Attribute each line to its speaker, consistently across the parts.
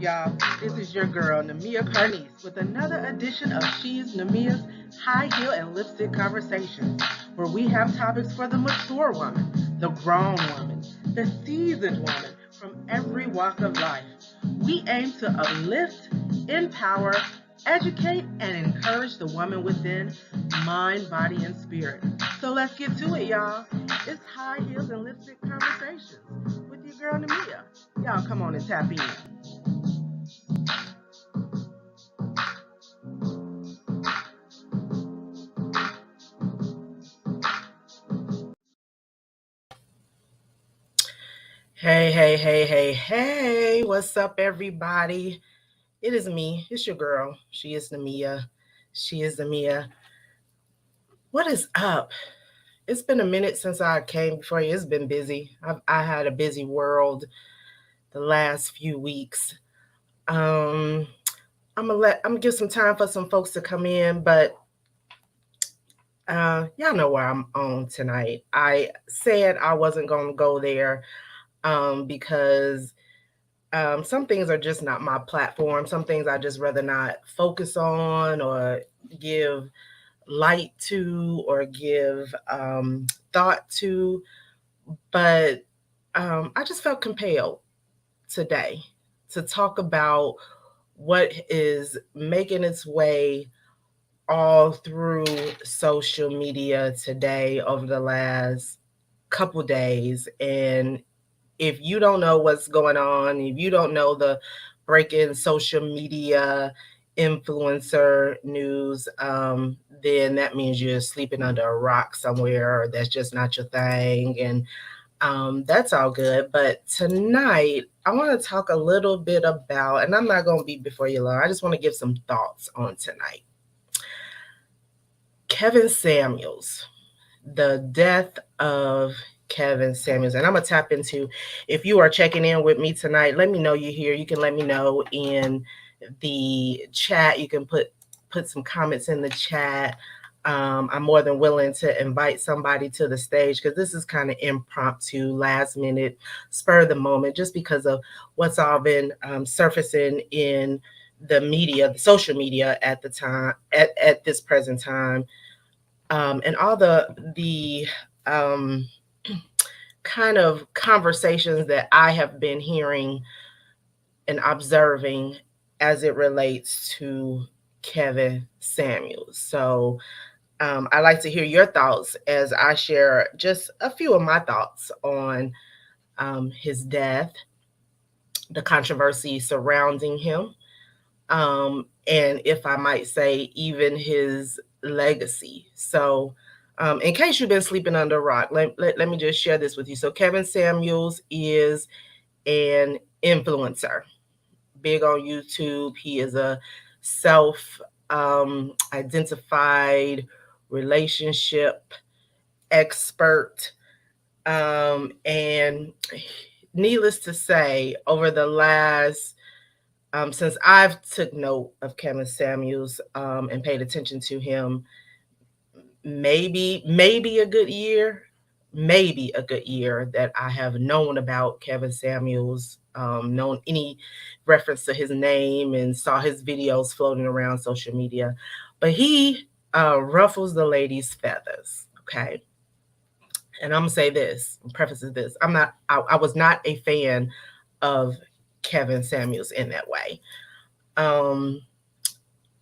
Speaker 1: y'all? This is your girl, Namia Carnice, with another edition of She's Namia's High Heel and Lipstick Conversations, where we have topics for the mature woman, the grown woman, the seasoned woman from every walk of life. We aim to uplift, empower, educate, and encourage the woman within, mind, body, and spirit. So let's get to it, y'all. It's High Heels and Lipstick Conversations with your girl, Namia. Y'all come on and tap in. Hey. What's up, everybody? It is me. It's your girl. She is Namia. She is Namia. What is up? It's been a minute since I came before you. It's been busy. I had a busy world the last few weeks. I'm gonna give some time for some folks to come in, but y'all know where I'm on tonight. I said I wasn't gonna go there because some things are just not my platform. Some things I just rather not focus on or give light to or give thought to. But I just felt compelled today to talk about what is making its way all through social media today over the last couple days. And if you don't know what's going on, if you don't know the breaking social media influencer news, then that means you're sleeping under a rock somewhere, or that's just not your thing. And that's all good. But tonight, I want to talk a little bit about, and I'm not going to be before you long, I just want to give some thoughts on tonight. Kevin Samuels, the death of Kevin Samuels. And I'm going to tap into, if you are checking in with me tonight, let me know you're here. You can let me know in the chat. You can put some comments in the chat. I'm more than willing to invite somebody to the stage because this is kind of impromptu, last minute, spur of the moment, just because of what's all been surfacing in the media, the social media at the time, at this present time. And all the kind of conversations that I have been hearing and observing as it relates to Kevin Samuels. So I like to hear your thoughts as I share just a few of my thoughts on his death, the controversy surrounding him, and if I might say, even his legacy. So, in case you've been sleeping under a rock, let me just share this with you. So, Kevin Samuels is an influencer, big on YouTube. He is a self identified relationship expert. And needless to say, over the last since I've took note of Kevin Samuels and paid attention to him, maybe a good year, that I have known about Kevin Samuels, known any reference to his name and saw his videos floating around social media. But he ruffles the ladies' feathers, okay? And I'm gonna say this, prefaces this. I was not a fan of Kevin Samuels in that way.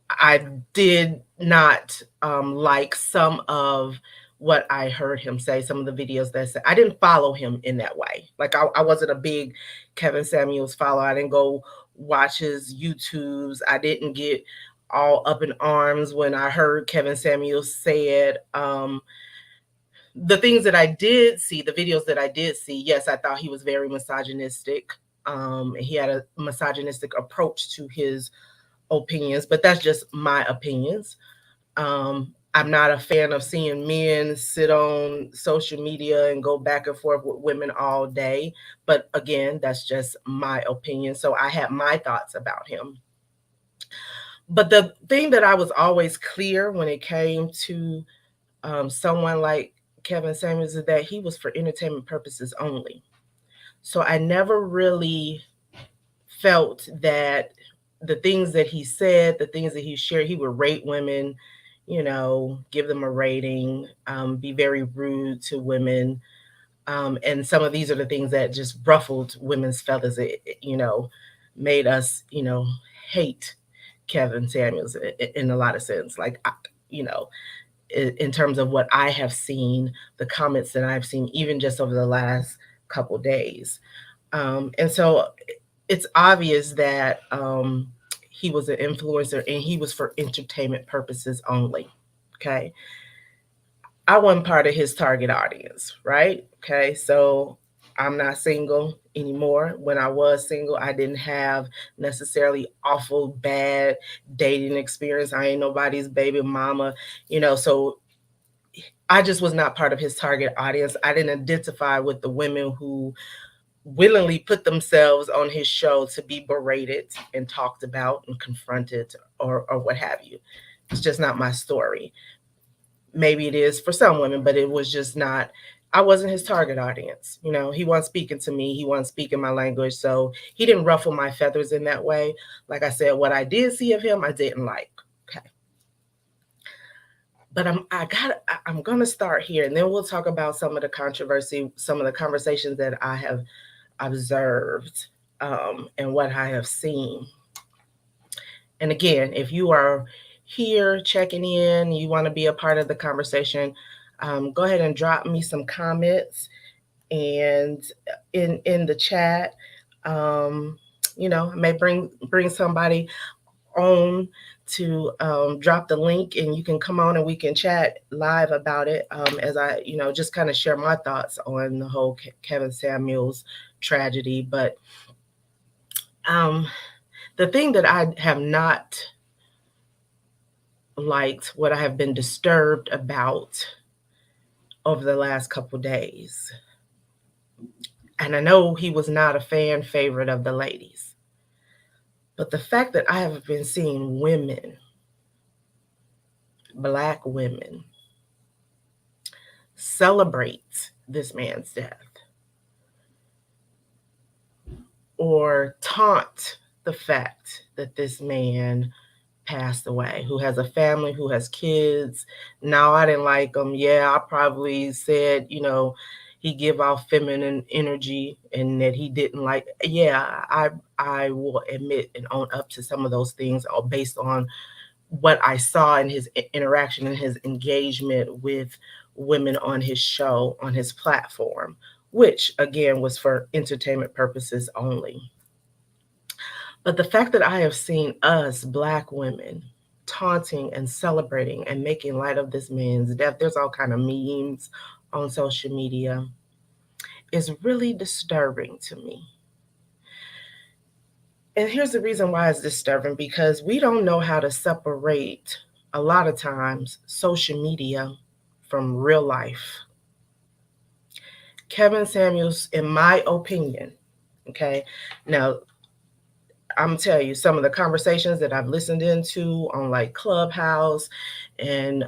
Speaker 1: I did not like some of what I heard him say, some of the videos that said. I didn't follow him in that way. Like I wasn't a big Kevin Samuels follower. I didn't go watch his YouTubes. I didn't get all up in arms when I heard Kevin Samuels said the things that I did see, the videos that I did see. Yes, I thought he was very misogynistic. He had a misogynistic approach to his opinions, but that's just my opinions. I'm not a fan of seeing men sit on social media and go back and forth with women all day. But again, that's just my opinion. So I had my thoughts about him. But the thing that I was always clear when it came to someone like Kevin Samuels is that he was for entertainment purposes only. So I never really felt that the things that he said, the things that he shared, he would rate women, give them a rating, be very rude to women. And some of these are the things that just ruffled women's feathers. It made us, hate Kevin Samuels in a lot of sense. Like, you know, in terms of what I have seen, the comments that I've seen, even just over the last couple days. And so it's obvious that he was an influencer and he was for entertainment purposes only. Okay. I wasn't part of his target audience, right? Okay. So I'm not single anymore. When I was single, I didn't have necessarily awful bad dating experience. I ain't nobody's baby mama, so I just was not part of his target audience. I didn't identify with the women who willingly put themselves on his show to be berated and talked about and confronted, or what have you. It's just not my story. Maybe it is for some women, but it was just not. I wasn't his target audience. He wasn't speaking to me. He wasn't speaking my language. So he didn't ruffle my feathers in that way. Like I said, what I did see of him, I didn't like. Okay. But I'm gonna start here, and then we'll talk about some of the controversy, some of the conversations that I have observed, and what I have seen. And again, if you are here checking in, you want to be a part of the conversation, go ahead and drop me some comments and in the chat. Um, I may bring somebody on to drop the link, and you can come on and we can chat live about it, as I just kind of share my thoughts on the whole Kevin Samuels tragedy. But the thing that I have not liked, what I have been disturbed about over the last couple days, and I know he was not a fan favorite of the ladies, but the fact that I have been seeing women, Black women, celebrate this man's death or taunt the fact that this man passed away, who has a family, who has kids. No, I didn't like him. Yeah, I probably said, he give off feminine energy and that he didn't like. Yeah, I will admit and own up to some of those things, all based on what I saw in his interaction and his engagement with women on his show, on his platform, which again was for entertainment purposes only. But the fact that I have seen us, Black women, taunting and celebrating and making light of this man's death, there's all kind of memes on social media, is really disturbing to me. And here's the reason why it's disturbing, because we don't know how to separate, a lot of times, social media from real life. Kevin Samuels, in my opinion, okay, now I'm gonna tell you some of the conversations that I've listened into on like Clubhouse, and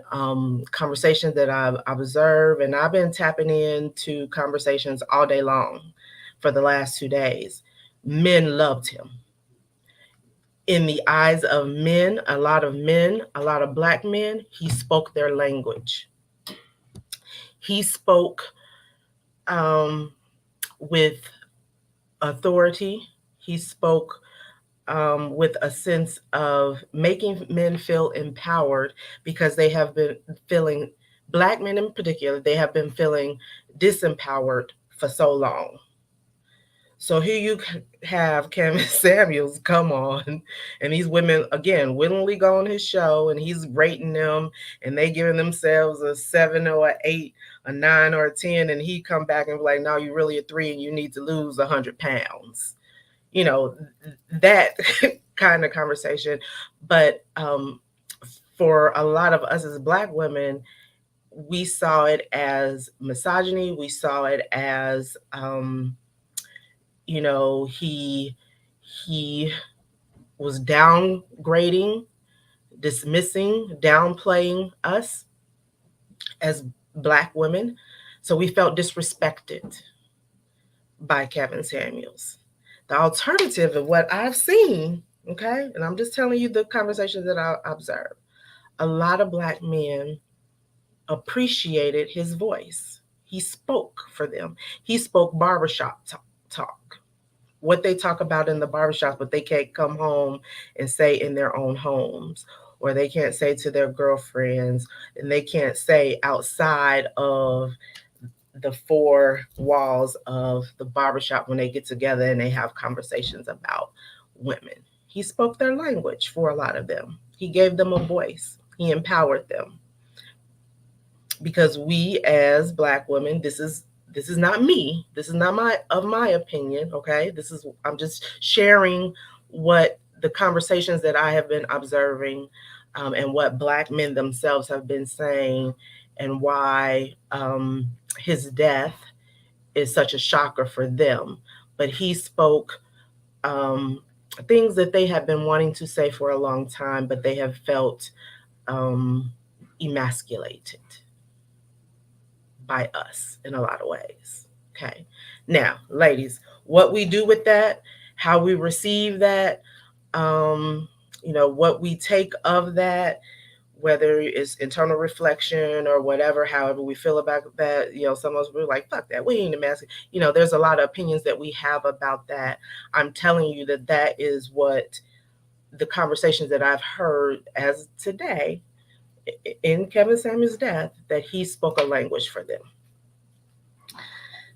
Speaker 1: conversations that I've observed, and I've been tapping into conversations all day long for the last 2 days. Men loved him. In the eyes of men, a lot of Black men, he spoke their language. He spoke um, with authority. He spoke with a sense of making men feel empowered, because they have been feeling, Black men in particular, they have been feeling disempowered for so long. So here you have Kevin Samuels come on, and these women again willingly go on his show, and he's rating them, and they giving themselves a 7 or an 8, a 9 or a 10, and he come back and be like, "No, you're really a 3, and you need to lose 100 pounds." That kind of conversation. But for a lot of us as Black women, we saw it as misogyny. We saw it as he was downgrading, dismissing, downplaying us as Black women. So we felt disrespected by Kevin Samuels. The alternative of what I've seen, okay, and I'm just telling you the conversations that I observed. A lot of Black men appreciated his voice. He spoke for them. He spoke barbershop talk, what they talk about in the barbershop, but they can't come home and say in their own homes, or they can't say to their girlfriends, and they can't say outside of the four walls of the barbershop when they get together and they have conversations about women. He spoke their language for a lot of them. He gave them a voice. He empowered them, because we as Black women, this is not me. This is not my opinion. Okay, I'm just sharing what the conversations that I have been observing, and what Black men themselves have been saying, and why his death is such a shocker for them. But he spoke um, things that they have been wanting to say for a long time, but they have felt um, emasculated by us in a lot of ways. Okay. Now, ladies, what we do with that, how we receive that, um, what we take of that, whether it's internal reflection or whatever, however we feel about that, some of us were like, fuck that, we ain't a mess. There's a lot of opinions that we have about that. I'm telling you that that is what the conversations that I've heard as today in Kevin Samuel's death, that he spoke a language for them.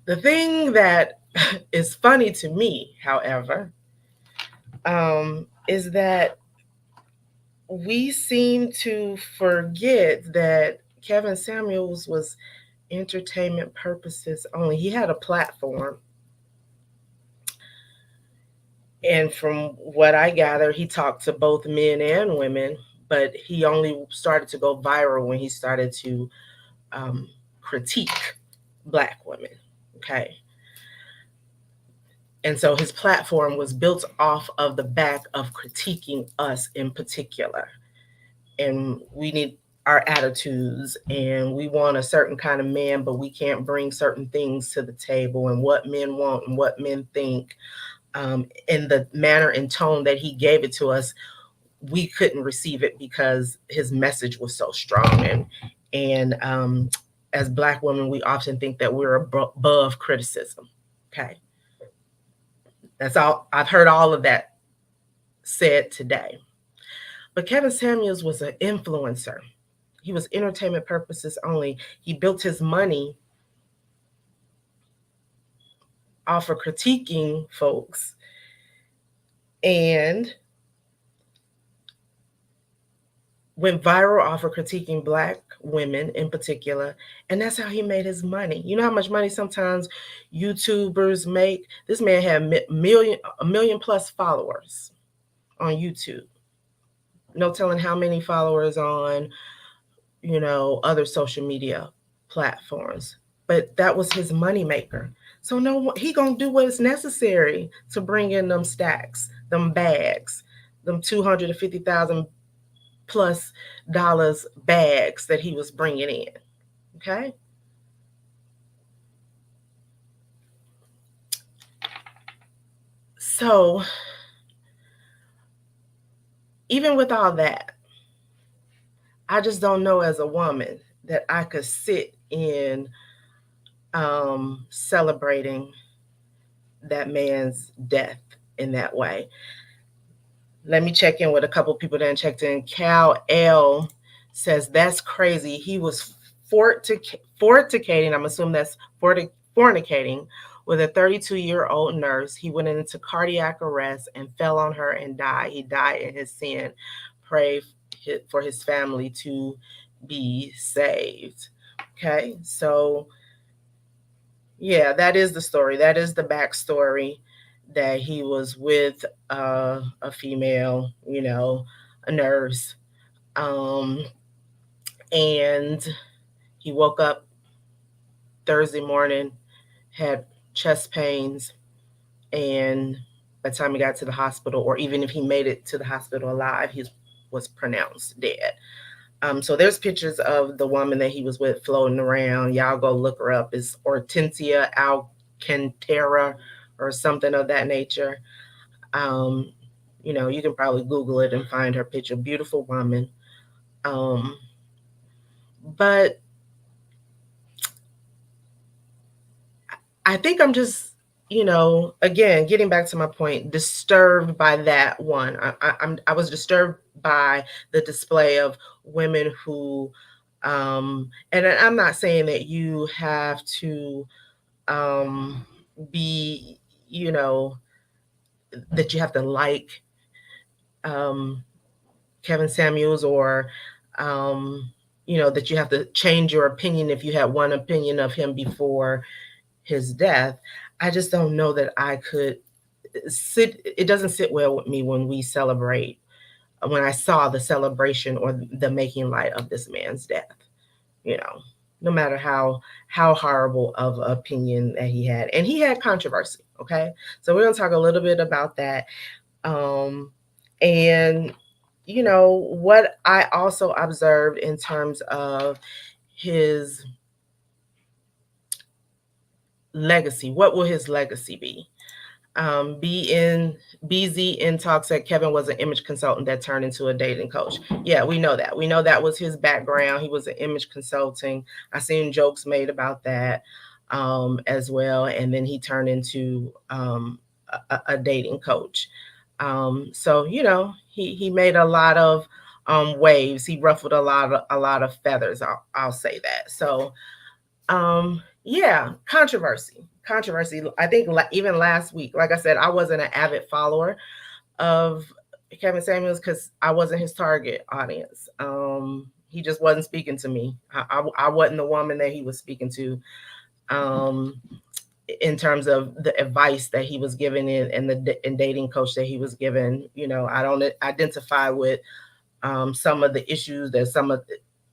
Speaker 1: The thing that is funny to me, however, is that we seem to forget that Kevin Samuels was entertainment purposes only. He had a platform. And from what I gather, he talked to both men and women, but he only started to go viral when he started to critique Black women. Okay. And so his platform was built off of the back of critiquing us in particular. And we need our attitudes, and we want a certain kind of man, but we can't bring certain things to the table, and what men want and what men think. In the manner and tone that he gave it to us, we couldn't receive it because his message was so strong. And as Black women, we often think that we're above criticism. Okay. That's all. I've heard all of that said today. But Kevin Samuels was an influencer. He was entertainment purposes only. He built his money off of critiquing folks and went viral off of critiquing Black women in particular. And that's how he made his money. You know how much money sometimes YouTubers make? This man had a million plus followers on YouTube. No telling how many followers on, other social media platforms. But that was his moneymaker. So no, he gonna do what is necessary to bring in them stacks, them bags, them 250,000 plus dollars bags that he was bringing in. Okay. So even with all that, I just don't know as a woman that I could sit in celebrating that man's death in that way. Let me check in with a couple people that checked in. Cal L says that's crazy. He was fornicating. I'm assuming that's fornicating with a 32-year-old nurse. He went into cardiac arrest and fell on her and died. He died in his sin. Pray for his family to be saved. Okay, so yeah, that is the story. That is the backstory, that he was with a female, a nurse. And he woke up Thursday morning, had chest pains, and by the time he got to the hospital, or even if he made it to the hospital alive, he was pronounced dead. So there's pictures of the woman that he was with floating around. Y'all go look her up. It's Hortensia Alcantara or something of that nature. Um, you can probably Google it and find her picture. Beautiful woman. Um, but I think I'm just, again, getting back to my point, disturbed by that one. I was disturbed by the display of women who, and I'm not saying that you have to be, you know, that you have to like um, Kevin Samuels, or that you have to change your opinion if you had one opinion of him before his death. I just don't know that I could sit. It doesn't sit well with me when we celebrate, when I saw the celebration or the making light of this man's death. You know, no matter how horrible of opinion that he had, and he had controversy. Okay, so we're gonna talk a little bit about that. And what I also observed in terms of his legacy. What will his legacy be? BZ in talks that Kevin was an image consultant that turned into a dating coach. Yeah, we know that. We know that was his background. He was an image consulting. I seen jokes made about that as well. And then he turned into a dating coach. So he made a lot of waves. He ruffled a lot of feathers. I'll say that. So yeah, controversy. I think even last week, like I said, I wasn't an avid follower of Kevin Samuels because I wasn't his target audience. He just wasn't speaking to me. I wasn't the woman that he was speaking to. Um, in terms of the advice that he was given and the dating coach that he was given, I don't identify with some of the issues that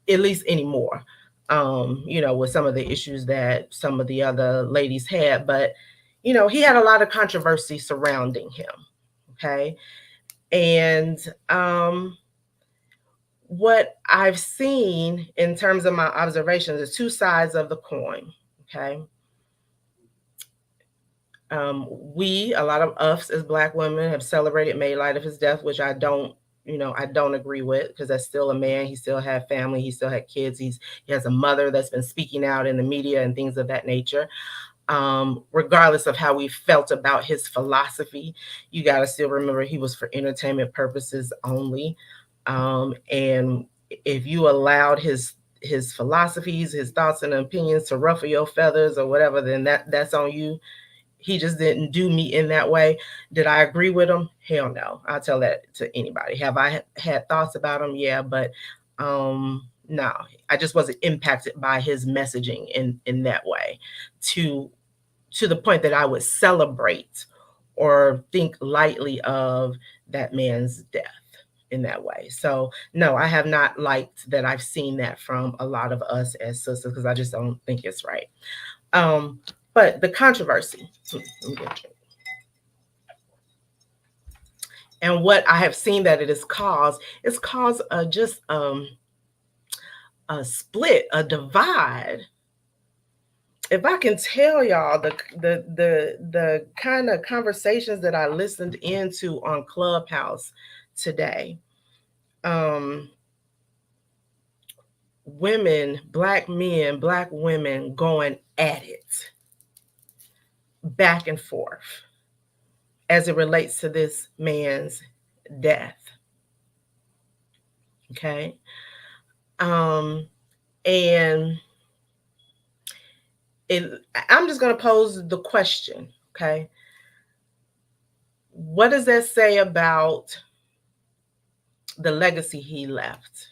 Speaker 1: at least anymore, with some of the issues that some of the other ladies had. But, he had a lot of controversy surrounding him. Okay. And what I've seen in terms of my observations is two sides of the coin. Okay. A lot of us as Black women have celebrated, made light of his death, which I don't agree with, because that's still a man. He still had family. He still had kids. He has a mother that's been speaking out in the media and things of that nature. Regardless of how we felt about his philosophy, you got to still remember he was for entertainment purposes only. And if you allowed his philosophies, his thoughts and opinions to ruffle your feathers or whatever, then that's on you. He just didn't do me in that way. Did I agree with him? Hell no. I'll tell that to anybody. Have I had thoughts about him? Yeah, but no, I just wasn't impacted by his messaging in that way to to the point that I would celebrate or think lightly of that man's death in that way. So no, I have not liked that. I've seen that from a lot of us as sisters because I just don't think it's right. Um, but the controversy, and what I have seen that it has caused, it's caused just a split, a divide. If I can tell y'all the kind of conversations that I listened into on Clubhouse today, um, women, Black men, Black women going at it back and forth as it relates to this man's death. Okay. And I'm just going to pose the question. Okay. What does that say about the legacy he left?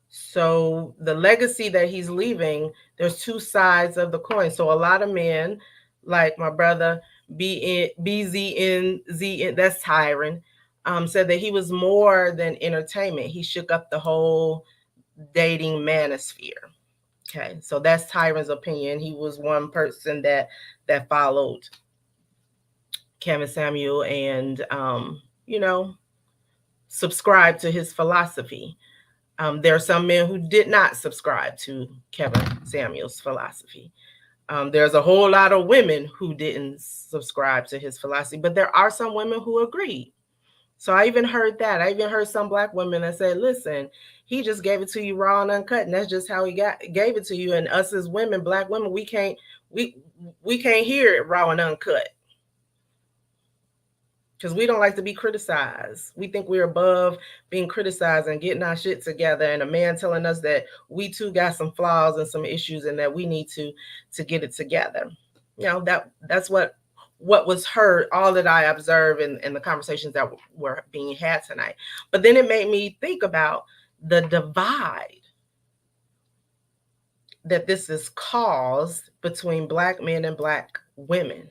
Speaker 1: So the legacy that he's leaving, there's two sides of the coin. So a lot of men, like my brother BZNZN, that's Tyron, said that he was more than entertainment. He shook up the whole dating manosphere. Okay, so that's Tyron's opinion. He was one person that followed Kevin Samuel and subscribed to his philosophy. There are some men who did not subscribe to Kevin Samuel's philosophy. There's a whole lot of women who didn't subscribe to his philosophy, but there are some women who agreed. So I even heard that. I even heard some black women that said, "Listen, he just gave it to you raw and uncut, and that's just how he gave it to you." And us as women, black women, we we can't hear it raw and uncut because we don't like to be criticized. We think we're above being criticized and getting our shit together. And a man telling us that we too got some flaws and some issues, and that we need to get it together. You know, that's what was heard, all that I observed in the conversations that were being had tonight. But then it made me think about the divide that this is caused between black men and black women.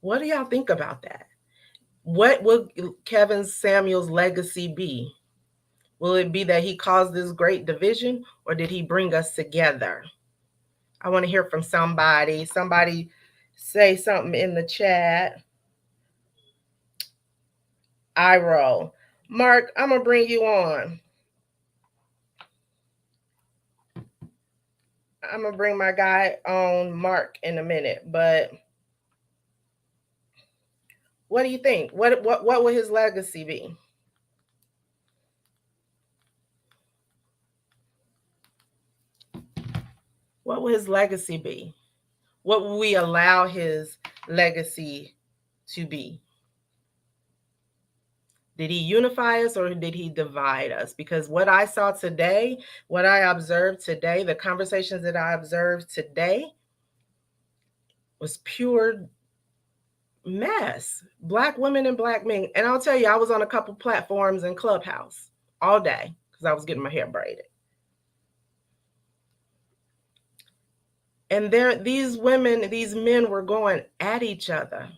Speaker 1: What do y'all think about that? What will Kevin Samuel's legacy be? Will it be that he caused this great division, or did he bring us together? I want to hear from somebody. Somebody say something in the chat. I roll. Mark, I'm going to bring you on. I'm going to bring my guy on, Mark, in a minute. But what do you think? What will his legacy be? What will his legacy be? What will we allow his legacy to be? Did he unify us, or did he divide us? Because what I saw today, what I observed today, the conversations that I observed today was pure mess. Black women and black men. And I'll tell you, I was on a couple platforms in Clubhouse all day because I was getting my hair braided. And these women, these men were going at each other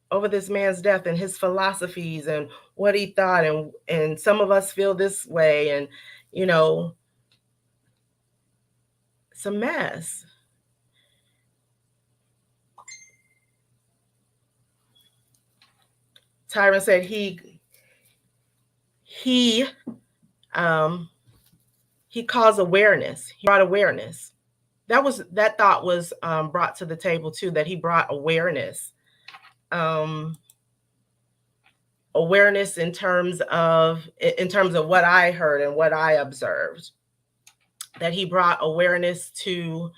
Speaker 1: over this man's death and his philosophies and what he thought. And some of us feel this way. And, you know, it's a mess. Tyron said he caused awareness. He brought awareness. That thought was brought to the table too, that he brought awareness. Awareness in terms of what I heard and what I observed, that he brought awareness to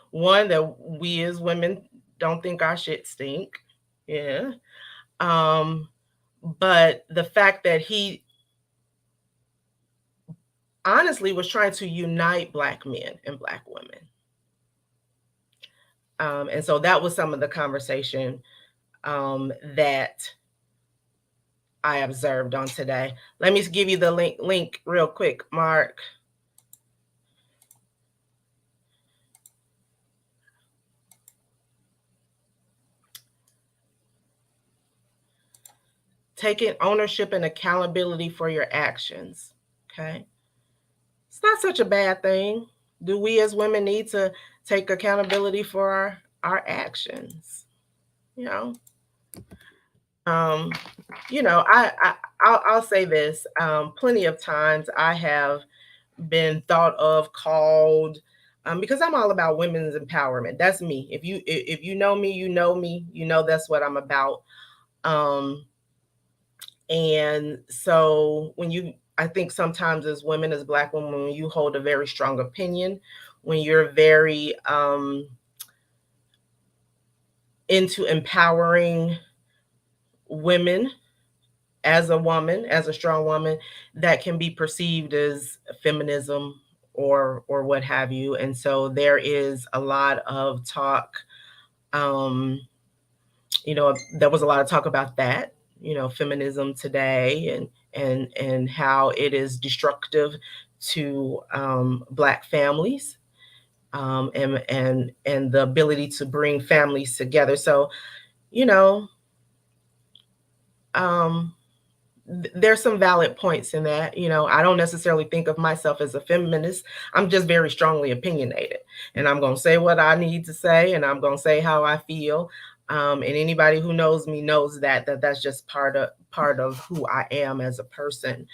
Speaker 1: one, that we as women don't think our shit stink. Yeah. But the fact that he honestly was trying to unite black men and black women. And so that was some of the conversation that I observed on today. Let me give you the link real quick, Mark. Taking ownership and accountability for your actions. Okay. It's not such a bad thing. Do we as women need to take accountability for our actions? You know, I'll say this. Plenty of times I have been thought of, called, because I'm all about women's empowerment. That's me. If you know me, you know me. You know that's what I'm about. And so I think sometimes as women, as black women, when you hold a very strong opinion, when you're very into empowering women as a woman, as a strong woman, that can be perceived as feminism or what have you. And so there is a lot of talk, there was a lot of talk about that, feminism today, and how it is destructive to black families, and the ability to bring families together. So, there's some valid points in that. I don't necessarily think of myself as a feminist. I'm just very strongly opinionated, and I'm going to say what I need to say, and I'm going to say how I feel. And anybody who knows me knows that's just part of who I am as a person.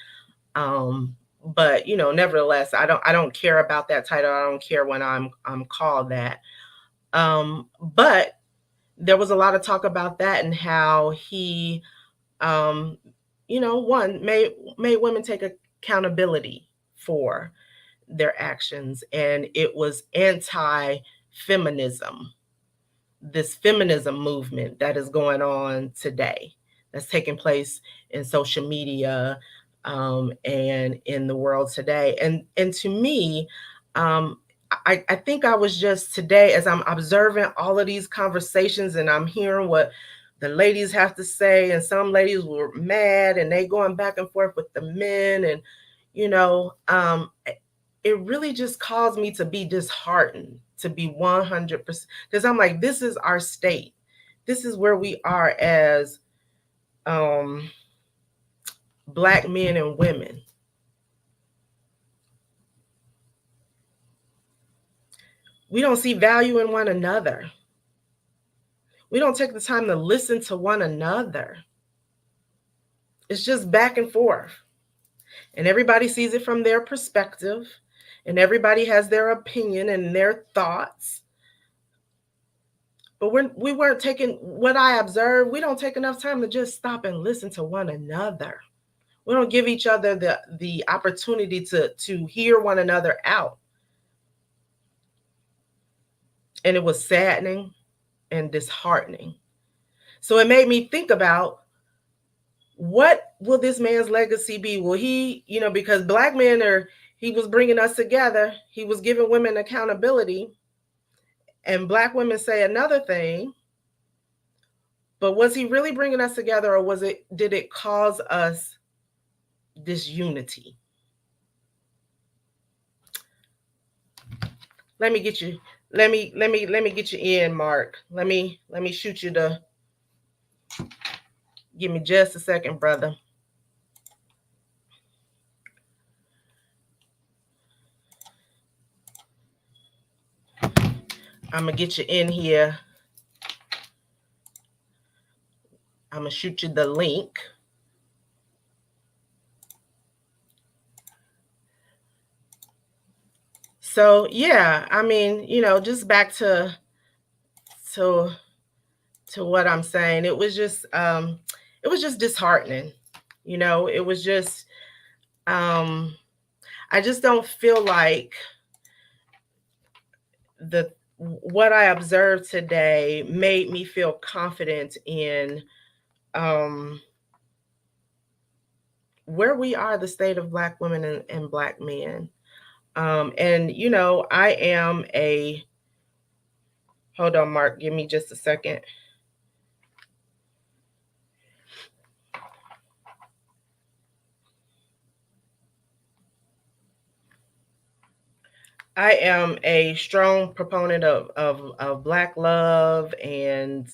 Speaker 1: but nevertheless, I don't care about that title. I don't care when I'm called that. But there was a lot of talk about that and how he, um, one made women take accountability for their actions, and it was anti-feminism, this feminism movement that is going on today, that's taking place in social media, and in the world today. And to me, I think I was just today, as I'm observing all of these conversations and I'm hearing what the ladies have to say, and some ladies were mad and they going back and forth with the men, and you know, um, it really just caused me to be disheartened, to be 100%, because I'm like, this is our state. This is where we are as um, Black men and women. We don't see value in one another. We don't take the time to listen to one another. It's just back and forth. And everybody sees it from their perspective. And everybody has their opinion and their thoughts. But we weren't taking, what I observed, we don't take enough time to just stop and listen to one another. We don't give each other the opportunity to hear one another out. And it was saddening and disheartening. So it made me think about, what will this man's legacy be? Will he, because Black men he was bringing us together, he was giving women accountability, and Black women say another thing. But was he really bringing us together, or did it cause us disunity? Let me get you. Let me get you in, Mark. Let me shoot you the. Give me just a second, brother. I'm gonna get you in here. I'm gonna shoot you the link. So yeah, I mean, just back to what I'm saying. It was just disheartening. It was just, I just don't feel like what I observed today made me feel confident in where we are, the state of Black women and Black men. And I am a, hold on, Mark, give me just a second. I am a strong proponent of Black love and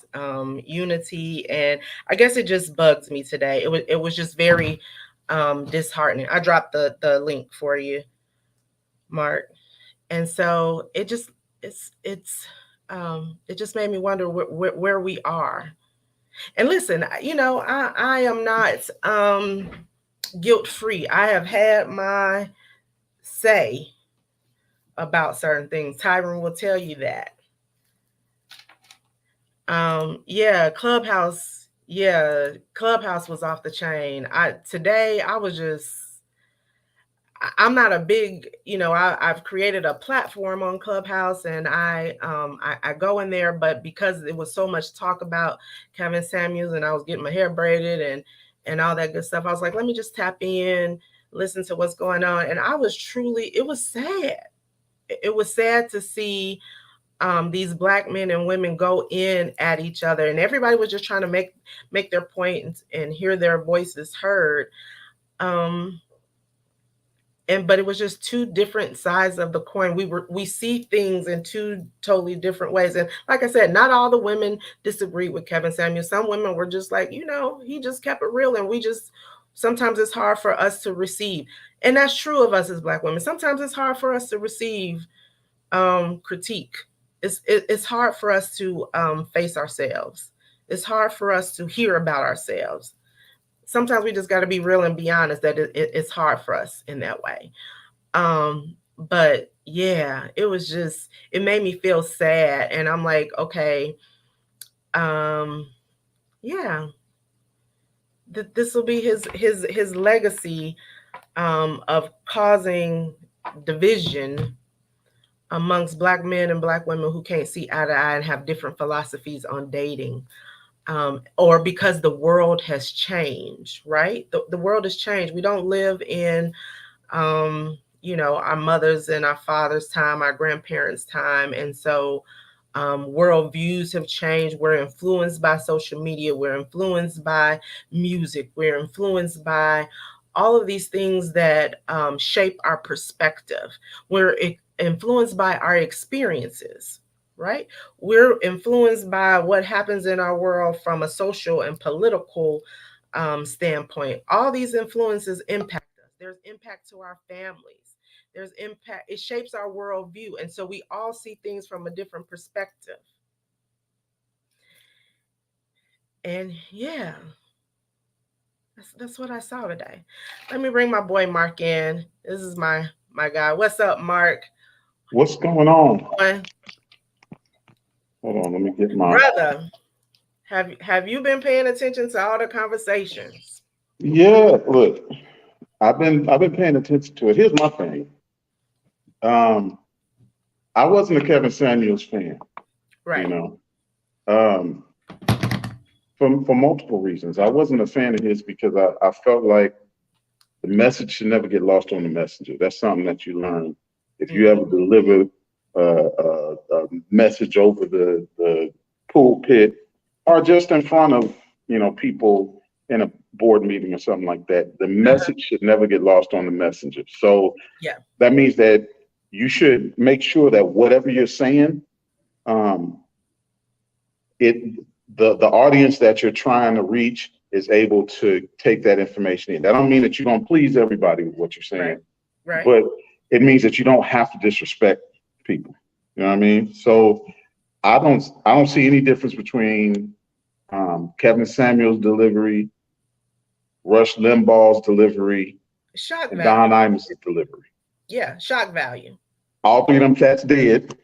Speaker 1: unity, and I guess it just bugs me today. It was just very disheartening. I dropped the link for you, Mark, and so it just made me wonder where we are. And listen, I am not guilt free. I have had my say about certain things. Tyron will tell you that. Yeah, Clubhouse was off the chain. Today I was just, I'm not a big, I've created a platform on Clubhouse, and I go in there, but because it was so much talk about Kevin Samuels, and I was getting my hair braided and all that good stuff, I was like, let me just tap in, listen to what's going on. And it was sad. It was sad to see these Black men and women go in at each other, and everybody was just trying to make their point and hear their voices heard. But it was just two different sides of the coin. We see things in two totally different ways. And like I said, not all the women disagreed with Kevin Samuels. Some women were just like, he just kept it real, and sometimes it's hard for us to receive. And that's true of us as Black women. Sometimes it's hard for us to receive critique. It's hard for us to face ourselves. It's hard for us to hear about ourselves. sometimes we just got to be real and be honest that it's hard for us in that way. But yeah, it was just, it made me feel sad. And I'm like, okay, um, yeah, this will be his legacy, of causing division amongst black men and black women who can't see eye to eye and have different philosophies on dating. Or because the world has changed, right? The world has changed. We don't live in, our mothers and our fathers' time, our grandparents' time. And so worldviews have changed. We're influenced by social media. We're influenced by music. We're influenced by all of these things that shape our perspective. We're influenced by our experiences, right? We're influenced by what happens in our world from a social and political standpoint. All these influences impact us. There's impact to our families. There's impact. It shapes our worldview. And so we all see things from a different perspective. And yeah, that's what I saw today. Let me bring my boy Mark in. This is my guy. What's up, Mark?
Speaker 2: What's going on?
Speaker 1: Boy,
Speaker 2: Hold on, let me get my
Speaker 1: brother, have you been paying attention to all the conversations?
Speaker 2: yeah. Look, I've been paying attention to it. Here's my thing. Um, I wasn't a Kevin Samuels fan, you
Speaker 1: Right.
Speaker 2: know, um, for multiple reasons. I wasn't a fan of his because I felt like the message should never get lost on the messenger. That's something that you learn if you ever
Speaker 1: Mm-hmm.
Speaker 2: deliver a message over the pulpit or just in front of people in a board meeting or something like that. The
Speaker 1: Uh-huh.
Speaker 2: message should never get lost on the messenger. So
Speaker 1: Yeah.
Speaker 2: that means that you should make sure that whatever you're saying, um, it the audience that you're trying to reach is able to take that information in. That don't mean that you're gonna please everybody with what you're
Speaker 1: Right.
Speaker 2: saying,
Speaker 1: Right.
Speaker 2: but it means that you don't have to disrespect people. You know what I mean? So I don't see any difference between Kevin Samuel's delivery, Rush Limbaugh's delivery,
Speaker 1: Shock
Speaker 2: and
Speaker 1: value.
Speaker 2: Don Imus' delivery.
Speaker 1: Yeah, shock value.
Speaker 2: All three of them cats dead,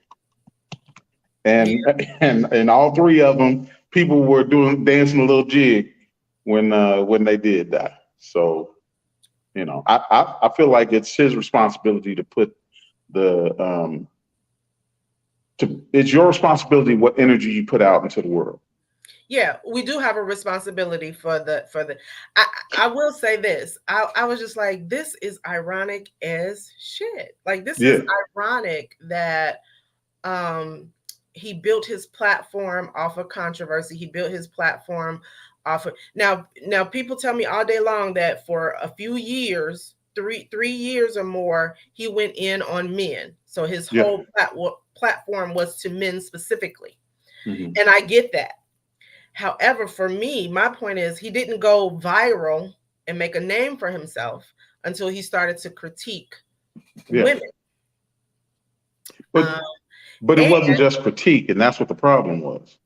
Speaker 1: Yeah.
Speaker 2: and and all three of them people were doing dancing a little jig when they did die. So I feel like it's his responsibility to put the it's your responsibility what energy you put out into the world.
Speaker 1: Yeah, we do have a responsibility for the I I will say this. I was just like, this is ironic as shit. Like, this is
Speaker 2: Yeah,
Speaker 1: ironic that um he built his platform off of controversy. He built his platform off of, now people tell me all day long that for a few years, three years or more, he went in on men. So his
Speaker 2: yeah.
Speaker 1: whole platform was to men specifically.
Speaker 2: Hmm.
Speaker 1: And I get that. However, for me, my point is he didn't go viral and make a name for himself until he started to critique
Speaker 2: Yeah,
Speaker 1: women.
Speaker 2: but
Speaker 1: Um,
Speaker 2: but it
Speaker 1: and
Speaker 2: wasn't just critique, and that's what the problem was.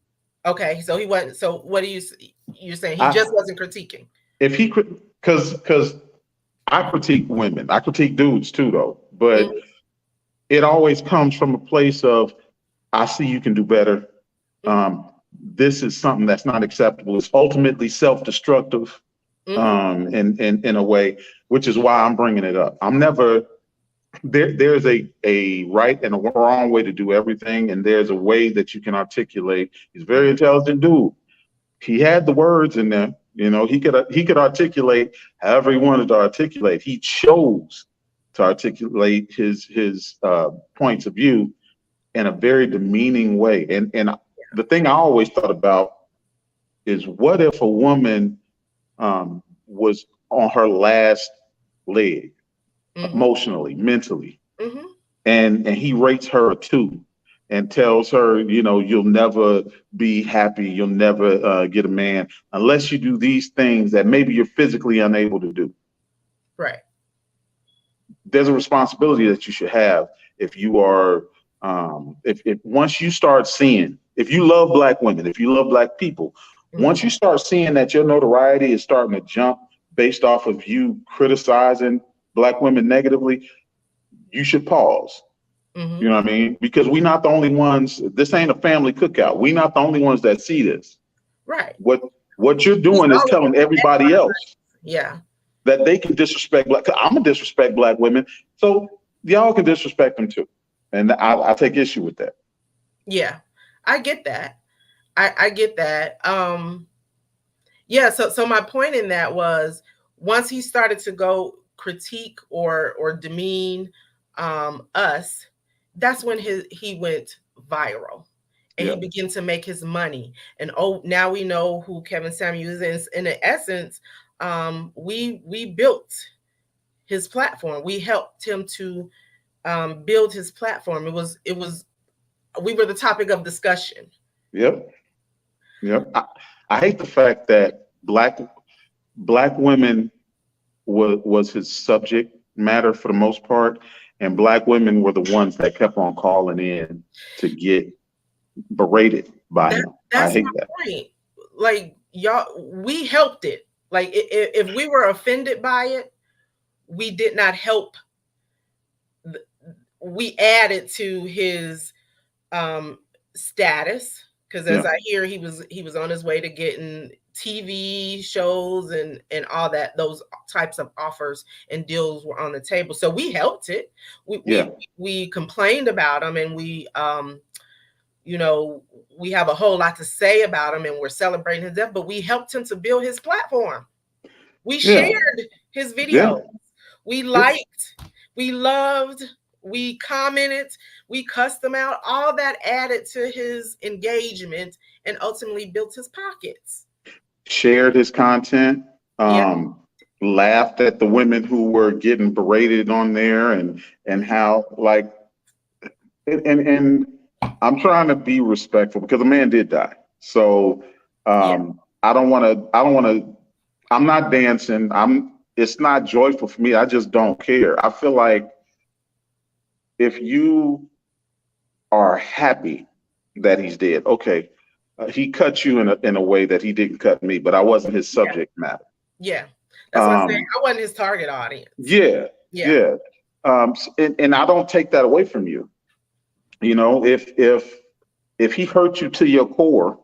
Speaker 1: okay, so he wasn't. So what do you're saying? He
Speaker 2: I
Speaker 1: just wasn't critiquing.
Speaker 2: if he could, because I critique women, I critique dudes too, though. But
Speaker 1: Mm-hmm,
Speaker 2: it always comes from a place of I see you can do better.
Speaker 1: mm-hmm,
Speaker 2: This is something that's not acceptable. It's ultimately self-destructive,
Speaker 1: mm-hmm.
Speaker 2: in a way, which is why I'm bringing it up. I'm never there's a right and a wrong way to do everything, and there's a way that you can articulate. He's a very
Speaker 1: Mm-hmm.
Speaker 2: intelligent dude. He had the words in there. He could articulate however he wanted to articulate. He chose to articulate his points of view in a very demeaning way. And the thing I always thought about is what if a woman was on her last leg,
Speaker 1: Mm-hmm.
Speaker 2: emotionally, mentally,
Speaker 1: Mm-hmm.
Speaker 2: and he rates her a 2 and tells her, you'll never be happy, you'll never get a man unless you do these things that maybe you're physically unable to do.
Speaker 1: Right.
Speaker 2: There's a responsibility that you should have if you are if once you start seeing, if you love black women, if you love black people,
Speaker 1: Mm-hmm.
Speaker 2: once you start seeing that your notoriety is starting to jump based off of you criticizing black women negatively, you should pause. You
Speaker 1: Mm-hmm.
Speaker 2: know what I mean? Because we're not the only ones. This ain't a family cookout. We're not the only ones that see this.
Speaker 1: Right.
Speaker 2: What you're
Speaker 1: We
Speaker 2: doing is
Speaker 1: all of
Speaker 2: telling everybody else
Speaker 1: yeah.
Speaker 2: that they can disrespect black. I'm gonna disrespect black women, so y'all can disrespect them too. And I take issue with that.
Speaker 1: Yeah. I get that. I get that. Yeah, so my point in that was once he started to go critique or demean us, that's when he went viral and he
Speaker 2: Yeah,
Speaker 1: began to make his money. And oh, now we know who Kevin Samuels is. In essence, we built his platform. We helped him to build his platform. It was we were the topic of discussion.
Speaker 2: yep, yep. I hate the fact that black women was his subject matter for the most part, and black women were the ones that kept on calling in to get berated by
Speaker 1: That
Speaker 2: him. I
Speaker 1: that's my
Speaker 2: hate that.
Speaker 1: point. Like y'all, we helped it. Like if we were offended by it, we did not help. We added to his um status because as
Speaker 2: Yeah,
Speaker 1: I hear he was on his way to getting TV shows and all that. Those types of offers and deals were on the table, so we helped it. We
Speaker 2: yeah,
Speaker 1: we, we complained about him and you know, we have a whole lot to say about him and we're celebrating his death, but we helped him to build his platform. We
Speaker 2: yeah,
Speaker 1: shared his
Speaker 2: yeah,
Speaker 1: videos. We
Speaker 2: yeah.
Speaker 1: liked, we loved, we commented, we cussed him out. All that added to his engagement and ultimately built his pockets.
Speaker 2: Shared his content,
Speaker 1: Yeah,
Speaker 2: um, laughed at the women who were getting berated on there, and how like and I'm trying to be respectful because a man did die. So
Speaker 1: yeah,
Speaker 2: I don't want to. I'm not dancing. It's not joyful for me. I just don't care. I feel like if you are happy that he's dead, okay, he cut you in a way that he didn't cut me, but I wasn't his
Speaker 1: yeah,
Speaker 2: subject matter.
Speaker 1: yeah. That's what I'm saying.
Speaker 2: Um,
Speaker 1: I wasn't his target audience.
Speaker 2: yeah,
Speaker 1: Yeah,
Speaker 2: yeah. And I don't take that away from you. You know, if he hurt you to your core,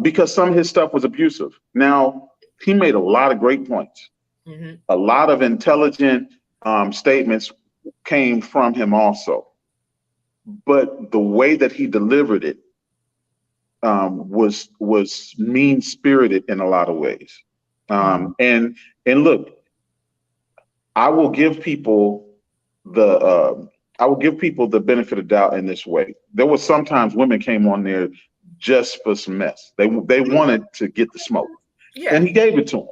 Speaker 2: because some of his stuff was abusive. Now, he made a lot of great points.
Speaker 1: hmm,
Speaker 2: A lot of intelligent statements came from him also. But the way that he delivered it was mean spirited in a lot of ways.
Speaker 1: hmm,
Speaker 2: And look, I will give people the I will give people the benefit of doubt in this way. There was sometimes women came on there just for some mess. They wanted to get the smoke, and
Speaker 1: yeah.
Speaker 2: he gave it to them.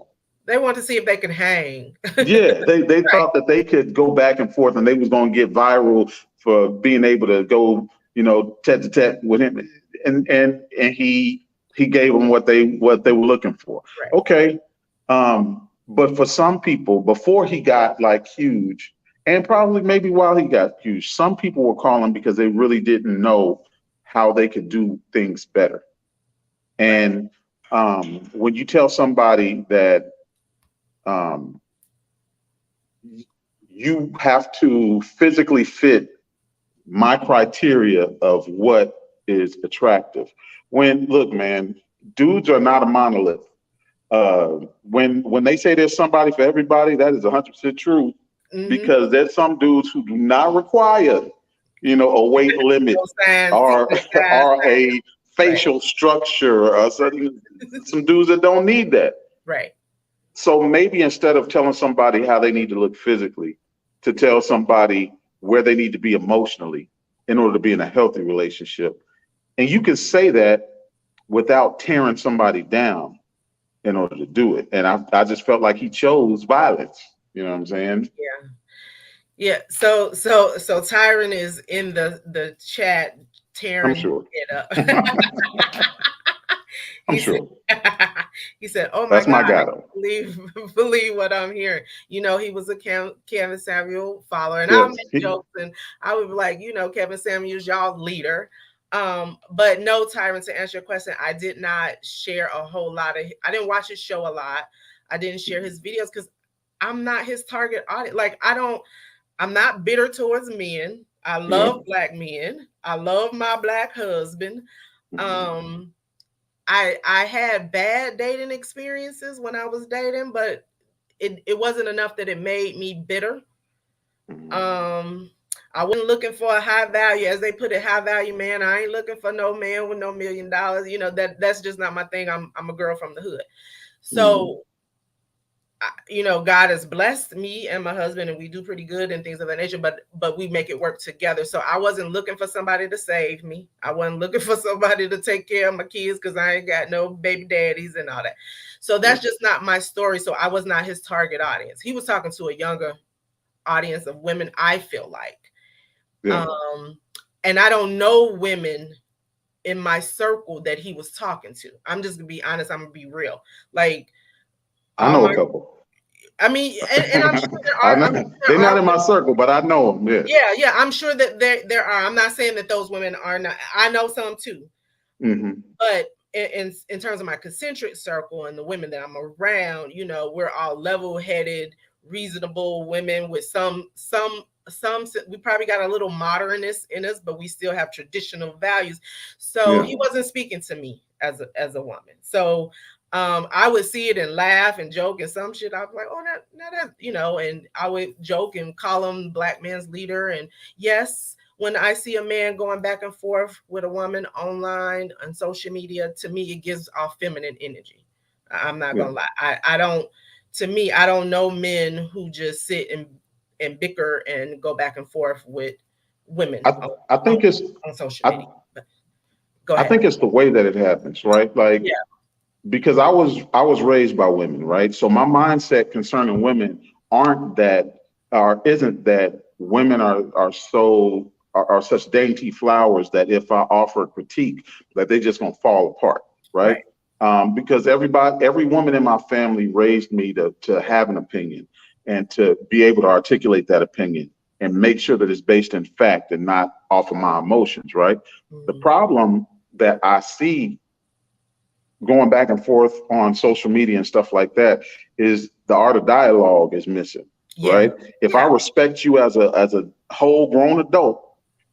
Speaker 1: They want to see if they can hang.
Speaker 2: Yeah, they
Speaker 1: Right.
Speaker 2: thought that they could go back and forth, and they was going to get viral for being able to go, tete to tete with him, and he gave them what they were looking for.
Speaker 1: Right.
Speaker 2: Okay, but for some people, before he got like huge, and probably maybe while he got huge, some people were calling because they really didn't know how they could do things better.
Speaker 1: Right.
Speaker 2: And when you tell somebody that um, you have to physically fit my criteria of what is attractive. When look, man, dudes are not a monolith. When they say there's somebody for everybody, that is 100% true.
Speaker 1: Mm-hmm.
Speaker 2: Because there's some dudes who do not require, a weight limit
Speaker 1: No signs,
Speaker 2: or
Speaker 1: secret signs.
Speaker 2: or a
Speaker 1: Right.
Speaker 2: facial structure or some dudes that don't need that.
Speaker 1: Right.
Speaker 2: So maybe instead of telling somebody how they need to look physically, to tell somebody where they need to be emotionally in order to be in a healthy relationship. And you can say that without tearing somebody down in order to do it. And I just felt like he chose violence. You know what I'm saying?
Speaker 1: Yeah. Yeah. So Tyron is in the chat
Speaker 2: I'm
Speaker 1: tearing
Speaker 2: sure.
Speaker 1: it up.
Speaker 2: I'm
Speaker 1: He said,
Speaker 2: sure.
Speaker 1: he said, "Oh my
Speaker 2: That's
Speaker 1: God,
Speaker 2: my
Speaker 1: I
Speaker 2: guy though.
Speaker 1: can't believe what I'm hearing." He was a Kevin Samuel follower, and I'll
Speaker 2: Yes.
Speaker 1: make jokes, and I would be like, Kevin Samuel's y'all leader. But no, Tyron, to answer your question, I did not share a whole lot of. I didn't watch his show a lot. I didn't share his videos because I'm not his target audience. Like I'm not bitter towards men. I
Speaker 2: Yeah.
Speaker 1: love black men. I love my black husband.
Speaker 2: Hmm.
Speaker 1: Um, I had bad dating experiences when I was dating, but it wasn't enough that it made me bitter.
Speaker 2: Hmm.
Speaker 1: Um, I wasn't looking for a high value, as they put it, high value man. I ain't looking for no man with no $1 million. You know, that's just not my thing. I'm a girl from the hood.
Speaker 2: Hmm.
Speaker 1: So you know, God has blessed me and my husband, and we do pretty good and things of that nature. But we make it work together. So I wasn't looking for somebody to save me. I wasn't looking for somebody to take care of my kids because I ain't got no baby daddies and all that. So
Speaker 2: Yeah.
Speaker 1: that's just not my story. So I was not his target audience. He was talking to a younger audience of women, I feel like.
Speaker 2: Yeah.
Speaker 1: Um, and I don't know women in my circle that he was talking to. I'm just gonna be honest. I'm gonna be real. Like
Speaker 2: I
Speaker 1: all
Speaker 2: know a
Speaker 1: my,
Speaker 2: couple.
Speaker 1: I mean, and I'm sure there
Speaker 2: I
Speaker 1: are. I'm
Speaker 2: know
Speaker 1: sure there
Speaker 2: they're
Speaker 1: are.
Speaker 2: not in my circle, but I know them. Yes.
Speaker 1: Yeah, yeah. I'm sure that there are. I'm not saying that those women are not. I know some too,
Speaker 2: Hmm.
Speaker 1: but in terms of my concentric circle and the women that I'm around, you know, we're all level-headed, reasonable women with some. We probably got a little modernist in us, but we still have traditional values. So
Speaker 2: Yeah.
Speaker 1: he wasn't speaking to me as a woman. So I would see it and laugh and joke and some shit. I was like, oh, that, you know, and I would joke and call him black man's leader. And yes, when I see a man going back and forth with a woman online on social media, to me, it gives off feminine energy. I'm not
Speaker 2: Yeah.
Speaker 1: gonna lie. I don't. To me, I don't know men who just sit and bicker and go back and forth with women
Speaker 2: I I
Speaker 1: on,
Speaker 2: think it's
Speaker 1: on social
Speaker 2: I
Speaker 1: media. But go
Speaker 2: I
Speaker 1: ahead.
Speaker 2: think it's the way that it happens, right? Like
Speaker 1: Yeah.
Speaker 2: because I was raised by women, right? So my mindset concerning women aren't that or isn't that women are such dainty flowers that if I offer a critique that they just gonna fall apart, right?
Speaker 1: Right.
Speaker 2: Because every woman in my family raised me to have an opinion and to be able to articulate that opinion and make sure that it's based in fact and not off of my emotions, right? The
Speaker 1: Mhm.
Speaker 2: problem that I see going back and forth on social media and stuff like that is the art of dialogue is missing,
Speaker 1: Yeah.
Speaker 2: right? If I
Speaker 1: Yeah.
Speaker 2: respect you as a whole grown adult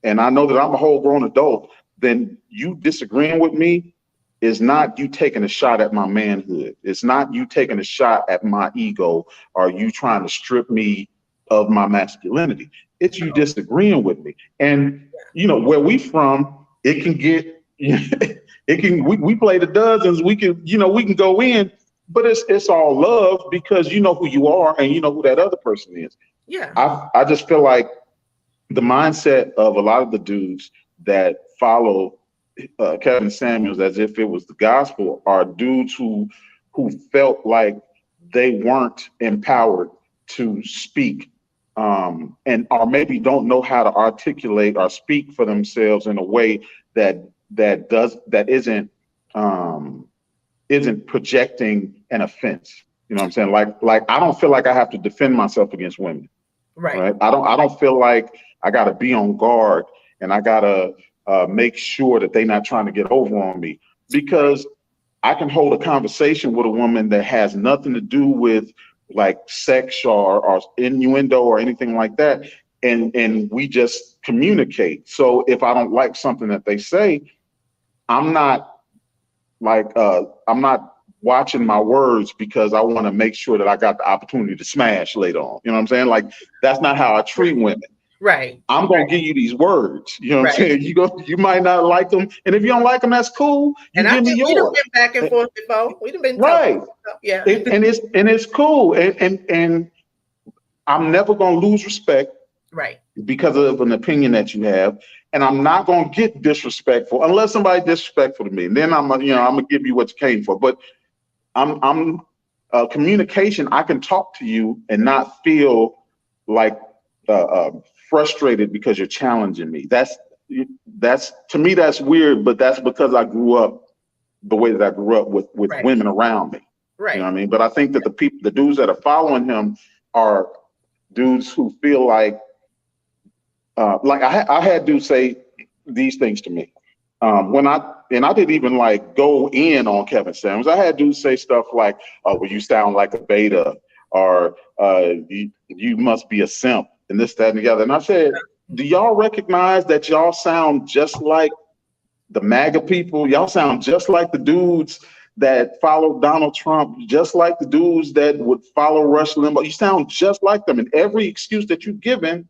Speaker 2: and I know that I'm a whole grown adult, then you disagreeing with me is not you taking a shot at my manhood. It's not you taking a shot at my ego or you trying to strip me of my masculinity. It's you
Speaker 1: Oh,
Speaker 2: disagreeing with me. And you know where we from, it can get it can we play the dozens, we can, we can go in, but it's all love because you know who you are and you know who that other person is.
Speaker 1: yeah.
Speaker 2: I just feel like the mindset of a lot of the dudes that follow Kevin Samuels as if it was the gospel are dudes who felt like they weren't empowered to speak, and or maybe don't know how to articulate or speak for themselves in a way that um, isn't projecting an offense. You know what I'm saying? Like I don't feel like I have to defend myself against women,
Speaker 1: Right.
Speaker 2: right? I don't feel like I got to be on guard and I got to make sure that they're not trying to get over on me
Speaker 1: Right.
Speaker 2: because I can hold a conversation with a woman that has nothing to do with like sex or innuendo or anything like that, and we just communicate. So if I don't like something that they say, I'm not I'm not watching my words because I want to make sure that I got the opportunity to smash later on. You know what I'm saying? Like that's not how I treat women.
Speaker 1: Right.
Speaker 2: I'm gonna give you these words. You know what I'm
Speaker 1: Right.
Speaker 2: saying? You might not like them, and if you don't like them, that's cool. You
Speaker 1: And I
Speaker 2: give me
Speaker 1: think we done
Speaker 2: yours,
Speaker 1: went back and forth before. We done been talking.
Speaker 2: right?
Speaker 1: Yeah.
Speaker 2: And it's cool, and I'm never gonna lose respect
Speaker 1: Right.
Speaker 2: because of an opinion that you have, and I'm not gonna get disrespectful unless somebody disrespectful to me. And then I'm gonna give you what you came for. But I'm communication. I can talk to you and not feel like frustrated because you're challenging me. That's to me that's weird, but that's because I grew up the way that I grew up with
Speaker 1: Right.
Speaker 2: women around me. You know
Speaker 1: Right.
Speaker 2: what I mean? But I think that the dudes that are following him are dudes who feel like I had dudes say these things to me. When I didn't even like go in on Kevin Samuels. I had dudes say stuff like, "Oh, well, you sound like a beta," or "You must be a simp," and this, that, and the other. And I said, "Do y'all recognize that y'all sound just like the MAGA people? Y'all sound just like the dudes that follow Donald Trump, just like the dudes that would follow Rush Limbaugh. You sound just like them, and every excuse that you've given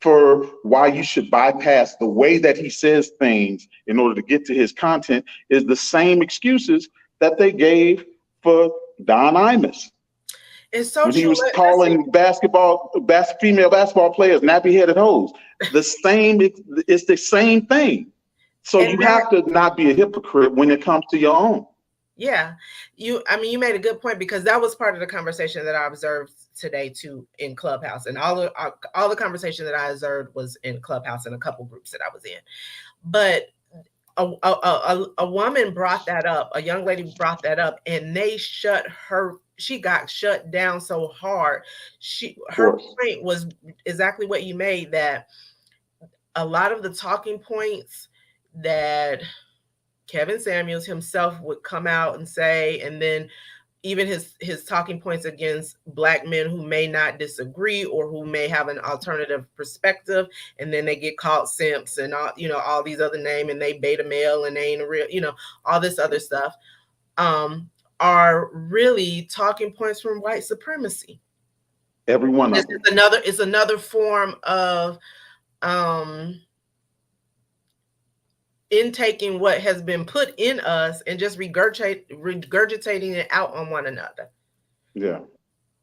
Speaker 2: for why you should bypass the way that he says things in order to get to his content is the same excuses that they gave for Don Imus
Speaker 1: It's so
Speaker 2: when he
Speaker 1: true.
Speaker 2: was calling female basketball players nappy-headed hoes. It's the same thing. So
Speaker 1: and
Speaker 2: you
Speaker 1: that
Speaker 2: have to not be a hypocrite when it comes to your own.
Speaker 1: Yeah, I mean, you made a good point because that was part of the conversation that I observed today too in Clubhouse, and all the conversation that I observed was in Clubhouse and a couple groups that I was in. But a woman brought that up, a young lady brought that up, and they shut her. She got shut down so hard.
Speaker 2: Of
Speaker 1: Her
Speaker 2: course.
Speaker 1: point was exactly what you made, that a lot of the talking points that Kevin Samuels himself would come out and say, and then even his talking points against black men who may not disagree or who may have an alternative perspective, and then they get called simps and all these other names, and they beta male and they ain't a real, all this other stuff, are really talking points from white supremacy.
Speaker 2: Every one
Speaker 1: This
Speaker 2: of them.
Speaker 1: is another form of um intaking what has been put in us and just regurgitating it out on one another.
Speaker 2: Yeah.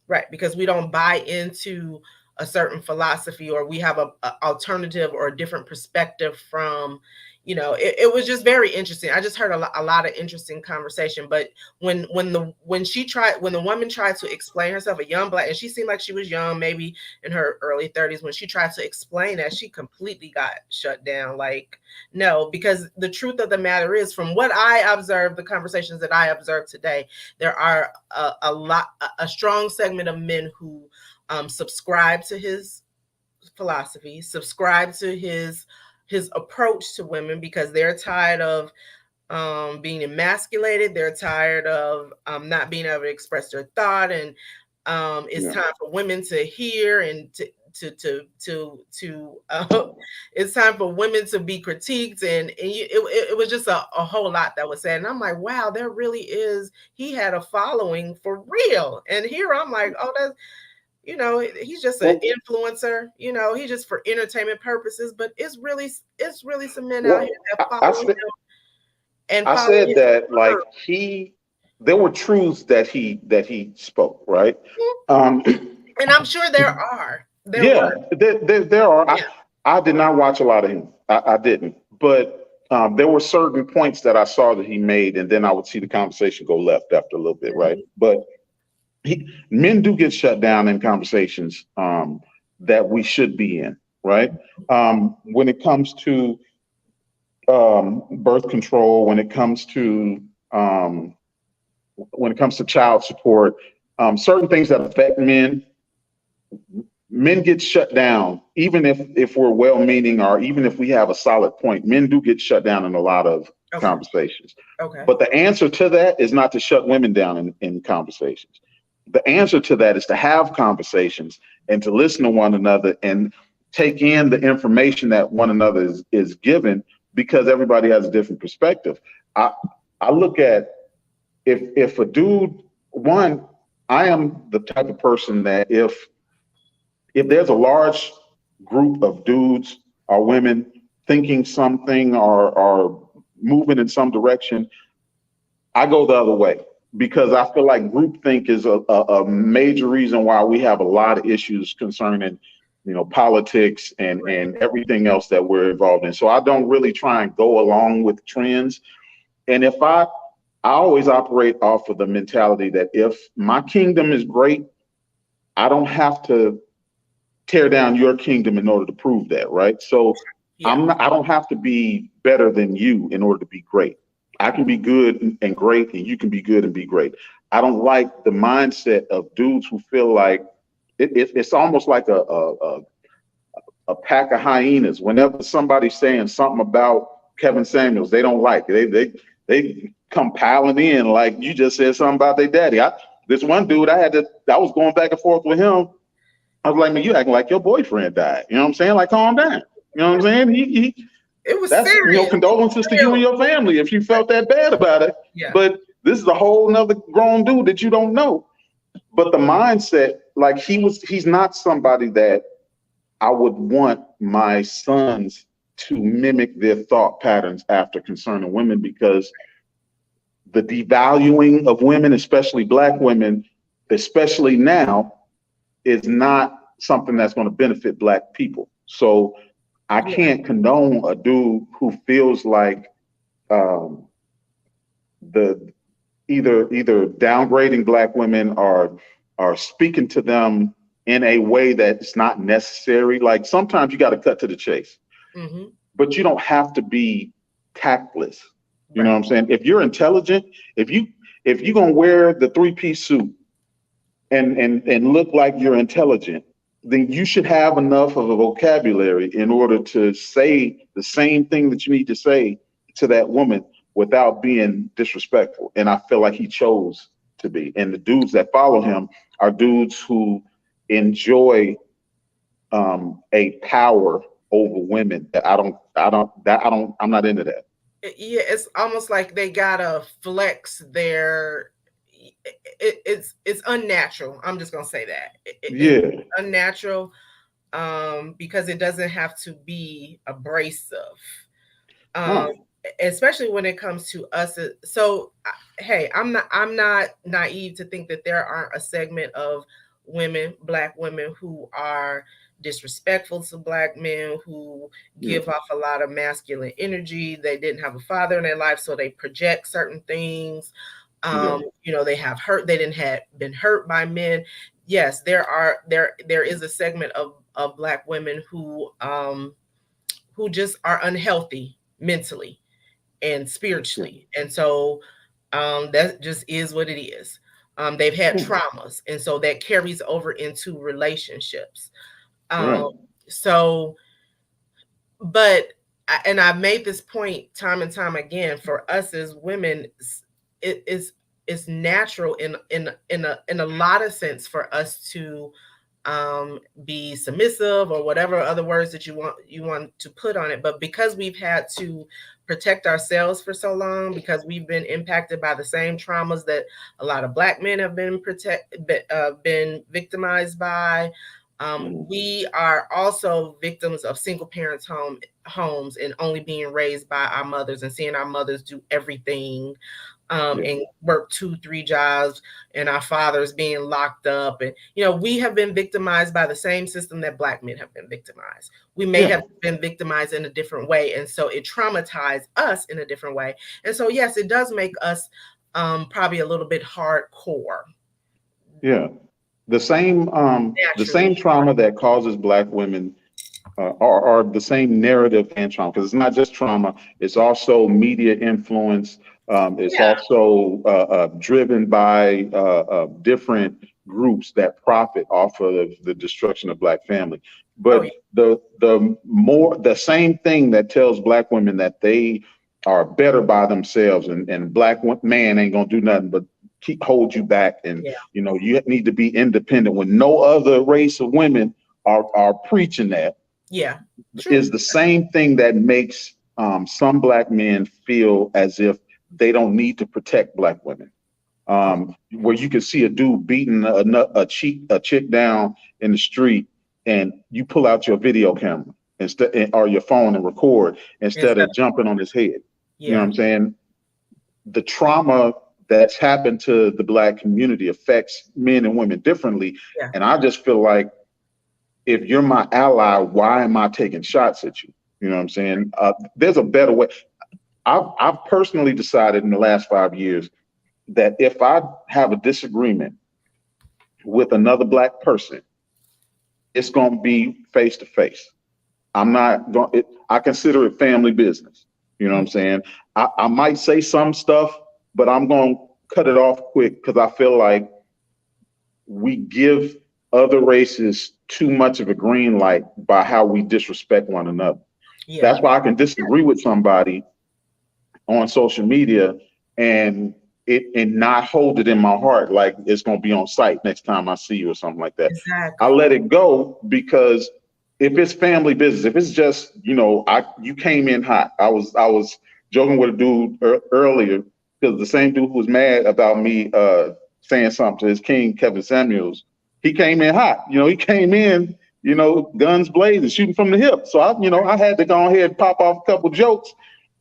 Speaker 1: Right, because we don't buy into a certain philosophy, or we have a alternative or a different perspective from, it was just very interesting. I just heard a lot of interesting conversation. But when the woman tried to explain herself, a young black, and she seemed like she was young, maybe in her early 30s, when she tried to explain that, she completely got shut down. Like, no, because the truth of the matter is, from what I observed, the conversations that I observed today, there are a strong segment of men who subscribe to his philosophy, subscribe to his approach to women, because they're tired of being emasculated. They're tired of not being able to express their thought, and it's
Speaker 2: Yeah.
Speaker 1: time for women to hear and it's time for women to be critiqued, and it was just a whole lot that was said, and I'm like, wow, there really is, he had a following for real. And here I'm like, oh, that's, he's just an
Speaker 2: Well,
Speaker 1: influencer, he's just for entertainment purposes, but it's really some men out here
Speaker 2: well,
Speaker 1: that
Speaker 2: I, I
Speaker 1: follow
Speaker 2: said
Speaker 1: him and
Speaker 2: I
Speaker 1: follow
Speaker 2: said
Speaker 1: his
Speaker 2: that like
Speaker 1: word.
Speaker 2: there were truths that he spoke, right? Um,
Speaker 1: And I'm sure there were.
Speaker 2: yeah, there are.
Speaker 1: Yeah.
Speaker 2: I did not watch a lot of him. I didn't, but there were certain points that I saw that he made, and then I would see the conversation go left after a little bit, right?
Speaker 1: Mhm.
Speaker 2: But men do get shut down in conversations that we should be in, right? When it comes to birth control, um, when it comes to child support, certain things that affect men get shut down, even if we're well-meaning or even if we have a solid point. Men do get shut down in a lot of
Speaker 1: Okay.
Speaker 2: conversations.
Speaker 1: Okay.
Speaker 2: But the answer to that is not to shut women down in conversations. The answer to that is to have conversations and to listen to one another and take in the information that one another is given, because everybody has a different perspective. I I look at, if a dude, one, I am the type of person that if there's a large group of dudes or women thinking something or moving in some direction, I go the other way, because I feel like groupthink is a major reason why we have a lot of issues concerning, politics and everything else that we're involved in. So I don't really try and go along with trends. And if I always operate off of the mentality that if my kingdom is great, I don't have to tear down your kingdom in order to prove that, right? So
Speaker 1: Yeah.
Speaker 2: I don't have to be better than you in order to be great. I can be good and great, and you can be good and be great. I don't like the mindset of dudes who feel like it's almost like a pack of hyenas. Whenever somebody's saying something about Kevin Samuels, they don't like. They come piling in like you just said something about their daddy. This one dude I was going back and forth with him. I was like, man, you acting like your boyfriend died. You know what I'm saying? Like, calm down. You know what I'm saying?
Speaker 1: It was
Speaker 2: That's,
Speaker 1: serious.
Speaker 2: condolences to you and your family if you felt that bad about it.
Speaker 1: Yeah.
Speaker 2: But this is a whole nother grown dude that you don't know. But the mindset, like he's not somebody that I would want my sons to mimic their thought patterns after concerning women, because the devaluing of women, especially black women, especially now, is not something that's going to benefit black people. So I
Speaker 1: Yeah.
Speaker 2: can't condone a dude who feels like um, the either downgrading black women or speaking to them in a way that's not necessary. Like sometimes you got to cut to the chase,
Speaker 1: Mm-hmm.
Speaker 2: but you don't have to be tactless. You know
Speaker 1: Right.
Speaker 2: what I'm saying? If you're intelligent, if you're gonna wear the three-piece suit and look like you're intelligent, then you should have enough of a vocabulary in order to say the same thing that you need to say to that woman without being disrespectful. And I feel like he chose to be. And the dudes that follow him are dudes who enjoy a power over women that I'm not into that.
Speaker 1: Yeah, it's almost like they gotta flex their. It's unnatural. I'm just gonna say that it's
Speaker 2: Yeah.
Speaker 1: unnatural, because it doesn't have to be abrasive, um,
Speaker 2: Oh,
Speaker 1: especially when it comes to us. So, hey, I'm not naive to think that there aren't a segment of women, black women, who are disrespectful to black men, who
Speaker 2: yeah.
Speaker 1: give off a lot of masculine energy. They didn't have a father in their life, so they project certain things.
Speaker 2: Yeah.
Speaker 1: They have hurt. They didn't have been hurt by men. Yes, there is a segment of black women who just are unhealthy mentally and
Speaker 2: Yeah.
Speaker 1: spiritually. And so that just is what it is. They've had
Speaker 2: Yeah.
Speaker 1: traumas, and so that carries over into relationships. Um,
Speaker 2: Right.
Speaker 1: so, but and I've made this point time and time again. For us as women, it is it's natural in a lot of sense for us to be submissive, or whatever other words that you want to put on it. But because we've had to protect ourselves for so long, because we've been impacted by the same traumas that a lot of black men have been victimized by,
Speaker 2: Mhm.
Speaker 1: we are also victims of single parents homes, and only being raised by our mothers and seeing our mothers do everything,
Speaker 2: Yeah.
Speaker 1: and work 2, 3 jobs, and our fathers being locked up. And, we have been victimized by the same system that black men have been victimized. We may
Speaker 2: Yeah.
Speaker 1: have been victimized in a different way. And so it traumatized us in a different way. And so, yes, it does make us probably a little bit hardcore
Speaker 2: Yeah. The same
Speaker 1: naturally.
Speaker 2: trauma that causes black women are the same narrative and trauma, because it's not just trauma, it's also media influence. It's
Speaker 1: Yeah.
Speaker 2: also driven by different groups that profit off of the destruction of black family.
Speaker 1: Oh, yeah.
Speaker 2: But the same thing that tells black women that they are better by themselves, and man ain't gonna do nothing but hold you back, and
Speaker 1: Yeah.
Speaker 2: you need to be independent when no other race of women are preaching that,
Speaker 1: Yeah. True.
Speaker 2: is the same thing that makes some black men feel as if they don't need to protect black women.
Speaker 1: Oh,
Speaker 2: Where you can see a dude beating a chick down in the street, and you pull out your video camera or your phone and record instead
Speaker 1: instead
Speaker 2: of
Speaker 1: of,
Speaker 2: jumping on his head. You know what
Speaker 1: yeah.
Speaker 2: I'm saying? The trauma that's happened to the black community affects men and women differently.
Speaker 1: Yeah.
Speaker 2: And I just feel like, if you're my ally, why am I taking shots at you? You know what I'm saying? There's a better way. I've personally decided in the last 5 years that if I have a disagreement with another black person, it's going to be face to face. I'm not going. I consider it family business. You know what
Speaker 1: Mm.
Speaker 2: I'm saying? I might say some stuff, but I'm going to cut it off quick, because I feel like we give other races too much of a green light by how we disrespect one another.
Speaker 1: Yeah.
Speaker 2: That's why I can disagree with somebody on social media and it and not hold it in my heart like it's gonna be on site next time I see you or something like that. I
Speaker 1: Exactly.
Speaker 2: let it go because if it's family business, if it's just I you came in hot. I was joking with a dude earlier because the same dude who was mad about me saying something to his king Kevin Samuels, he came in hot. He came in guns blazing, shooting from the hip. So I had to go ahead and pop off a couple jokes,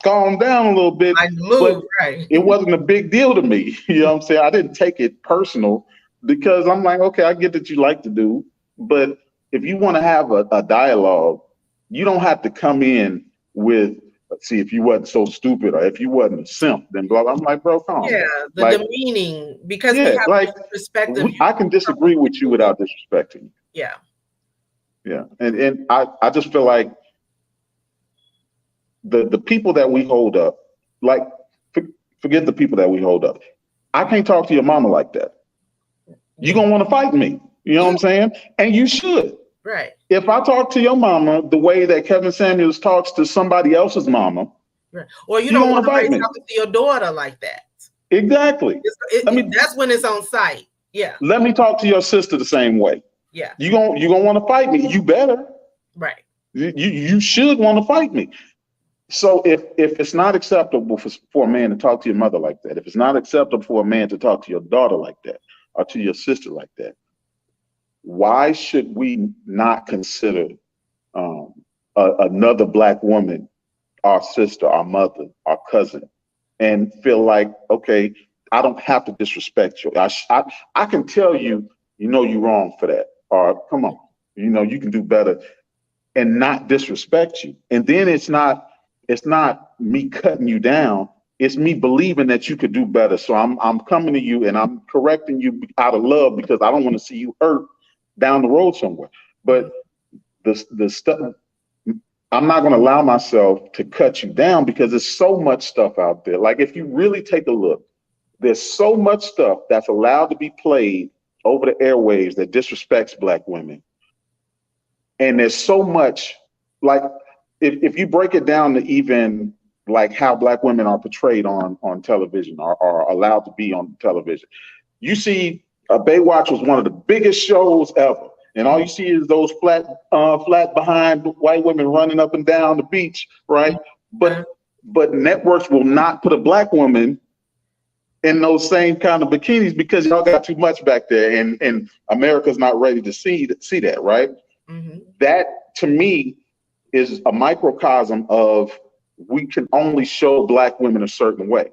Speaker 2: calm down a little bit,
Speaker 1: Like the
Speaker 2: but
Speaker 1: move, right?
Speaker 2: it wasn't a big deal to me. You know what I'm saying? I didn't take it personal because I'm like, okay, I get that you like to do, but if you want to have a dialogue, you don't have to come in with, let's see, if you wasn't so stupid or if you wasn't a simp, then blah, blah. I'm like, bro, calm
Speaker 1: Yeah,
Speaker 2: down.
Speaker 1: the
Speaker 2: Like,
Speaker 1: demeaning, because we
Speaker 2: yeah,
Speaker 1: have
Speaker 2: like
Speaker 1: different perspective views
Speaker 2: I can
Speaker 1: from
Speaker 2: disagree with you
Speaker 1: people.
Speaker 2: without disrespecting you.
Speaker 1: Yeah.
Speaker 2: Yeah. And I just feel like the people that we hold up, like, forget the people that we hold up. I can't talk to your mama like that. You're
Speaker 1: Yeah.
Speaker 2: going to want to fight me. You know what
Speaker 1: Yeah.
Speaker 2: I'm saying? And you should.
Speaker 1: Right.
Speaker 2: If I talk to your mama the way that Kevin Samuels talks to somebody else's mama,
Speaker 1: Right. Or you
Speaker 2: you're
Speaker 1: don't
Speaker 2: going to
Speaker 1: want
Speaker 2: want to fight
Speaker 1: nobody
Speaker 2: me.
Speaker 1: talking to your daughter like that.
Speaker 2: Exactly. Let me
Speaker 1: That's when it's on site. Yeah.
Speaker 2: let me talk to your sister the same way.
Speaker 1: Yeah.
Speaker 2: You gonna want to fight me. You better.
Speaker 1: Right.
Speaker 2: You should want to fight me. So if it's not acceptable for a man to talk to your mother like that, if it's not acceptable for a man to talk to your daughter like that, or to your sister like that, why should we not consider um, another black woman our sister, our mother, our cousin, and feel like, okay, I don't have to disrespect you. I can tell you, you're wrong for that. Or come on, you can do better and not disrespect you. And then it's not me cutting you down. It's me believing that you could do better. So I'm coming to you and I'm correcting you out of love because I don't want to see you hurt down the road somewhere.
Speaker 1: Mhm.
Speaker 2: But the stuff I'm not going to allow myself to cut you down because there's so much stuff out there. Like if you really take a look, there's so much stuff that's allowed to be played over the airwaves that disrespects black women. And there's so much, like if you break it down to even like how black women are portrayed on television or are allowed to be on television, you see, Baywatch was one of the biggest shows ever, and all you see is those flat behind white women running up and down the beach, right?
Speaker 1: Uh,
Speaker 2: But networks will not put a black woman in those same kind of bikinis because y'all got too much back there, and America's not ready to see that, right?
Speaker 1: mhm.
Speaker 2: That to me is a microcosm of we can only show black women a certain way.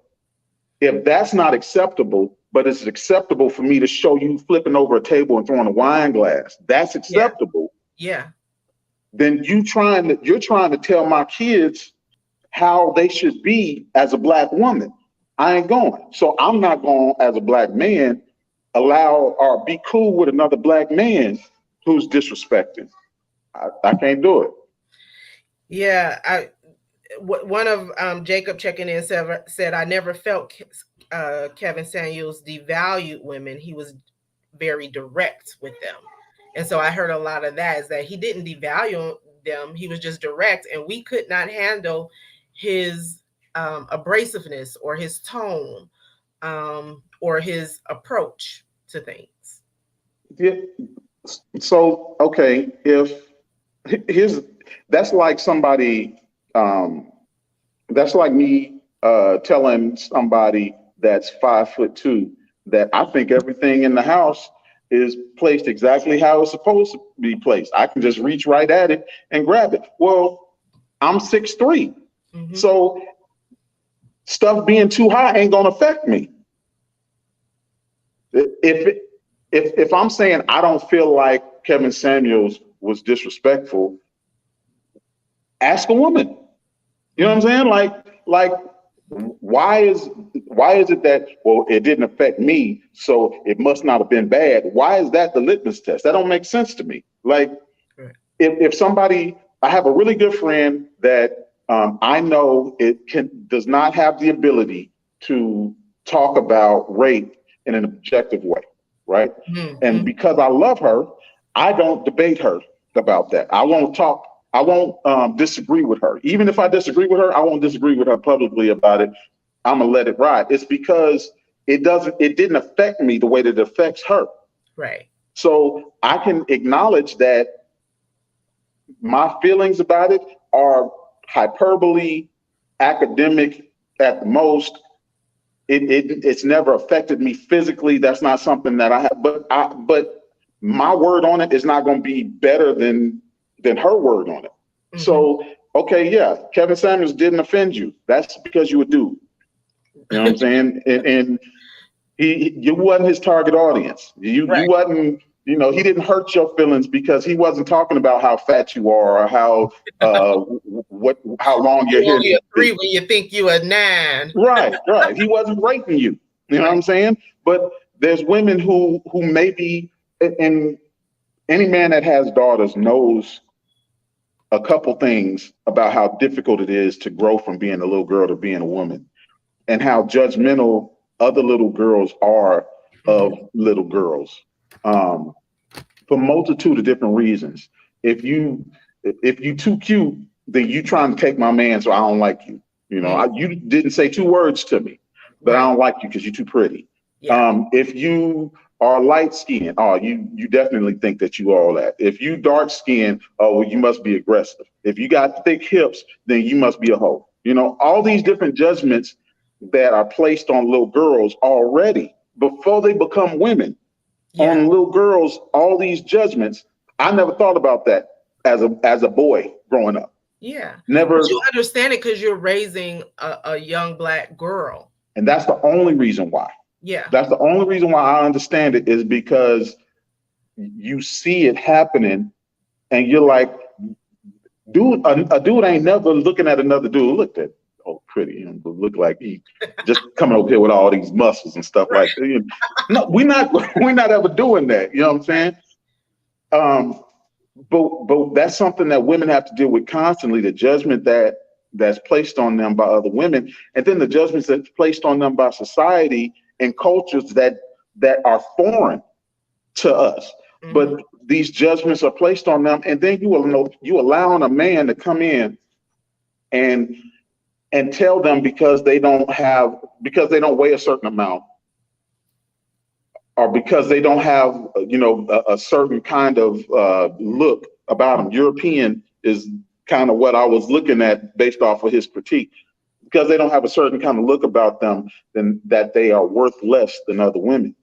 Speaker 2: If that's not acceptable, but it's acceptable for me to show you flipping over a table and throwing a wine glass, that's
Speaker 1: Yeah.
Speaker 2: acceptable,
Speaker 1: Yeah.
Speaker 2: then you're trying to tell my kids how they should be as a black woman. I ain't going. So I'm not going as a black man allow or be cool with another black man who's disrespecting. I can't do it.
Speaker 1: Yeah. One of Jacob checking in said I never felt Kevin Samuels devalued women. He was very direct with them, and so I heard a lot of that is that he didn't devalue them. He was just direct, and we could not handle his abrasiveness or his tone or his approach to things.
Speaker 2: Yeah. So okay, if here's that's like somebody that's like me telling somebody that's 5'2" that I think everything in the house is placed exactly how it's supposed to be placed. I can just reach right at it and grab it. Well, I'm 6'3",
Speaker 1: Mm-hmm.
Speaker 2: so stuff being too high ain't gonna affect me. If if I'm saying I don't feel like Kevin Samuels was disrespectful, ask a woman. You know what I'm saying? Like why is it that, well, it didn't affect me, so it must not have been bad? Why is that the litmus test? That don't make sense to me. Like
Speaker 1: Right.
Speaker 2: if somebody, I have a really good friend that I know does not have the ability to talk about rape in an objective way, right? And
Speaker 1: Mm-hmm.
Speaker 2: because I love her, I don't debate her about that. I won't talk. I won't disagree with her. Even if I disagree with her, I won't disagree with her publicly about it. I'm gonna let it ride. It's because it didn't affect me the way that it affects her.
Speaker 1: Right.
Speaker 2: So I can acknowledge that my feelings about it are hyperbole, academic at the most. It's never affected me physically. That's not something that I have. But my word on it is not going to be better than her word on it.
Speaker 1: Mm-hmm.
Speaker 2: So okay, yeah, Kevin Samuels didn't offend you. That's because you a dude. You know what I'm saying? And you wasn't his target audience. You
Speaker 1: Right.
Speaker 2: wasn't, he didn't hurt your feelings because he wasn't talking about how fat you are or how how long your
Speaker 1: You
Speaker 2: hair
Speaker 1: only a
Speaker 2: needs to
Speaker 1: three
Speaker 2: be.
Speaker 1: when you think you a nine.
Speaker 2: Right. He wasn't raping you. You know what
Speaker 1: Right.
Speaker 2: I'm saying? But there's women who maybe, and any man that has daughters knows a couple things about how difficult it is to grow from being a little girl to being a woman, and how judgmental other little girls are
Speaker 1: Mm-hmm.
Speaker 2: of little girls, um, for a multitude of different reasons. If you if you too cute, then you trying to take my man, so I don't like you.
Speaker 1: Mm-hmm.
Speaker 2: You didn't say two words to me, but I
Speaker 1: Right.
Speaker 2: don't like you because you're too pretty.
Speaker 1: Yeah.
Speaker 2: If you are light skinned, oh, you definitely think that you all that. If you dark skinned, oh, well, you must be aggressive. If you got thick hips, then you must be a hoe. All these different judgments that are placed on little girls already before they become women,
Speaker 1: Yeah.
Speaker 2: on little girls, all these judgments. I never thought about that as a boy growing up.
Speaker 1: Yeah. But
Speaker 2: Never.
Speaker 1: you understand it because you're raising a young black girl.
Speaker 2: And that's the only reason why.
Speaker 1: Yeah.
Speaker 2: That's the only reason why I understand it, is because you see it happening and you're like, dude, a dude ain't never looking at another dude. Look at, oh, pretty, and look like he just coming over here with all these muscles and stuff like that. No, we're not we're not ever doing that. You know what I'm saying? Um, but that's something that women have to deal with constantly. The judgment that's placed on them by other women, and then the judgments that's placed on them by society and cultures that are foreign to us.
Speaker 1: Mm-hmm.
Speaker 2: But these judgments are placed on them, and then you allowing a man to come in and tell them because they don't weigh a certain amount, or because they don't have a certain kind of look about them. European is kind of what I was looking at based off of his critique. Because they don't have a certain kind of look about them, then that they are worth less than other women.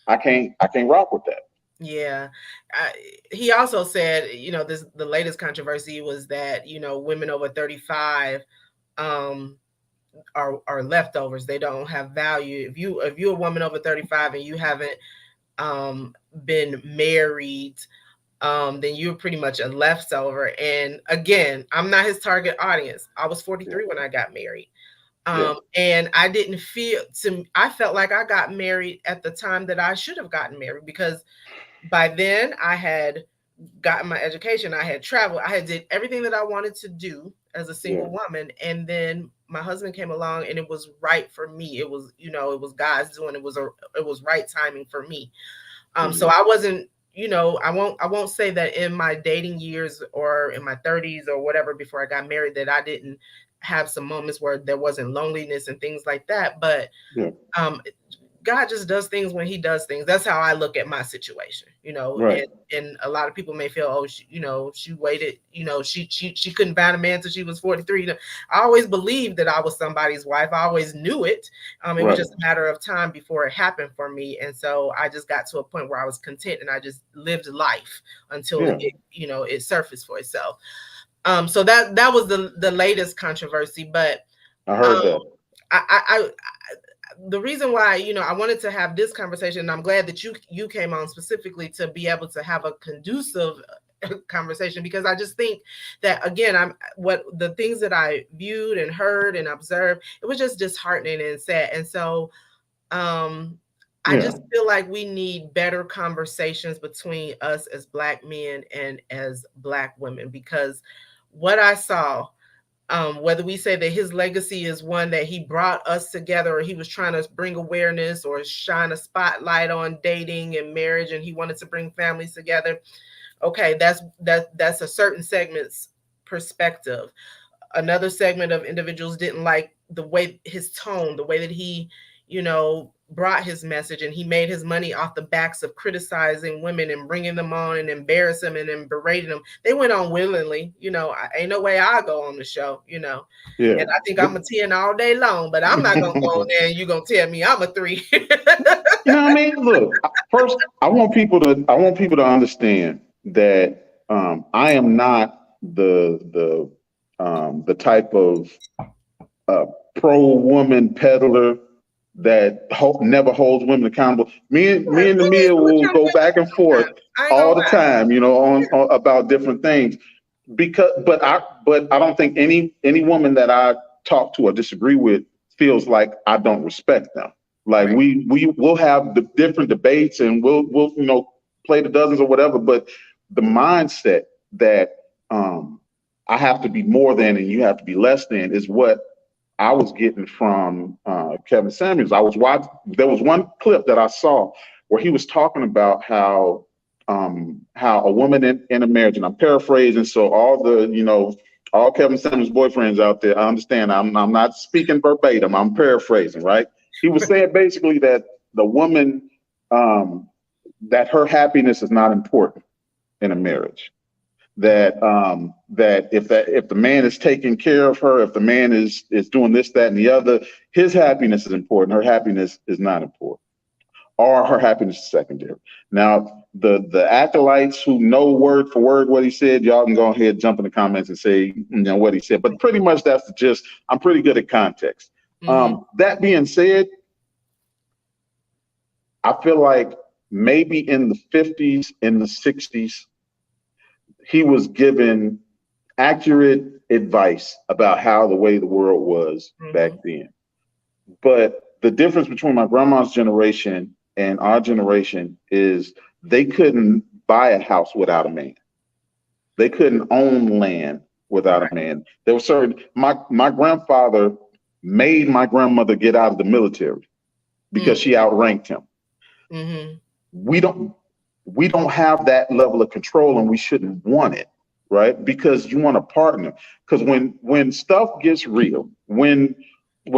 Speaker 2: I can't rock with that.
Speaker 1: Yeah. I, he also said, the latest controversy was that, women over 35 um are leftovers. They don't have value. If you're a woman over 35 and you haven't been married, then you're pretty much a leftover. And again, I'm not his target audience. I was
Speaker 2: Yeah,
Speaker 1: 43 when I got married.
Speaker 2: yeah,
Speaker 1: And I felt like I got married at the time that I should have gotten married, because by then I had gotten my education, I had traveled, I had did everything that I wanted to do as a
Speaker 2: yeah.
Speaker 1: single woman. And then my husband came along and it was right for me. It was, it was God's doing. It was right timing for me. So
Speaker 2: Mhm.
Speaker 1: I wasn't, I won't say that in my dating years or in my 30s or whatever before I got married that I didn't have some moments where there wasn't loneliness and things like that. But
Speaker 2: Yeah,
Speaker 1: um God just does things when he does things. That's how I look at my situation,
Speaker 2: right,
Speaker 1: and a lot of people may feel, oh, she waited, she couldn't find a man till she was 43. I always believed that I was somebody's wife. I always knew it. It was
Speaker 2: right.
Speaker 1: just a matter of time before it happened for me. And so I just got to a point where I was content and I just lived life until
Speaker 2: Yeah,
Speaker 1: it surfaced for itself. So that was the latest controversy. But
Speaker 2: I
Speaker 1: um
Speaker 2: heard that.
Speaker 1: I the reason why I wanted to have this conversation, and I'm glad that you came on specifically to be able to have a conducive conversation, because I just think that, again, what the things that I viewed and heard and observed, it was just disheartening and sad. And so um I
Speaker 2: Yeah,
Speaker 1: just feel like we need better conversations between us as Black men and as Black women, because what I saw, whether we say that his legacy is one that he brought us together, or he was trying to bring awareness or shine a spotlight on dating and marriage, and he wanted to bring families together. Okay, that's a certain segment's perspective. Another segment of individuals didn't like the way his tone, the way that he, brought his message, and he made his money off the backs of criticizing women and bringing them on and embarrassing them and then berating them. They went on willingly. Ain't no way I go on the show.
Speaker 2: Yeah.
Speaker 1: And I think I'm a 10 all day long, but I'm not gonna go on there and you gonna tell me I'm a 3.
Speaker 2: You know what I mean? Look, first, I want people to understand that I am not the type of pro woman peddler that never holds women accountable. Me and the Mia will go back and forth all the time, on about different things. But I don't think any woman that I talk to or disagree with feels like I don't respect them. Like
Speaker 1: Right.
Speaker 2: we will have the different debates and we'll play the dozens or whatever, but the mindset that I have to be more than and you have to be less than is what I was getting from Kevin Samuels. There was one clip that I saw where he was talking about how a woman in a marriage, and I'm paraphrasing, so all Kevin Samuels boyfriends out there, I understand. I'm not speaking verbatim. I'm paraphrasing, right? He was saying basically that the woman, that her happiness is not important in a marriage. That if the man is taking care of her, if the man is doing this, that, and the other, his happiness is important. Her happiness is not important, or her happiness is secondary. Now, the acolytes who know word for word what he said, y'all can go ahead and jump in the comments and say what he said. But pretty much that's the gist. I'm pretty good at context.
Speaker 1: Mhm.
Speaker 2: That being said, I feel like maybe in the 50s, in the 60s, he was given accurate advice about how the way the world was back
Speaker 1: Mhm.
Speaker 2: then. But the difference between my grandma's generation and our generation is they couldn't buy a house without a man. They couldn't own land without a man. There was my grandfather made my grandmother get out of the military because
Speaker 1: Mm.
Speaker 2: she outranked him.
Speaker 1: Mhm.
Speaker 2: We don't have that level of control, and we shouldn't want it, right? Because you want a partner. Because when stuff gets real, when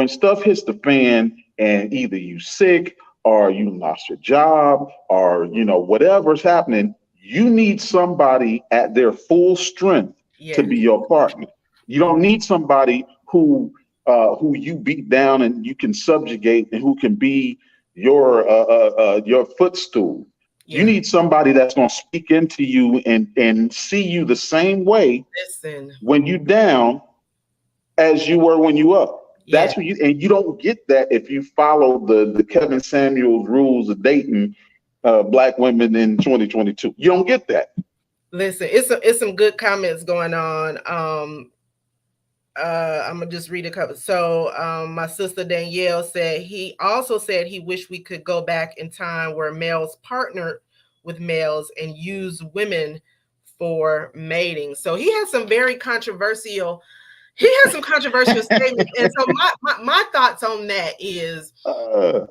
Speaker 2: stuff hits the fan, and either you sick or you lost your job or whatever's happening, you need somebody at their full strength to
Speaker 1: Yes.
Speaker 2: be your partner. You don't need somebody who you beat down and you can subjugate and who can be your footstool. You
Speaker 1: Yeah.
Speaker 2: need somebody that's going to speak into you and see you the same way
Speaker 1: Listen.
Speaker 2: when you down as you were when you up.
Speaker 1: Yeah.
Speaker 2: That's what you don't get that if you follow the Kevin Samuels rules of dating black women in 2022. You don't get that.
Speaker 1: Listen, it's some good comments going on. I'm gonna just read a couple. So my sister Danielle said he also said he wished we could go back in time where males partnered with males and use women for mating. So he had some controversial statements. And so my thoughts on that is
Speaker 2: Uh,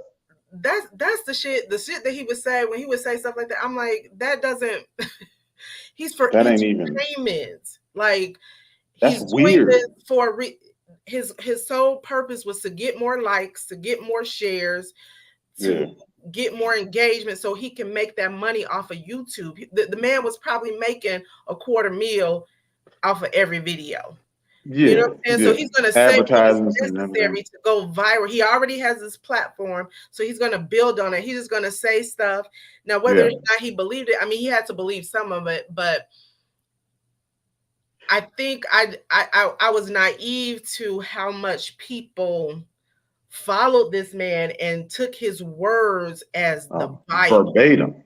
Speaker 1: that's the shit that he would say when he would say stuff like that. I'm like, that doesn't he's for
Speaker 2: that ain't even.
Speaker 1: entertainment. Like
Speaker 2: That's
Speaker 1: he's doing
Speaker 2: weird.
Speaker 1: this for his sole purpose was to get more likes, to get more shares, to
Speaker 2: Yeah,
Speaker 1: get more engagement so he can make that money off of YouTube. The man was probably making a quarter meal off of every video. You know
Speaker 2: yeah,
Speaker 1: what I'm saying? So
Speaker 2: yeah.
Speaker 1: he's going to say what is
Speaker 2: Advertisements and everything.
Speaker 1: necessary to go viral. He already has this platform, so he's going to build on it. He's just going to say stuff. Now, whether or
Speaker 2: Yeah,
Speaker 1: not he believed it, I mean, he had to believe some of it, but I think I was naive to how much people followed this man and took his words as the Bible.
Speaker 2: verbatim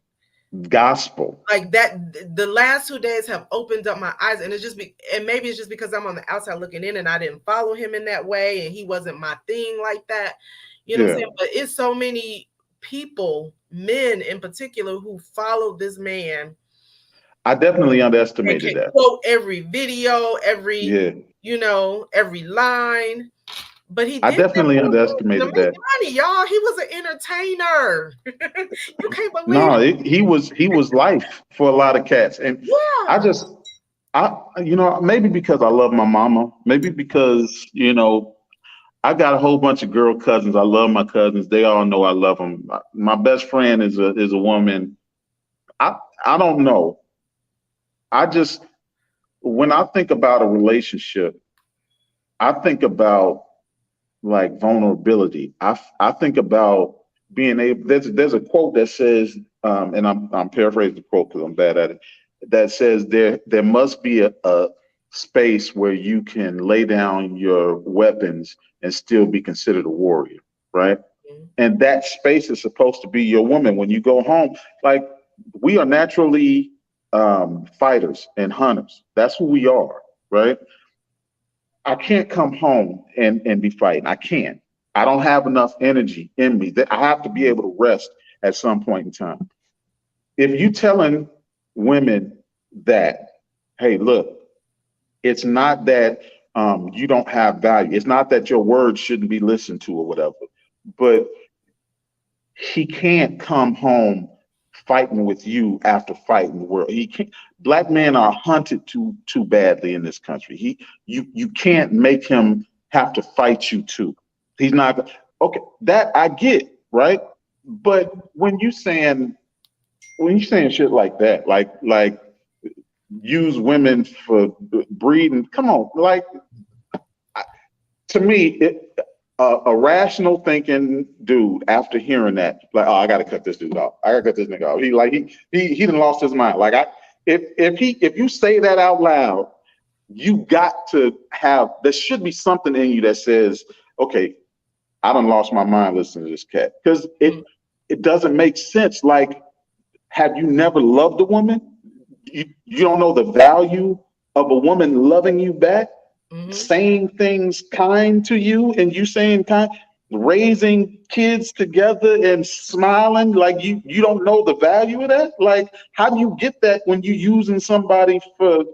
Speaker 2: gospel.
Speaker 1: Like that, the last 2 days have opened up my eyes, and and maybe it's just because I'm on the outside looking in, and I didn't follow him in that way, and he wasn't my thing like that. You know what I'm
Speaker 2: Yeah,
Speaker 1: saying? But it's so many people, men in particular, who followed this man
Speaker 2: I definitely
Speaker 1: and
Speaker 2: underestimated
Speaker 1: can
Speaker 2: that.
Speaker 1: quote every video,
Speaker 2: Yeah,
Speaker 1: every line. But he
Speaker 2: I
Speaker 1: did that
Speaker 2: definitely
Speaker 1: for a reason, to
Speaker 2: underestimated
Speaker 1: make
Speaker 2: that.
Speaker 1: money, y'all. He was an entertainer. You can't believe
Speaker 2: No,
Speaker 1: it.
Speaker 2: he was life for a lot of cats, and I
Speaker 1: Yeah.
Speaker 2: just maybe because I love my mama, maybe because, I got a whole bunch of girl cousins. I love my cousins. They all know I love them. My best friend is a woman. I I don't know. I just when I think about a relationship, I think about like vulnerability. I think about being able. There's a quote that says, and I'm paraphrasing the quote because I'm bad at it. That says there must be a space where you can lay down your weapons and still be considered a warrior, right?
Speaker 1: Mhm.
Speaker 2: And that space is supposed to be your woman when you go home. Like we are naturally fighters and hunters. That's who we are, right? I can't come home and be fighting. I can't. I don't have enough energy in me. That I have to be able to rest at some point in time. If you telling women that, hey, look, it's not that you don't have value. It's not that your words shouldn't be listened to or whatever. But he can't come home fighting with you after fighting the world. He can't. Black men are hunted too badly in this country. You can't make him have to fight you too. He's not okay. That I get, right? But when you saying shit like that, like use women for breeding, come on, like to me, a rational thinking dude after hearing that, like, oh, I got to cut this dude off. I got to cut this nigga off. He done lost his mind. Like if you say that out loud, you got to have. There should be something in you that says, okay, I done lost my mind listening to this cat because it doesn't make sense. Like, have you never loved a woman? You don't know the value of a woman loving you back,
Speaker 1: Mhm.
Speaker 2: saying things kind to you, and you saying kind, raising kids together and smiling like you don't know the value of that. Like, how do you get that when you using somebody for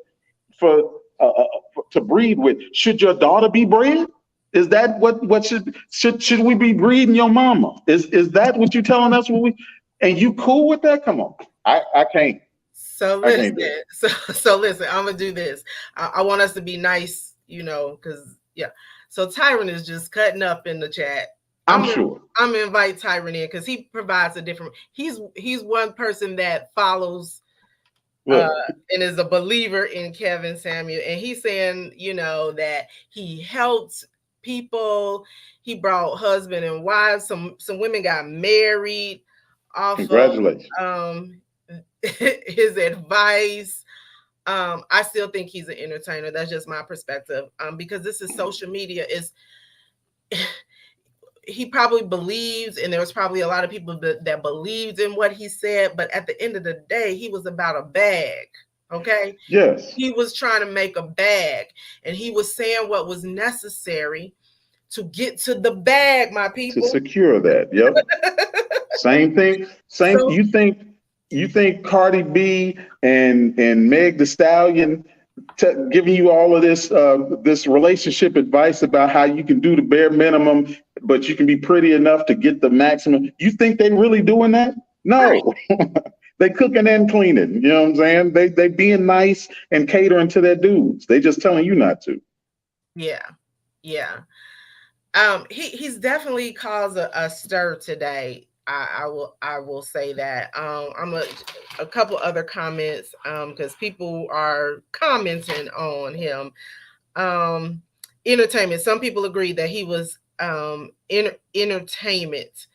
Speaker 2: to breed with? Should your daughter be bred? Is that what should we be breeding your mama? Is that what you telling us? What we and you cool with that? Come on, I can't.
Speaker 1: So
Speaker 2: I
Speaker 1: listen,
Speaker 2: can't do it.
Speaker 1: so listen. I'm gonna do this. I want us to be nice, because yeah. So Tyron is just cutting up in the chat.
Speaker 2: I'm
Speaker 1: I'm
Speaker 2: sure.
Speaker 1: I'm gonna invite Tyron in because he provides a different. He's one person that follows uh,
Speaker 2: Look,
Speaker 1: and is a believer in Kevin Samuel, and he's saying, that he helped people. He brought husband and wives. Some women got married off of
Speaker 2: congratulations.
Speaker 1: um his advice. I still think he's an entertainer. That's just my perspective. Because this is social media. Is He probably believes, and there was probably a lot of people that believed in what he said, but at the end of the day, he was about a bag. Okay.
Speaker 2: Yes,
Speaker 1: He was trying to make a bag, and he was saying what was necessary to get to the bag, my
Speaker 2: to
Speaker 1: people.
Speaker 2: secure that. Yep. Same thing. Same.
Speaker 1: So
Speaker 2: You think Cardi B and Meg The Stallion giving you all of this relationship advice about how you can do the bare minimum, but you can be pretty enough to get the maximum. You think they really doing that?
Speaker 1: right.
Speaker 2: No. They cooking and cleaning. You know what I'm saying? They being nice and catering to their dudes. They just telling you not to.
Speaker 1: Yeah. Yeah. He's definitely caused a stir today. I will say that. I'm a couple other comments because people are commenting on him. Um, Entertainment. Some people agree that he was entertainment.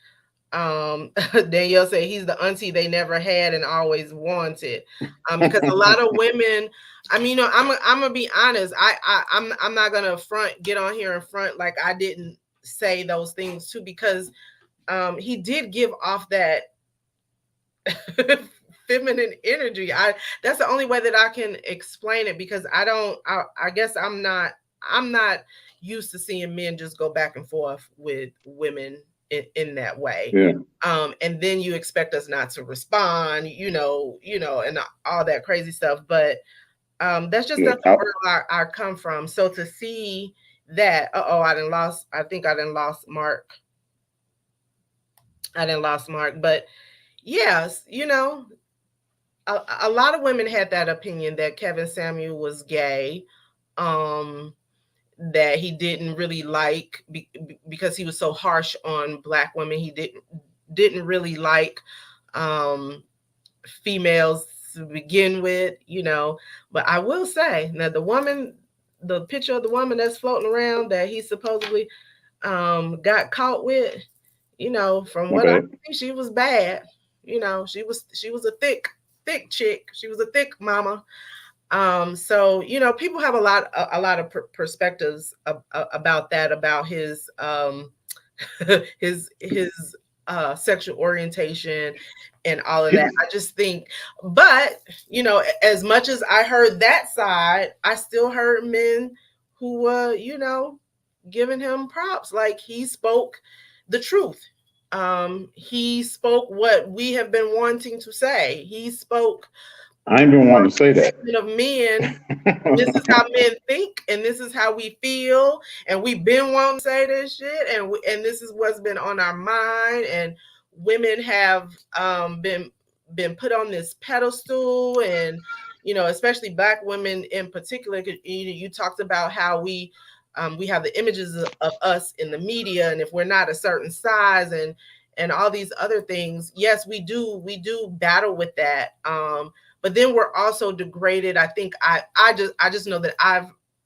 Speaker 1: Danielle said he's the auntie they never had and always wanted. Because a lot of women, I mean, I'm gonna be honest. I'm not gonna get on here in front like I didn't say those things too, because he did give off that feminine energy. That's the only way that I can explain it, because I guess I'm not used to seeing men just go back and forth with women in that way.
Speaker 2: Yeah.
Speaker 1: And then you expect us not to respond, and all that crazy stuff. But that's just not
Speaker 2: Look,
Speaker 1: the world I come from. So to see that, I think I didn't lost Mark. I didn't lost Mark, but yes, a lot of women had that opinion that Kevin Samuel was gay, um, that he didn't really like because he was so harsh on black women. He didn't really like um, females to begin with, you know. But I will say now, the picture of the woman that's floating around that he supposedly got caught with, you know, from what I
Speaker 2: Okay.
Speaker 1: see, she was bad. You know, she was a thick chick. She was a thick mama. So you know, people have a lot of perspectives about that, about his his sexual orientation and all of that. I just think, but you know, as much as I heard that side, I still heard men who were, you know, giving him props. Like he spoke the truth. He spoke what we have been wanting to say. He spoke
Speaker 2: I ain't been wanting to say that.
Speaker 1: of men. This is how men think, and this is how we feel, and we've been wanting to say this shit, and this is what's been on our mind. And women have been put on this pedestal, and you know, especially black women in particular. You talked about how we have the images of us in the media, and if we're not a certain size, and all these other things, yes, we do battle with that. But then we're also degraded. I think I just know that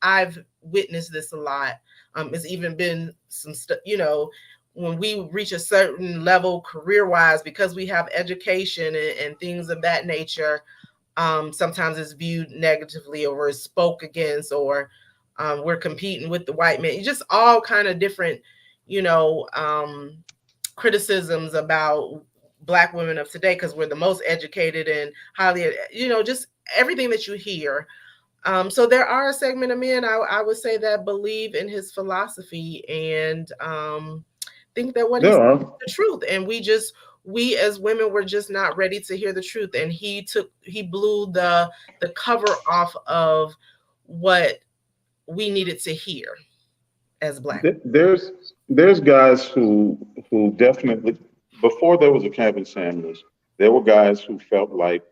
Speaker 1: I've witnessed this a lot. It's even been some stuff, you know, when we reach a certain level career wise, because we have education and things of that nature. Sometimes it's viewed negatively, or it's spoke against, or we're competing with the white man. Just all kind of different, you know, criticisms about black women of today, because we're the most educated and highly, you know, just everything that you hear. So there are a segment of men, I would say, that believe in his philosophy, and think that what he
Speaker 2: There
Speaker 1: said
Speaker 2: are.
Speaker 1: is the truth, and we as women were just not ready to hear the truth, and he blew the cover off of what we needed to hear as black.
Speaker 2: There's guys who definitely, before there was a Kevin Samuels, there were guys who felt like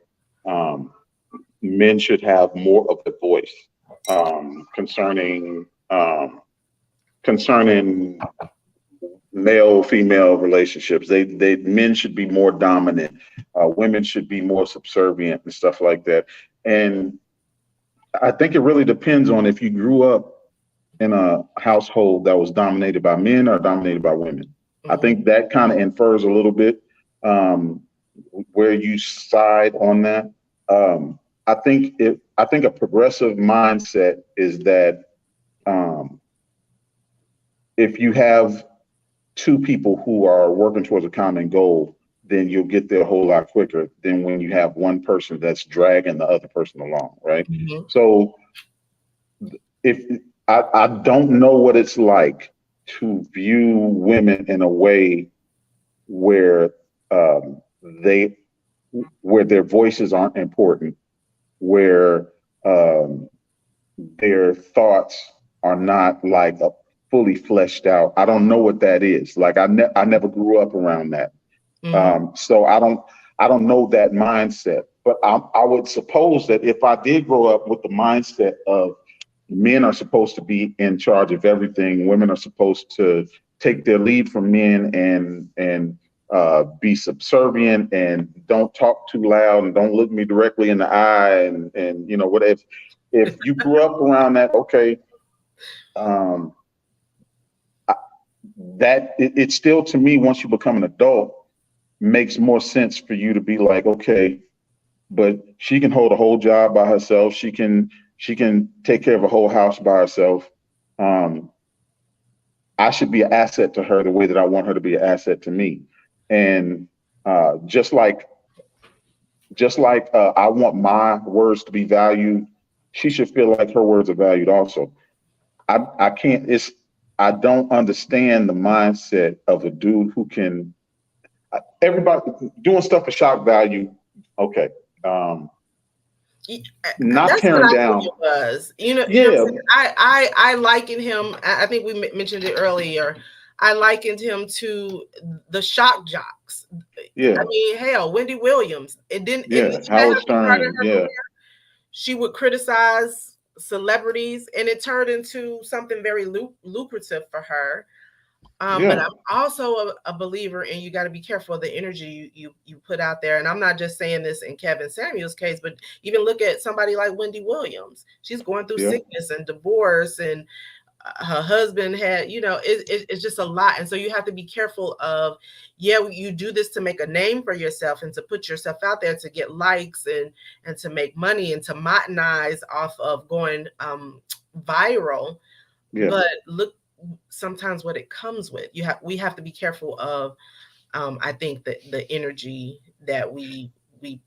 Speaker 2: um, men should have more of a voice concerning male female relationships. They men should be more dominant. Women should be more subservient and stuff like that. And I think it really depends on if you grew up in a household that was dominated by men or dominated by women. I
Speaker 1: Mhm.
Speaker 2: think that kind of infers a little bit um, where you side on that. I think a progressive mindset is that um, if you have two people who are working towards a common goal, then you'll get there a whole lot quicker than when you have one person that's dragging the other person along, right?
Speaker 1: Mhm.
Speaker 2: So if I don't know what it's like to view women in a way where um, they where their voices aren't important, where um, their thoughts are not like fully fleshed out. I don't know what that is. Like I never grew up around that,
Speaker 1: Mhm.
Speaker 2: so I don't know that mindset. But I would suppose that if I did grow up with the mindset of men are supposed to be in charge of everything, women are supposed to take their lead from men and be subservient and don't talk too loud and don't look me directly in the eye and you know what if you grew up around that, okay, um, that it still to me once you become an adult makes more sense for you to be like, okay, but she can hold a whole job by herself. She can take care of a whole house by herself. Um, I should be an asset to her the way that I want her to be an asset to me. And just like I want my words to be valued, she should feel like her words are valued also. I can't. I don't understand the mindset of a dude who can everybody doing stuff for shock value. Okay. Um, not
Speaker 1: That's what
Speaker 2: tearing
Speaker 1: I think
Speaker 2: down.
Speaker 1: it was. You know what I'm
Speaker 2: Yeah,
Speaker 1: saying? I liken him. I think we mentioned it earlier. I likened him to the shock jocks. I
Speaker 2: Yeah,
Speaker 1: mean, hell, Wendy Williams. It didn't.
Speaker 2: yeah.
Speaker 1: She that
Speaker 2: Howard
Speaker 1: hasn't started
Speaker 2: Stern.
Speaker 1: her career.
Speaker 2: Yeah,
Speaker 1: She would criticize celebrities, and it turned into something very lucrative for her. But
Speaker 2: yeah,
Speaker 1: I'm also a believer in you got to be careful of the energy you put out there. And I'm not just saying this in Kevin Samuel's case, but even look at somebody like Wendy Williams. She's going through
Speaker 2: yeah,
Speaker 1: sickness and divorce, and her husband had, it's just a lot. And so you have to be careful of, yeah, you do this to make a name for yourself and to put yourself out there to get likes and to make money and to monetize off of going viral.
Speaker 2: yeah.
Speaker 1: But look, sometimes what it comes with, we have to be careful of, I think that the energy that we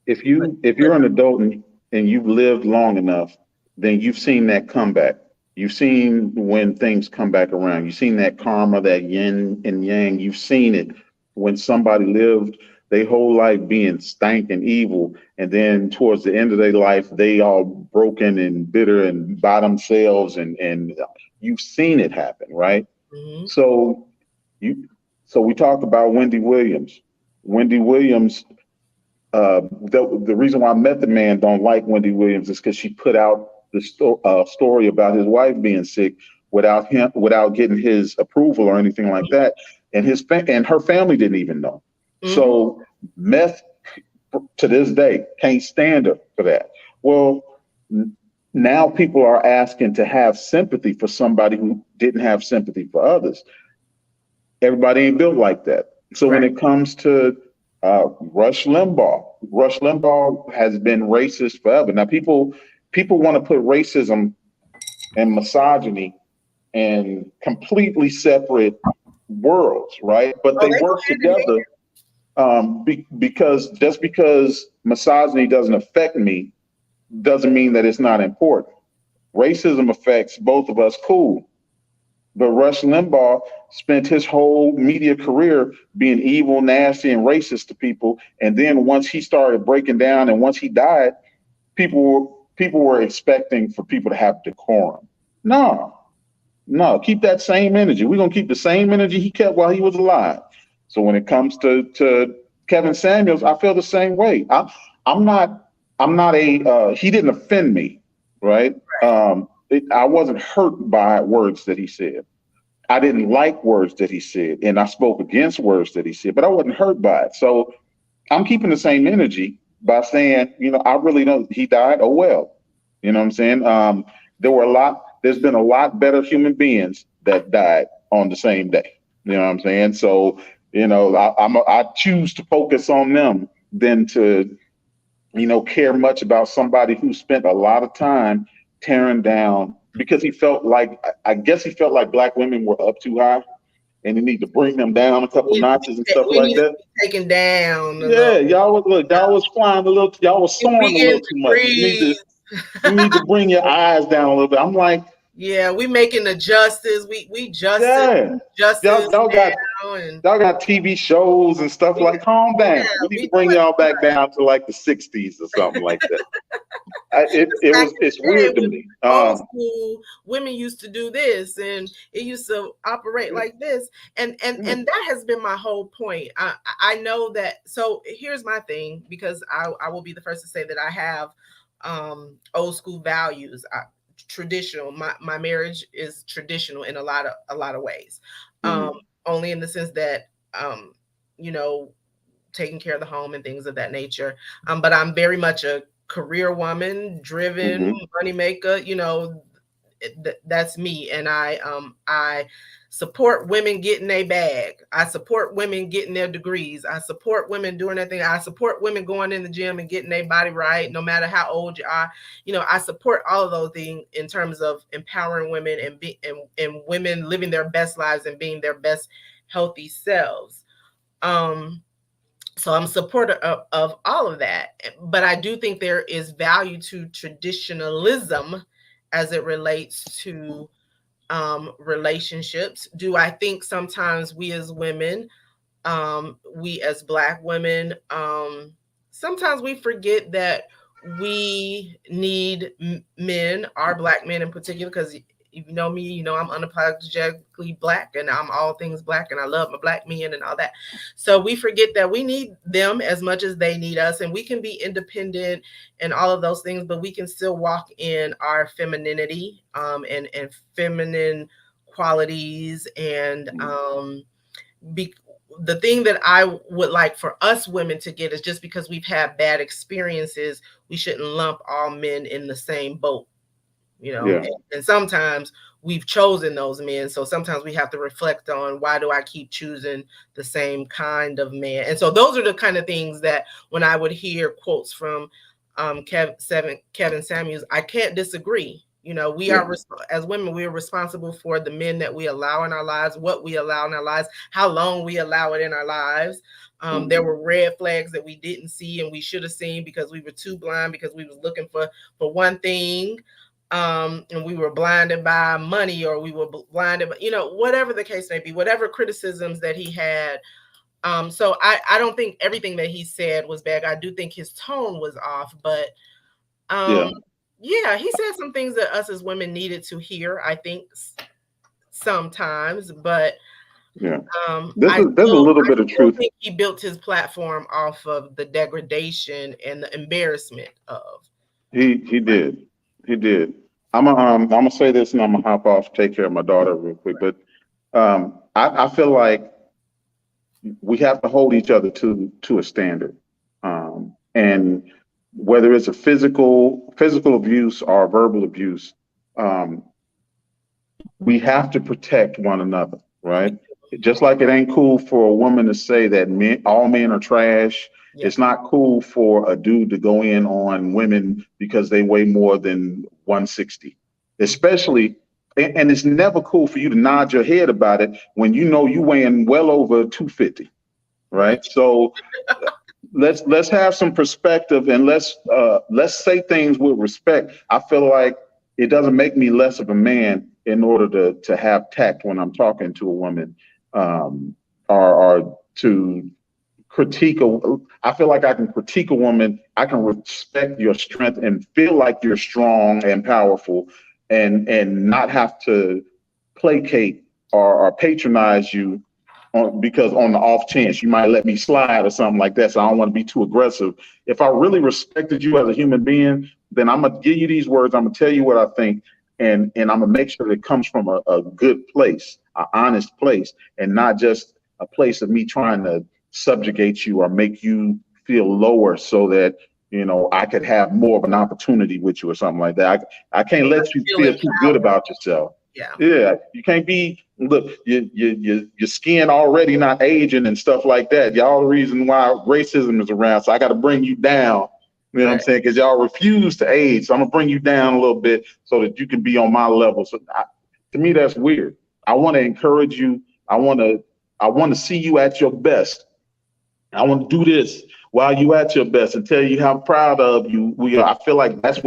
Speaker 2: If
Speaker 1: put
Speaker 2: you're an adult and you've lived long enough, then you've seen that comeback. You've seen when things come back around. You've seen that karma, that yin and yang. You've seen it when somebody lived their whole life being stank and evil, and then towards the end of their life, they all broken and bitter and by themselves, and you've seen it happen, right?
Speaker 1: Mhm.
Speaker 2: So you so we talked about Wendy Williams. Wendy Williams, the reason why Method Man don't like Wendy Williams is because she put out the story about his wife being sick without getting his approval or anything like that, and and her family didn't even know.
Speaker 1: Mhm.
Speaker 2: So Meth to this day can't stand her for that. Well, now people are asking to have sympathy for somebody who didn't have sympathy for others. Everybody ain't built like that. So when
Speaker 1: Right.
Speaker 2: it comes to Rush Limbaugh has been racist forever. Now people want to put racism and misogyny in completely separate worlds, right? But
Speaker 1: Oh,
Speaker 2: they
Speaker 1: they go
Speaker 2: work
Speaker 1: hand in hand.
Speaker 2: together because just because misogyny doesn't affect me doesn't mean that it's not important. Racism affects both of us, cool. But Rush Limbaugh spent his whole media career being evil, nasty, and racist to people. And then once he started breaking down and once he died, people were expecting for people to have decorum. No, no, keep that same energy. We're gonna keep the same energy he kept while he was alive. So when it comes to Kevin Samuels, I feel the same way. I'm not I'm not a he didn't offend me, right?
Speaker 1: Right.
Speaker 2: I wasn't hurt by words that he said. I didn't like words that he said, and I spoke against words that he said, but I wasn't hurt by it. So I'm keeping the same energy by saying, I really don't. He died. Oh well. You know what I'm saying? There's been a lot better human beings that died on the same day. You know what I'm saying? So, I choose to focus on them than to, care much about somebody who spent a lot of time tearing down because I guess he felt like black women were up too high and he need to bring them down a couple notches and stuff
Speaker 1: We
Speaker 2: like
Speaker 1: need to
Speaker 2: that.
Speaker 1: be taken down a little.
Speaker 2: Yeah, y'all was flying a little, y'all was
Speaker 1: We
Speaker 2: soaring a
Speaker 1: getting
Speaker 2: little too much.
Speaker 1: degrees.
Speaker 2: You need to bring your eyes down a little bit. I'm like,
Speaker 1: Yeah, we making the justice. We
Speaker 2: yeah,
Speaker 1: justice
Speaker 2: y'all got
Speaker 1: now, and
Speaker 2: y'all got TV shows and stuff
Speaker 1: we
Speaker 2: like. Calm
Speaker 1: yeah,
Speaker 2: down. We need to
Speaker 1: we
Speaker 2: bring
Speaker 1: doing
Speaker 2: y'all
Speaker 1: too
Speaker 2: back
Speaker 1: much.
Speaker 2: down to like the '60s or something like that.
Speaker 1: Because back in
Speaker 2: It's
Speaker 1: the day,
Speaker 2: weird to me.
Speaker 1: old school women used to do this, and it used to operate
Speaker 2: Yeah,
Speaker 1: like this,
Speaker 2: yeah,
Speaker 1: and that has been my whole point. I know that. So here's my thing, because I will be the first to say that I have old school values. Traditional. My marriage is traditional in a lot of ways. Um,
Speaker 2: mhm,
Speaker 1: only in the sense that you know taking care of the home and things of that nature. But I'm very much a career woman, driven,
Speaker 2: mhm.
Speaker 1: money maker. That's me, and I support women getting a bag. I support women getting their degrees. I support women doing their thing. I support women going in the gym and getting their body right, no matter how old you are. I support all of those things in terms of empowering women and women living their best lives and being their best healthy selves. Um, so I'm supportive of all of that, but I do think there is value to traditionalism as it relates to relationships. Do I think sometimes we as women, we as black women, sometimes we forget that we need men, our black men in particular, because you know me, you know I'm unapologetically Black, and I'm all things Black, and I love my Black men and all that. So we forget that we need them as much as they need us, and we can be independent and all of those things, but we can still walk in our femininity, and feminine qualities, and be, the thing that I would like for us women to get is, just because we've had bad experiences, we shouldn't lump all men in the same boat, you know.
Speaker 2: Yeah.
Speaker 1: And sometimes we've chosen those men, so sometimes we have to reflect on, why do I keep choosing the same kind of man? And so those are the kind of things that, when I would hear quotes from Kevin Samuels, I can't disagree. You know, we
Speaker 2: Yeah.
Speaker 1: are, as women, we are responsible for the men that we allow in our lives, what we allow in our lives, how long we allow it in our lives. There were red flags that we didn't see and we should have seen, because we were too blind, because we was looking for one thing, and we were blinded by money, or we were blinded by, you know, whatever the case may be, whatever criticisms that he had. So I don't think everything that he said was bad. I do think his tone was off, but
Speaker 2: Yeah.
Speaker 1: um, yeah, he said some things that us as women needed to hear, I think, sometimes. But
Speaker 2: Yeah.
Speaker 1: I
Speaker 2: There's a
Speaker 1: still
Speaker 2: little
Speaker 1: I
Speaker 2: bit of
Speaker 1: still
Speaker 2: truth.
Speaker 1: think he built his platform off of the degradation and the embarrassment of.
Speaker 2: He did. He did. I'm gonna say this and I'm gonna hop off, take care of my daughter real quick. But I feel like we have to hold each other to a standard. And whether it's a physical abuse or verbal abuse, um, we have to protect one another, right? Just like it ain't cool for a woman to say that all men are trash.
Speaker 1: Yeah,
Speaker 2: It's not cool for a dude to go in on women because they weigh more than 160, especially. And it's never cool for you to nod your head about it when you know you weighing well over 250,
Speaker 1: right.
Speaker 2: right? So let's have some perspective and let's say things with respect. I feel like it doesn't make me less of a man in order to have tact when I'm talking to a woman, or to critique a. I feel like I can critique a woman. I can respect your strength and feel like you're strong and powerful, and not have to placate or patronize you because on the off chance you might let me slide or something like that. So I don't want to be too aggressive. If I really respected you as a human being, then I'm gonna give you these words. I'm gonna tell you what I think, and I'm gonna make sure that it comes from a good place, an honest place, and not just a place of me trying to subjugate you or make you feel lower so that I could have more of an opportunity with you or something like that. I can't let you
Speaker 1: Feel
Speaker 2: feel too good
Speaker 1: empowered.
Speaker 2: about yourself.
Speaker 1: Yeah.
Speaker 2: Yeah, you can't be look your skin already not aging and stuff like that. Y'all the reason why racism is around. So I got to bring you down. You know what I'm
Speaker 1: Right.
Speaker 2: saying? Because y'all refuse to age. So I'm gonna bring you down a little bit so that you can be on my level. So to me, that's weird. I want to encourage you. I want to I want to see you at your best. I want to do this while you at your best and tell you how proud of you we are. I feel like that's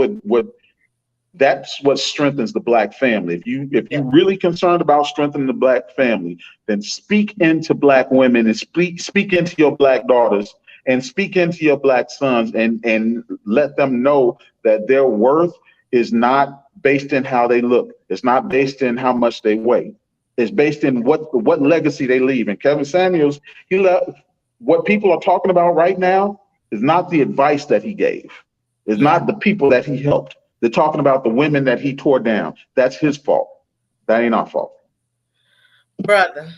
Speaker 2: what strengthens the Black family. If
Speaker 1: Yeah.
Speaker 2: you really concerned about strengthening the Black family, then speak into Black women and speak into your Black daughters and speak into your Black sons and let them know that their worth is not based in how they look. It's not based in how much they weigh. It's based in what legacy they leave. And Kevin Samuels, he left what people are talking about right now is not the advice that he gave. It's
Speaker 1: Yeah.
Speaker 2: not the people that he helped. They're talking about the women that he tore down. That's his fault. That ain't our fault.
Speaker 1: Brother,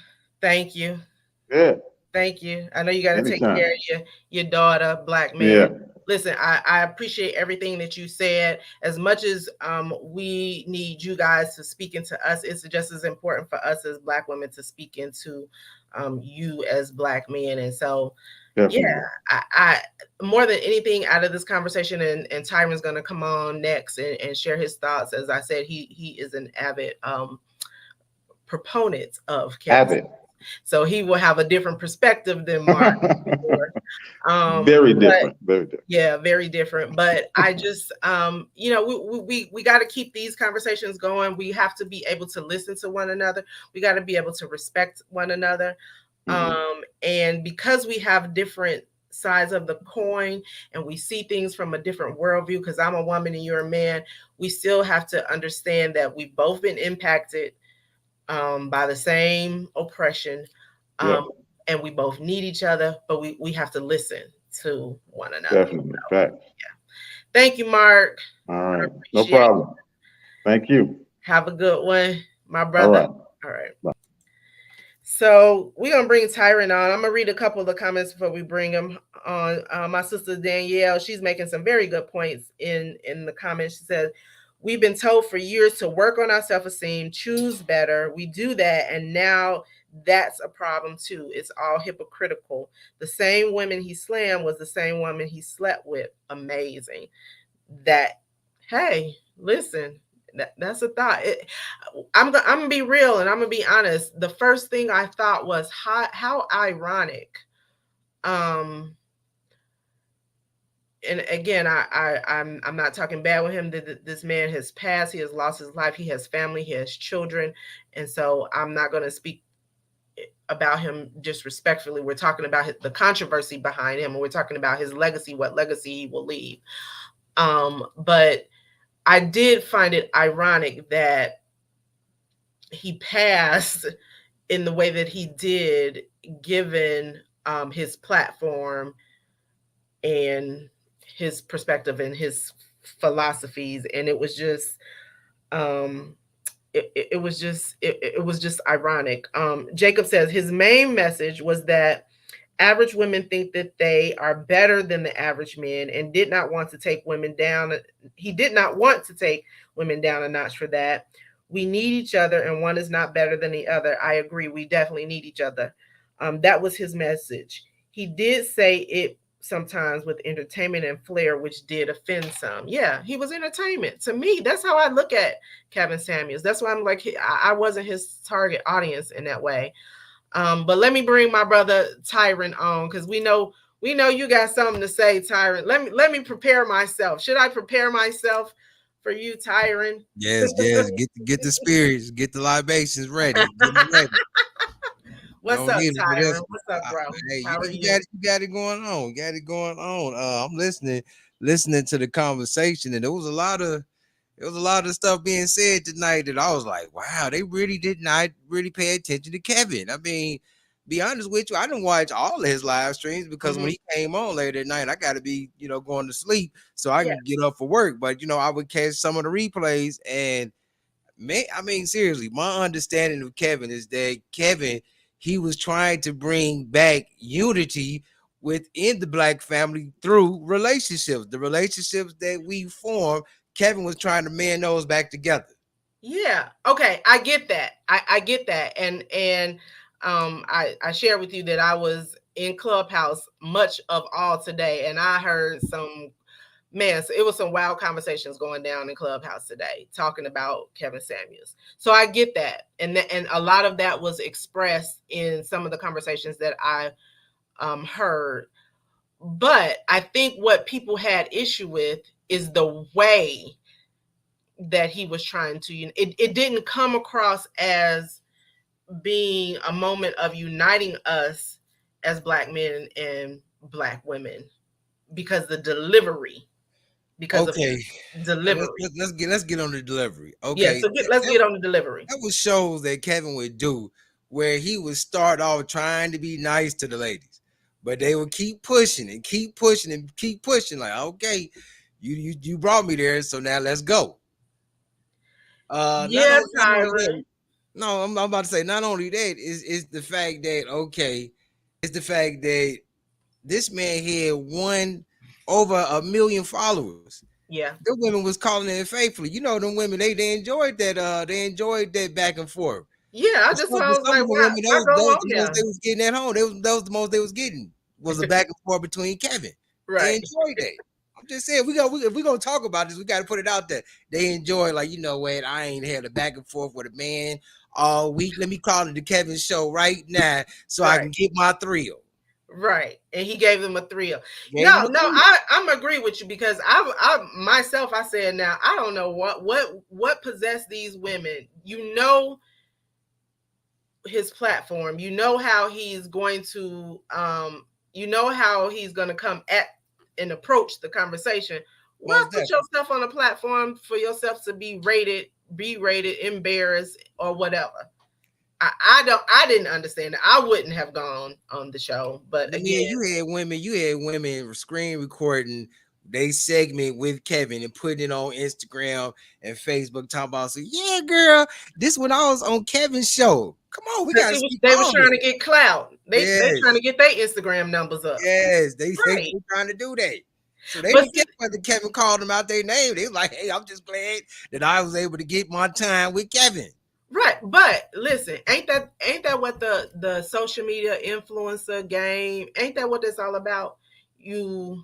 Speaker 1: thank you.
Speaker 2: Yeah,
Speaker 1: Thank you. I know you got to take care
Speaker 2: anytime.
Speaker 1: of your daughter, Black man.
Speaker 2: Yeah.
Speaker 1: Listen, I appreciate everything that you said. As much as we need you guys to speak into us, it's just as important for us as Black women to speak into you as Black men. And so, yeah,
Speaker 2: Definitely.
Speaker 1: I more than anything out of this conversation, and Tyron's going to come on next and share his thoughts. As I said, he is an avid proponent of Kevin,
Speaker 2: Abbott.
Speaker 1: so he will have a different perspective than Mark. Sure.
Speaker 2: Very
Speaker 1: But
Speaker 2: different. Very different.
Speaker 1: yeah, very different. But I just, we got to keep these conversations going. We have to be able to listen to one another. We got to be able to respect one another.
Speaker 2: Hmm.
Speaker 1: And because we have different sides of the coin and we see things from a different worldview, because I'm a woman and you're a man, we still have to understand that we've both been impacted by the same oppression.
Speaker 2: Yeah,
Speaker 1: Um, and we both need each other, but we have to listen to one another.
Speaker 2: definitely. Facts.
Speaker 1: Thank you, Mark.
Speaker 2: All
Speaker 1: I
Speaker 2: right. No
Speaker 1: appreciate it.
Speaker 2: problem. Thank you.
Speaker 1: Have a good one, my
Speaker 2: All
Speaker 1: brother.
Speaker 2: right.
Speaker 1: All right. So we're gonna bring Tyron on. I'm gonna read a couple of the comments before we bring him on. My sister Danielle, she's making some very good points in the comments. She says, "We've been told for years to work on our self-esteem, choose better. We do that, and now that's a problem too. It's all hypocritical. The same women he slammed was the same woman he slept with. Amazing. That, hey, listen, that's a thought. I'm gonna be real and I'm gonna be honest. The first thing I thought was how ironic. Um, and again, I'm not talking bad with him. This man has passed. He has lost his life. He has family. He has children, and so I'm not gonna speak about him disrespectfully. We're talking about the controversy behind him, and we're talking about his legacy, what legacy he will leave. But I did find it ironic that he passed in the way that he did, given his platform and his perspective and his philosophies, and it was just um, it was just ironic. Jacob says his main message was that average women think that they are better than the average men and did not want to take women down. He did not want to take women down a notch for that. We need each other and one is not better than the other. I agree. We definitely need each other. That was his message. He did say it sometimes with entertainment and flair, which did offend some. Yeah, he was entertainment. To me, that's how I look at Kevin Samuels. That's why I'm like, I wasn't his target audience in that way. But let me bring my brother Tyron on, because we know you got something to say, Tyron. Let me prepare myself. Should I prepare myself for you, Tyron?
Speaker 3: Yes, yes. Get the spirits, get the libations ready. Get them ready.
Speaker 1: What's
Speaker 3: Don't
Speaker 1: up,
Speaker 3: need it. But
Speaker 1: Tyron?
Speaker 3: that's,
Speaker 1: What's up, bro?
Speaker 3: hey,
Speaker 1: How are
Speaker 3: you
Speaker 1: you?
Speaker 3: got it going on. You got it going on. I'm listening to the conversation, and there was a lot of stuff being said tonight that I was like, wow, they really did not really pay attention to Kevin. I mean, be honest with you, I didn't watch all of his live streams because when
Speaker 1: Mm-hmm.
Speaker 3: he came on later at night, I got to be, going to sleep so I
Speaker 1: Yeah,
Speaker 3: can get up for work. But I would catch some of the replays, and man, I mean, seriously, my understanding of Kevin is that Kevin, he was trying to bring back unity within the black family through relationships. The relationships that we formed, Kevin was trying to mend those back together.
Speaker 1: yeah. Okay, I get that. I get that, and I shared with you that I was in Clubhouse much of all today, and I heard some, man, so it was some wild conversations going down in Clubhouse today talking about Kevin Samuels. So I get that, and a lot of that was expressed in some of the conversations that I heard. But I think what people had issue with is the way that he was trying to. It didn't come across as being a moment of uniting us as black men and black women, because the delivery, because of
Speaker 3: Okay,
Speaker 1: his delivery.
Speaker 3: let's get on the delivery.
Speaker 1: Yeah,
Speaker 3: Okay,
Speaker 1: so let's
Speaker 3: that,
Speaker 1: get on the delivery.
Speaker 3: that was shows that Kevin would do where he would start off trying to be nice to the ladies, but they would keep pushing and keep pushing and keep pushing. Like, okay, you brought me there, so now let's go.
Speaker 1: Yeah,
Speaker 3: Not only
Speaker 1: Tyron.
Speaker 3: that, no, I'm about to say not only that is the fact that okay, it's the fact that this man had won over 1 million followers.
Speaker 1: Yeah.
Speaker 3: The women was calling it faithfully. You know, them women they enjoyed that they enjoyed that back and forth.
Speaker 1: Yeah, I
Speaker 3: But
Speaker 1: just
Speaker 3: some,
Speaker 1: I
Speaker 3: but
Speaker 1: was
Speaker 3: some
Speaker 1: like,
Speaker 3: of the
Speaker 1: why
Speaker 3: women
Speaker 1: why go
Speaker 3: that was
Speaker 1: on
Speaker 3: the most
Speaker 1: there?
Speaker 3: they was getting at home. That was the most they was getting was a back and forth between Kevin. They
Speaker 1: Right.
Speaker 3: enjoyed that. I'm just saying if we gonna talk about this, we got to put it out there. They enjoy like what I ain't had a back and forth with a man all week. Let me call it the Kevin show right now so I
Speaker 1: Right.
Speaker 3: can get my thrill.
Speaker 1: Right. And he gave them a thrill.
Speaker 3: Gave him
Speaker 1: No,
Speaker 3: a
Speaker 1: no,
Speaker 3: thrill.
Speaker 1: I'm agree with you, because I myself, I said, now I don't know what possessed these women. His platform, how he's going to you know how he's gonna come at and approach the conversation. Why
Speaker 3: Most
Speaker 1: put
Speaker 3: definitely.
Speaker 1: yourself on a platform for yourself to be rated, embarrassed, or whatever? I didn't understand it. I wouldn't have gone on the show. But
Speaker 3: But yeah,
Speaker 1: again,
Speaker 3: you had women screen recording they segment with Kevin and putting it on Instagram and Facebook talking about, so yeah, girl, this when I was on Kevin's show. Come on, we
Speaker 1: because
Speaker 3: gotta speak
Speaker 1: they was
Speaker 3: all
Speaker 1: trying to
Speaker 3: this.
Speaker 1: get clout. They trying
Speaker 3: Yes,
Speaker 1: to get their Instagram numbers up.
Speaker 3: yes, they
Speaker 1: Right.
Speaker 3: trying to do that. So they
Speaker 1: But
Speaker 3: didn't
Speaker 1: see,
Speaker 3: care whether Kevin called them out their name. They was like, hey, I'm just glad that I was able to get my time with Kevin.
Speaker 1: right. But listen, ain't that what the social media influencer game, ain't that what it's all about? You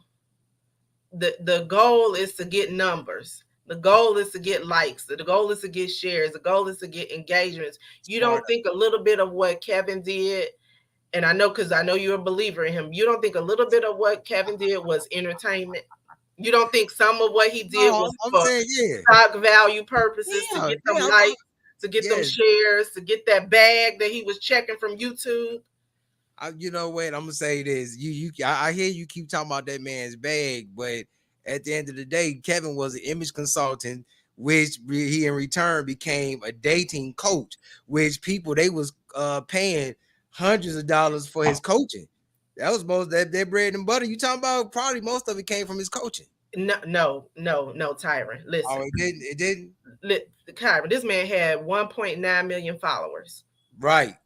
Speaker 1: the goal is to get numbers. The goal is to get likes. The goal is to get shares. The goal is to get engagements. You
Speaker 3: Smart.
Speaker 1: don't think a little bit of what Kevin did, and I know because I know you're a believer in him. You don't think a little bit of what Kevin did was entertainment. You don't think some of what he did
Speaker 3: No,
Speaker 1: was
Speaker 3: I'm
Speaker 1: for
Speaker 3: saying yeah.
Speaker 1: stock value purposes, to
Speaker 3: Yeah,
Speaker 1: get them
Speaker 3: yeah,
Speaker 1: likes, to get them
Speaker 3: yes.
Speaker 1: shares, to get that bag that he was checking from YouTube?
Speaker 3: You know what? I'm gonna say this. I hear you keep talking about that man's bag, but at the end of the day, Kevin was an image consultant, which he in return became a dating coach, which people they was paying hundreds of dollars for his coaching. That was most that bread and butter. You talking about probably most of it came from his coaching.
Speaker 1: No, no, no, no, Tyron.
Speaker 3: Oh,
Speaker 1: Listen,
Speaker 3: it didn't. It didn't.
Speaker 1: Tyron, this man had 1.9 million followers.
Speaker 3: Right.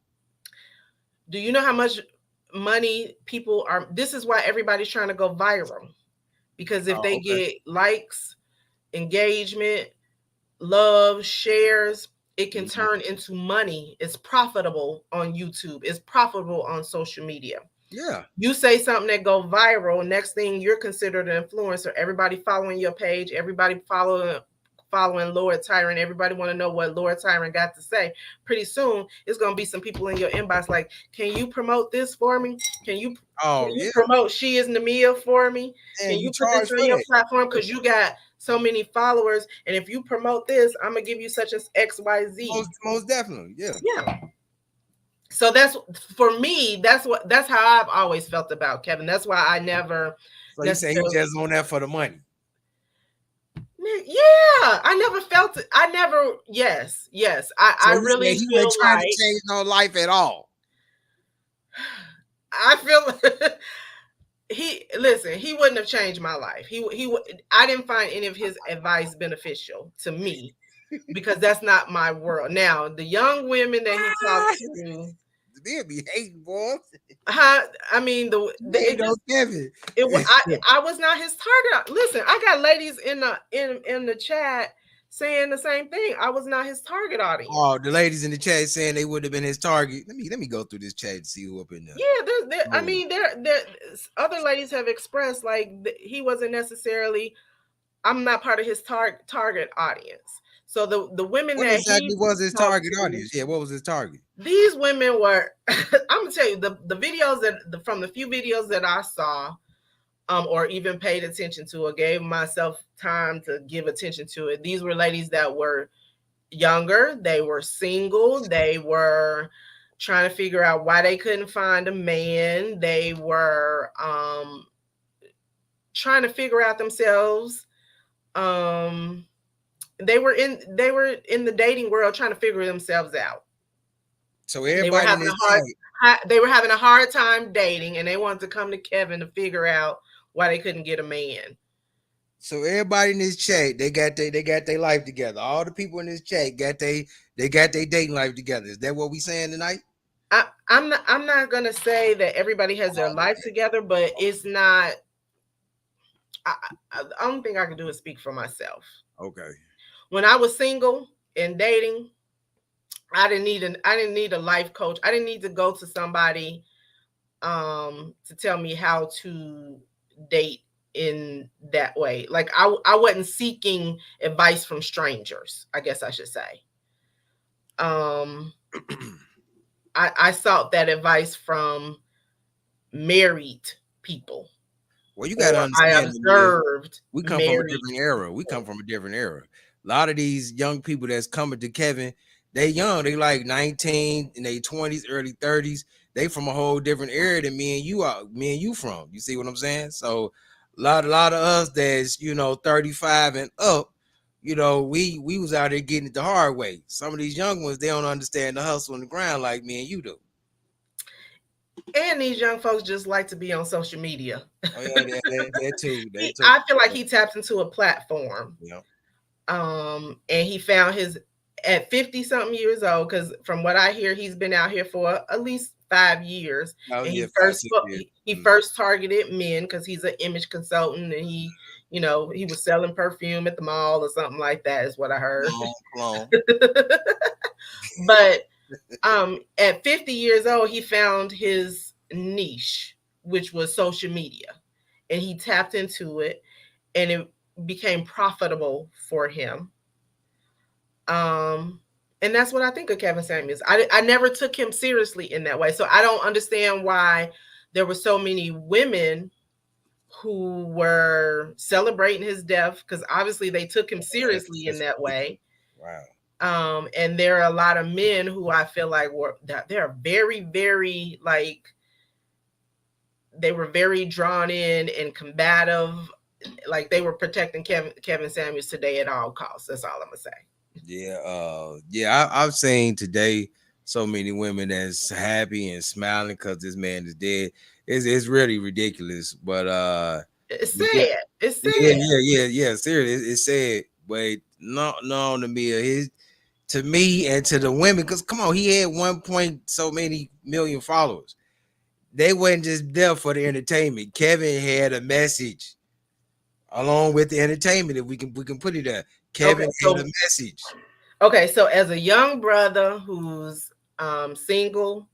Speaker 1: Do you know how much money people are? This is why everybody's trying to go viral, because if
Speaker 3: Oh,
Speaker 1: they
Speaker 3: okay.
Speaker 1: get likes, engagement, love, shares, it can
Speaker 3: Mhm.
Speaker 1: turn into money. It's profitable on YouTube. It's profitable on social media.
Speaker 3: Yeah.
Speaker 1: You say something that go viral, next thing you're considered an influencer. Everybody following your page, everybody following Lord Tyron. Everybody want to know what Lord Tyron got to say. Pretty soon, it's gonna be some people in your inbox like, "Can you promote this for me? Can you
Speaker 3: Oh yeah.
Speaker 1: promote She Is Namia for me? Can
Speaker 3: And you
Speaker 1: you put this
Speaker 3: charge
Speaker 1: on
Speaker 3: for
Speaker 1: your
Speaker 3: that.
Speaker 1: platform because you got so many followers? And if you promote this, I'm gonna give you such as XYZ."
Speaker 3: Most definitely. Yeah.
Speaker 1: Yeah. So that's, for me, that's how I've always felt about Kevin. That's why I never
Speaker 3: So you say he
Speaker 1: necessarily,
Speaker 3: just on that for the money.
Speaker 1: yeah, I never felt it. I never, yes. I
Speaker 3: So you say
Speaker 1: really
Speaker 3: he
Speaker 1: feel
Speaker 3: wasn't trying to
Speaker 1: like,
Speaker 3: change no life at all.
Speaker 1: I feel he wouldn't have changed my life. I didn't find any of his advice beneficial to me because that's not my world. Now, the young women that he talked to,
Speaker 3: They'll be hating, boy.
Speaker 1: I mean,
Speaker 3: Hating
Speaker 1: it
Speaker 3: on
Speaker 1: just,
Speaker 3: Kevin.
Speaker 1: I was not his target. Listen, I got ladies in the chat saying the same thing. I was not his target audience.
Speaker 3: Oh, the ladies in the chat saying they would have been his target. Let me go through this chat to see who up in there.
Speaker 1: Yeah, I
Speaker 3: Oh,
Speaker 1: mean, there other ladies have expressed like he wasn't necessarily. I'm not part of his target audience. So the women
Speaker 3: what
Speaker 1: that he
Speaker 3: exactly was his
Speaker 1: talked
Speaker 3: target
Speaker 1: to,
Speaker 3: audience? Yeah, what was his target?
Speaker 1: these women were. I'm gonna tell you the videos from the few videos that I saw, or even paid attention to, or gave myself time to give attention to it. These were ladies that were younger, they were single, they were trying to figure out why they couldn't find a man, they were trying to figure out themselves. Um, they were in the dating world trying to figure themselves out.
Speaker 3: So
Speaker 1: They were
Speaker 3: everybody in
Speaker 1: having
Speaker 3: this
Speaker 1: a hard
Speaker 3: chat,
Speaker 1: they were having a hard time dating, and they wanted to come to Kevin to figure out why they couldn't get a man.
Speaker 3: so everybody in this chat, they got their life together. All the people in this chat got their dating life together. Is that what we saying tonight?
Speaker 1: I'm not gonna say that everybody has their life together, but it's not. The only thing I can do is speak for myself.
Speaker 3: Okay.
Speaker 1: When I was single and dating, I didn't need a life coach. I didn't need to go to somebody to tell me how to date in that way. Like I wasn't seeking advice from strangers, I guess I should say. Um I sought that advice from married people,
Speaker 3: Well, you got to
Speaker 1: or I
Speaker 3: understand, Leah,
Speaker 1: observed
Speaker 3: we come from a
Speaker 1: married
Speaker 3: different era. We come
Speaker 1: people.
Speaker 3: from a different era. A lot of these young people that's coming to Kevin, they young, they like 19 in their 20s, early 30s. they from a whole different area than me and you from. You see what I'm saying? So a lot of us that's 35 and up, we was out there getting it the hard way. Some of these young ones, they don't understand the hustle on the ground like me and you do.
Speaker 1: And these young folks just like to be on social media.
Speaker 3: Oh yeah, that too. That too.
Speaker 1: I feel like he tapped into a platform.
Speaker 3: Yeah.
Speaker 1: And he found his at 50 something years old, because from what I hear, he's been out here for at least 5 years.
Speaker 3: Oh
Speaker 1: And
Speaker 3: yeah,
Speaker 1: he first targeted men because he's an image consultant, and he was selling perfume at the mall or something like that, is what I heard.
Speaker 3: Clone.
Speaker 1: But at 50 years old, he found his niche, which was social media, and he tapped into it, and it became profitable for him. And that's what I think of Kevin Samuels. I never took him seriously in that way, so I don't understand why there were so many women who were celebrating his death, because obviously they took him seriously in that way.
Speaker 3: Wow.
Speaker 1: And there are a lot of men who I feel like they're very, very, like, they were very drawn in and combative, like they were protecting Kevin Samuels today at all costs. That's all I'm gonna say.
Speaker 3: Yeah. I've seen today so many women that's happy and smiling because this man is dead. It's really ridiculous, but
Speaker 1: It's
Speaker 3: yeah,
Speaker 1: sad. It's sad.
Speaker 3: yeah. Seriously, it's sad, but no, to me and to the women, because come on, he had 1 point so many million followers. They wasn't just there for the entertainment. Kevin had a message along with the entertainment. If we can put it there, Kevin had a message.
Speaker 1: Okay, so as a young brother who's single,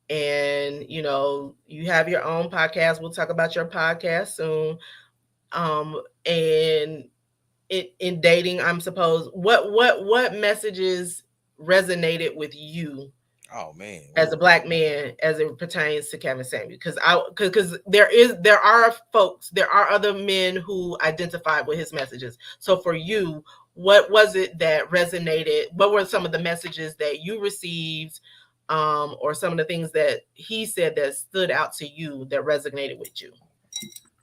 Speaker 1: and you have your own podcast, we'll talk about your podcast soon. And in dating, I'm supposed, what messages resonated with you?
Speaker 3: Oh man,
Speaker 1: as a Black man, as it pertains to Kevin Samuels, because there are other men who identified with his messages. So for you, what was it that resonated? What were some of the messages that you received, or some of the things that he said that stood out to you that resonated with you?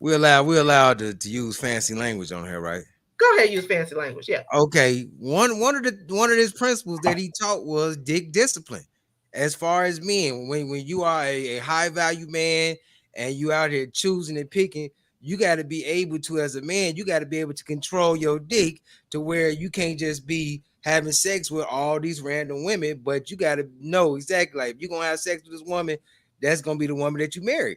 Speaker 3: We're allowed to use fancy language on here, right?
Speaker 1: Go ahead, use fancy language. Yeah.
Speaker 3: Okay. One of his principles that he taught was dick discipline. As far as men, when you are a high value man and you out here choosing and picking, you got to be able to, as a man, you got to be able to control your dick to where you can't just be having sex with all these random women, but you got to know exactly, like, if you're gonna have sex with this woman, that's gonna be the woman that you marry.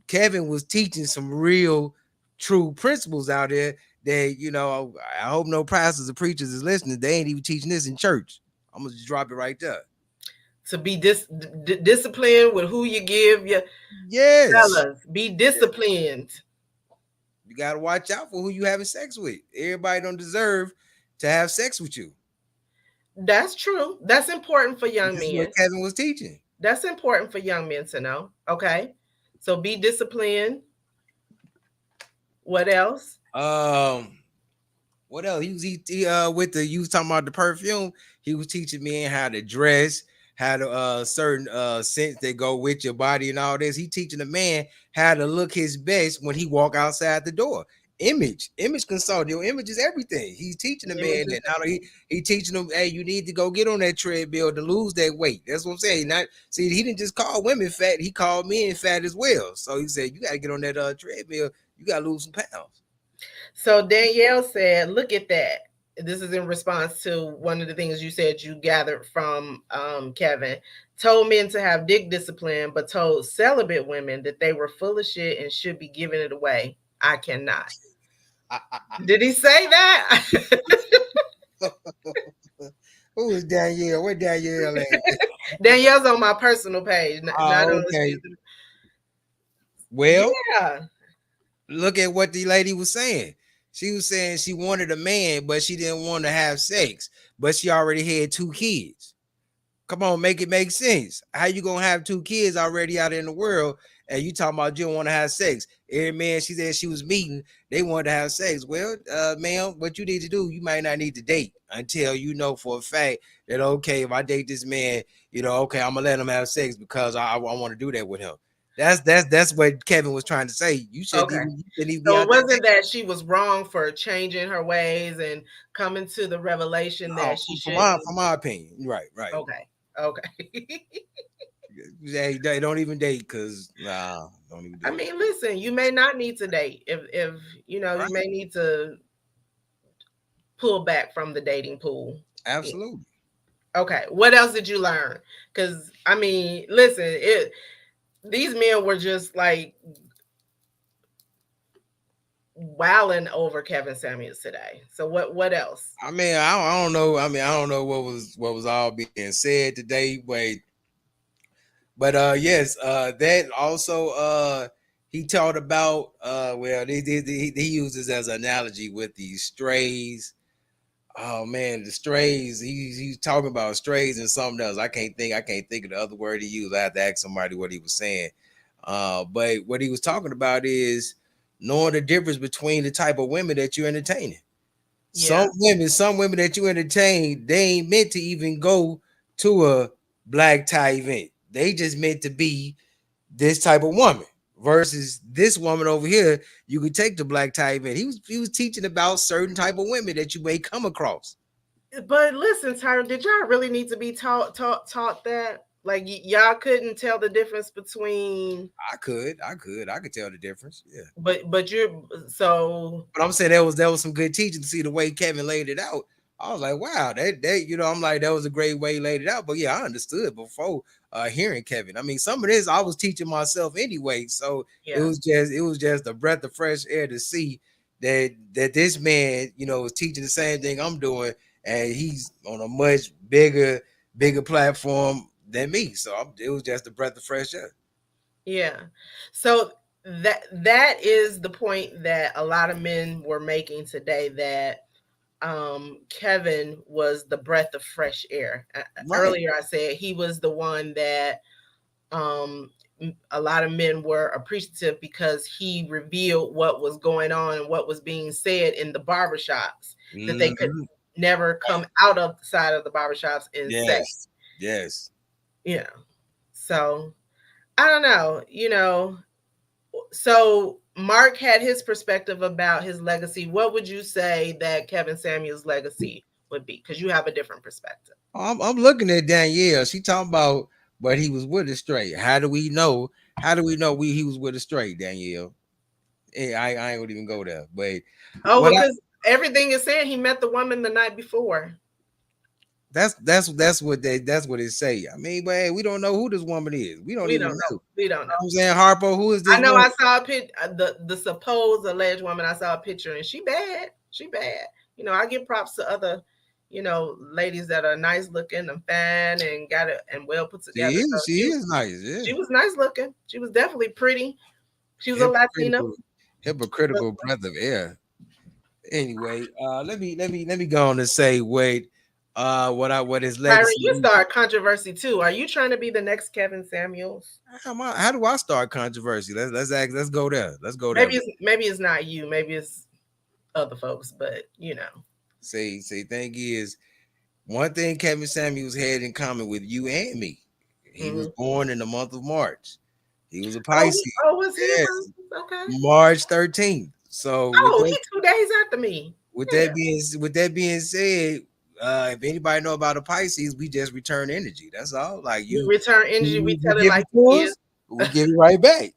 Speaker 3: Kevin was teaching some real true principles out there that, I hope no pastors or preachers is listening. They ain't even teaching this in church. I'm gonna just drop it right there.
Speaker 1: To be disciplined with who you give your fellas. Be disciplined.
Speaker 3: You got to watch out for who you having sex with. Everybody don't deserve to have sex with you.
Speaker 1: That's true. That's important for young men.
Speaker 3: What Kevin was teaching.
Speaker 1: That's important for young men to know. Okay. So be disciplined. What else?
Speaker 3: What else? You was talking about the perfume. He was teaching me how to dress, how to certain scents that go with your body and all this. He teaching a man how to look his best when he walk outside the door. Image consult. Your image is everything. He's teaching the man that. Now he teaching them, hey, you need to go get on that treadmill to lose that weight. That's what I'm saying. He didn't just call women fat, he called men fat as well. So he said, you got to get on that treadmill, you got to lose some pounds.
Speaker 1: So Danielle said, look at that. This is in response to one of the things you said you gathered from Kevin. Told men to have dick discipline, but told celibate women that they were full of shit and should be giving it away. I cannot. Did he say that?
Speaker 3: Who is Danielle? Where Danielle at?
Speaker 1: Danielle's on my personal page.
Speaker 3: Okay. Well,
Speaker 1: yeah.
Speaker 3: Look at what the lady was saying. She was saying she wanted a man, but she didn't want to have sex, but she already had 2 kids. Come on, make it make sense. How you gonna have 2 kids already out in the world And you talking about you don't want to have sex. Every man she said she was meeting, they wanted to have sex. Well, ma'am, what you need to do, you might not need to date until you know for a fact that okay, if I date this man, okay, I'm gonna let him have sex because I want to do that with him. That's what Kevin was trying to say.
Speaker 1: Okay.
Speaker 3: You shouldn't even be
Speaker 1: So
Speaker 3: out
Speaker 1: it
Speaker 3: there.
Speaker 1: wasn't that she was wrong for changing her ways and coming to the revelation
Speaker 3: No,
Speaker 1: that she shouldn't.
Speaker 3: from my opinion, right, right.
Speaker 1: Okay. Okay.
Speaker 3: They don't even date because nah, don't even
Speaker 1: I
Speaker 3: do it.
Speaker 1: mean, listen, you may not need to date if you
Speaker 3: Right,
Speaker 1: may need to pull back from the dating pool. Yeah.
Speaker 3: absolutely.
Speaker 1: Okay. What else did you learn? Because I mean, listen, these men were just like wowing over Kevin Samuels today. So what else?
Speaker 3: I mean, I don't know. I mean, I don't know what was all being said today, but yes, that also he talked about well, he uses as an analogy with these strays. Oh man, the strays. He's talking about strays and something else. I can't think of the other word he used. I have to ask somebody what he was saying. But what he was talking about is knowing the difference between the type of women that you're entertaining.
Speaker 1: Yeah.
Speaker 3: Some women that you entertain, they ain't meant to even go to a black tie event. They just meant to be this type of woman. Versus this woman over here, you could take the black tie event. He was teaching about certain type of women that you may come across.
Speaker 1: But listen, Tyra, did y'all really need to be taught that? Like y'all couldn't tell the difference between
Speaker 3: I could tell the difference. Yeah.
Speaker 1: but you're so
Speaker 3: But I'm saying there was some good teaching to see the way Kevin laid it out. I was like, wow, I'm like, that was a great way he laid it out. But yeah, I understood before hearing Kevin. I mean, some of this I was teaching myself anyway, so
Speaker 1: yeah.
Speaker 3: it was just a breath of fresh air to see that this man, was teaching the same thing I'm doing, and he's on a much bigger platform than me. So it was just a breath of fresh air.
Speaker 1: Yeah. So that is the point that a lot of men were making today, that Kevin was the breath of fresh air.
Speaker 3: Right.
Speaker 1: Earlier I said he was the one that um a lot of men were appreciative because he revealed what was going on and what was being said in the barbershops that they could
Speaker 3: Mhm.
Speaker 1: never come out of the side of the barbershops and say.
Speaker 3: Yes. Yes.
Speaker 1: Yeah. So I don't know, so Mark had his perspective about his legacy. What would you say that Kevin Samuels' legacy would be? Because you have a different perspective.
Speaker 3: I'm looking at Danielle. She talking about, but he was with a straight. How do we know? How do we know he was with a straight, Danielle? I ain't gonna even go there. But
Speaker 1: Oh,
Speaker 3: what I
Speaker 1: because everything is saying he met the woman the night before.
Speaker 3: that's what it say. I mean, but hey, we don't know who this woman is. We don't
Speaker 1: We
Speaker 3: even
Speaker 1: don't
Speaker 3: know.
Speaker 1: know. We don't know.
Speaker 3: I'm saying, Harpo, who is
Speaker 1: I
Speaker 3: this
Speaker 1: know
Speaker 3: woman?
Speaker 1: I saw a the supposed alleged woman. I saw a picture and she bad. She bad. I give props to other, ladies that are nice looking and fine and got it and well put together. So
Speaker 3: She is nice. Yeah,
Speaker 1: she was nice looking. She was definitely pretty. She was a Latina.
Speaker 3: hypocritical, hypocritical breath of air. Anyway, let me go on and say what his
Speaker 1: Tyron,
Speaker 3: legacy
Speaker 1: you
Speaker 3: is.
Speaker 1: start controversy too. Are you trying to be the next Kevin Samuels?
Speaker 3: How do I start controversy? Let's go there. Let's go there.
Speaker 1: Maybe it's not you. Maybe it's other folks. But
Speaker 3: Thing is, one thing Kevin Samuels had in common with you and me. He was
Speaker 1: hmm
Speaker 3: born in the month of March. He was a
Speaker 1: Oh,
Speaker 3: Pisces.
Speaker 1: was he a
Speaker 3: Yes,
Speaker 1: person? Okay.
Speaker 3: March 13th. So
Speaker 1: Oh, he 2 days after me. Yeah.
Speaker 3: with that being said, if anybody know about a Pisces, we just return energy. That's all. Like
Speaker 1: We return energy. We
Speaker 3: you
Speaker 1: tell it
Speaker 3: give
Speaker 1: like
Speaker 3: it to
Speaker 1: it is.
Speaker 3: us, we give it right back.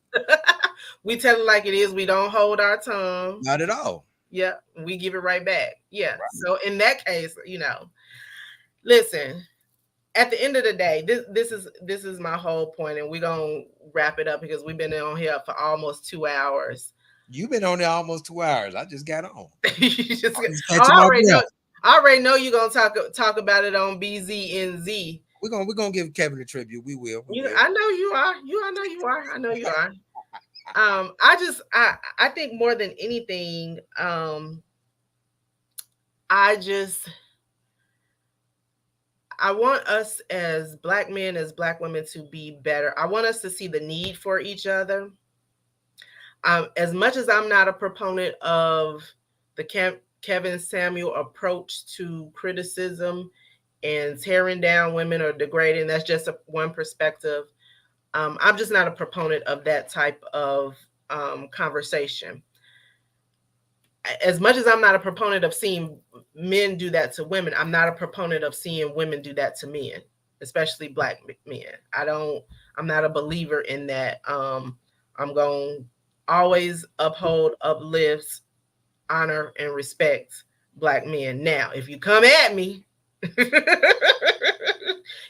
Speaker 1: We tell it like it is. We don't hold our tongue.
Speaker 3: Not at all.
Speaker 1: Yeah, we give it right back. Yeah. So in that case, listen. At the end of the day, this is my whole point, and we're gonna wrap it up because we've been on here for almost 2 hours.
Speaker 3: You've been on there almost 2 hours. I just got on.
Speaker 1: You just,
Speaker 3: I'm just
Speaker 1: oh,
Speaker 3: catching my breath.
Speaker 1: I already know you're gonna talk about it on BZNZ.
Speaker 3: We're gonna give Kevin a tribute. We will. We will.
Speaker 1: I know you are. I know you are. I know you are. I think more than anything, I just I want us as Black men, as Black women, to be better. I want us to see the need for each other. As much as I'm not a proponent of the Kevin Samuel approach to criticism and tearing down women or degrading, that's just one perspective. I'm just not a proponent of that type of conversation. As much as I'm not a proponent of seeing men do that to women, I'm not a proponent of seeing women do that to men, especially Black men. I'm not a believer in that. I'm going to always uphold, uplift, honor, and respect Black men. Now, if you come at me,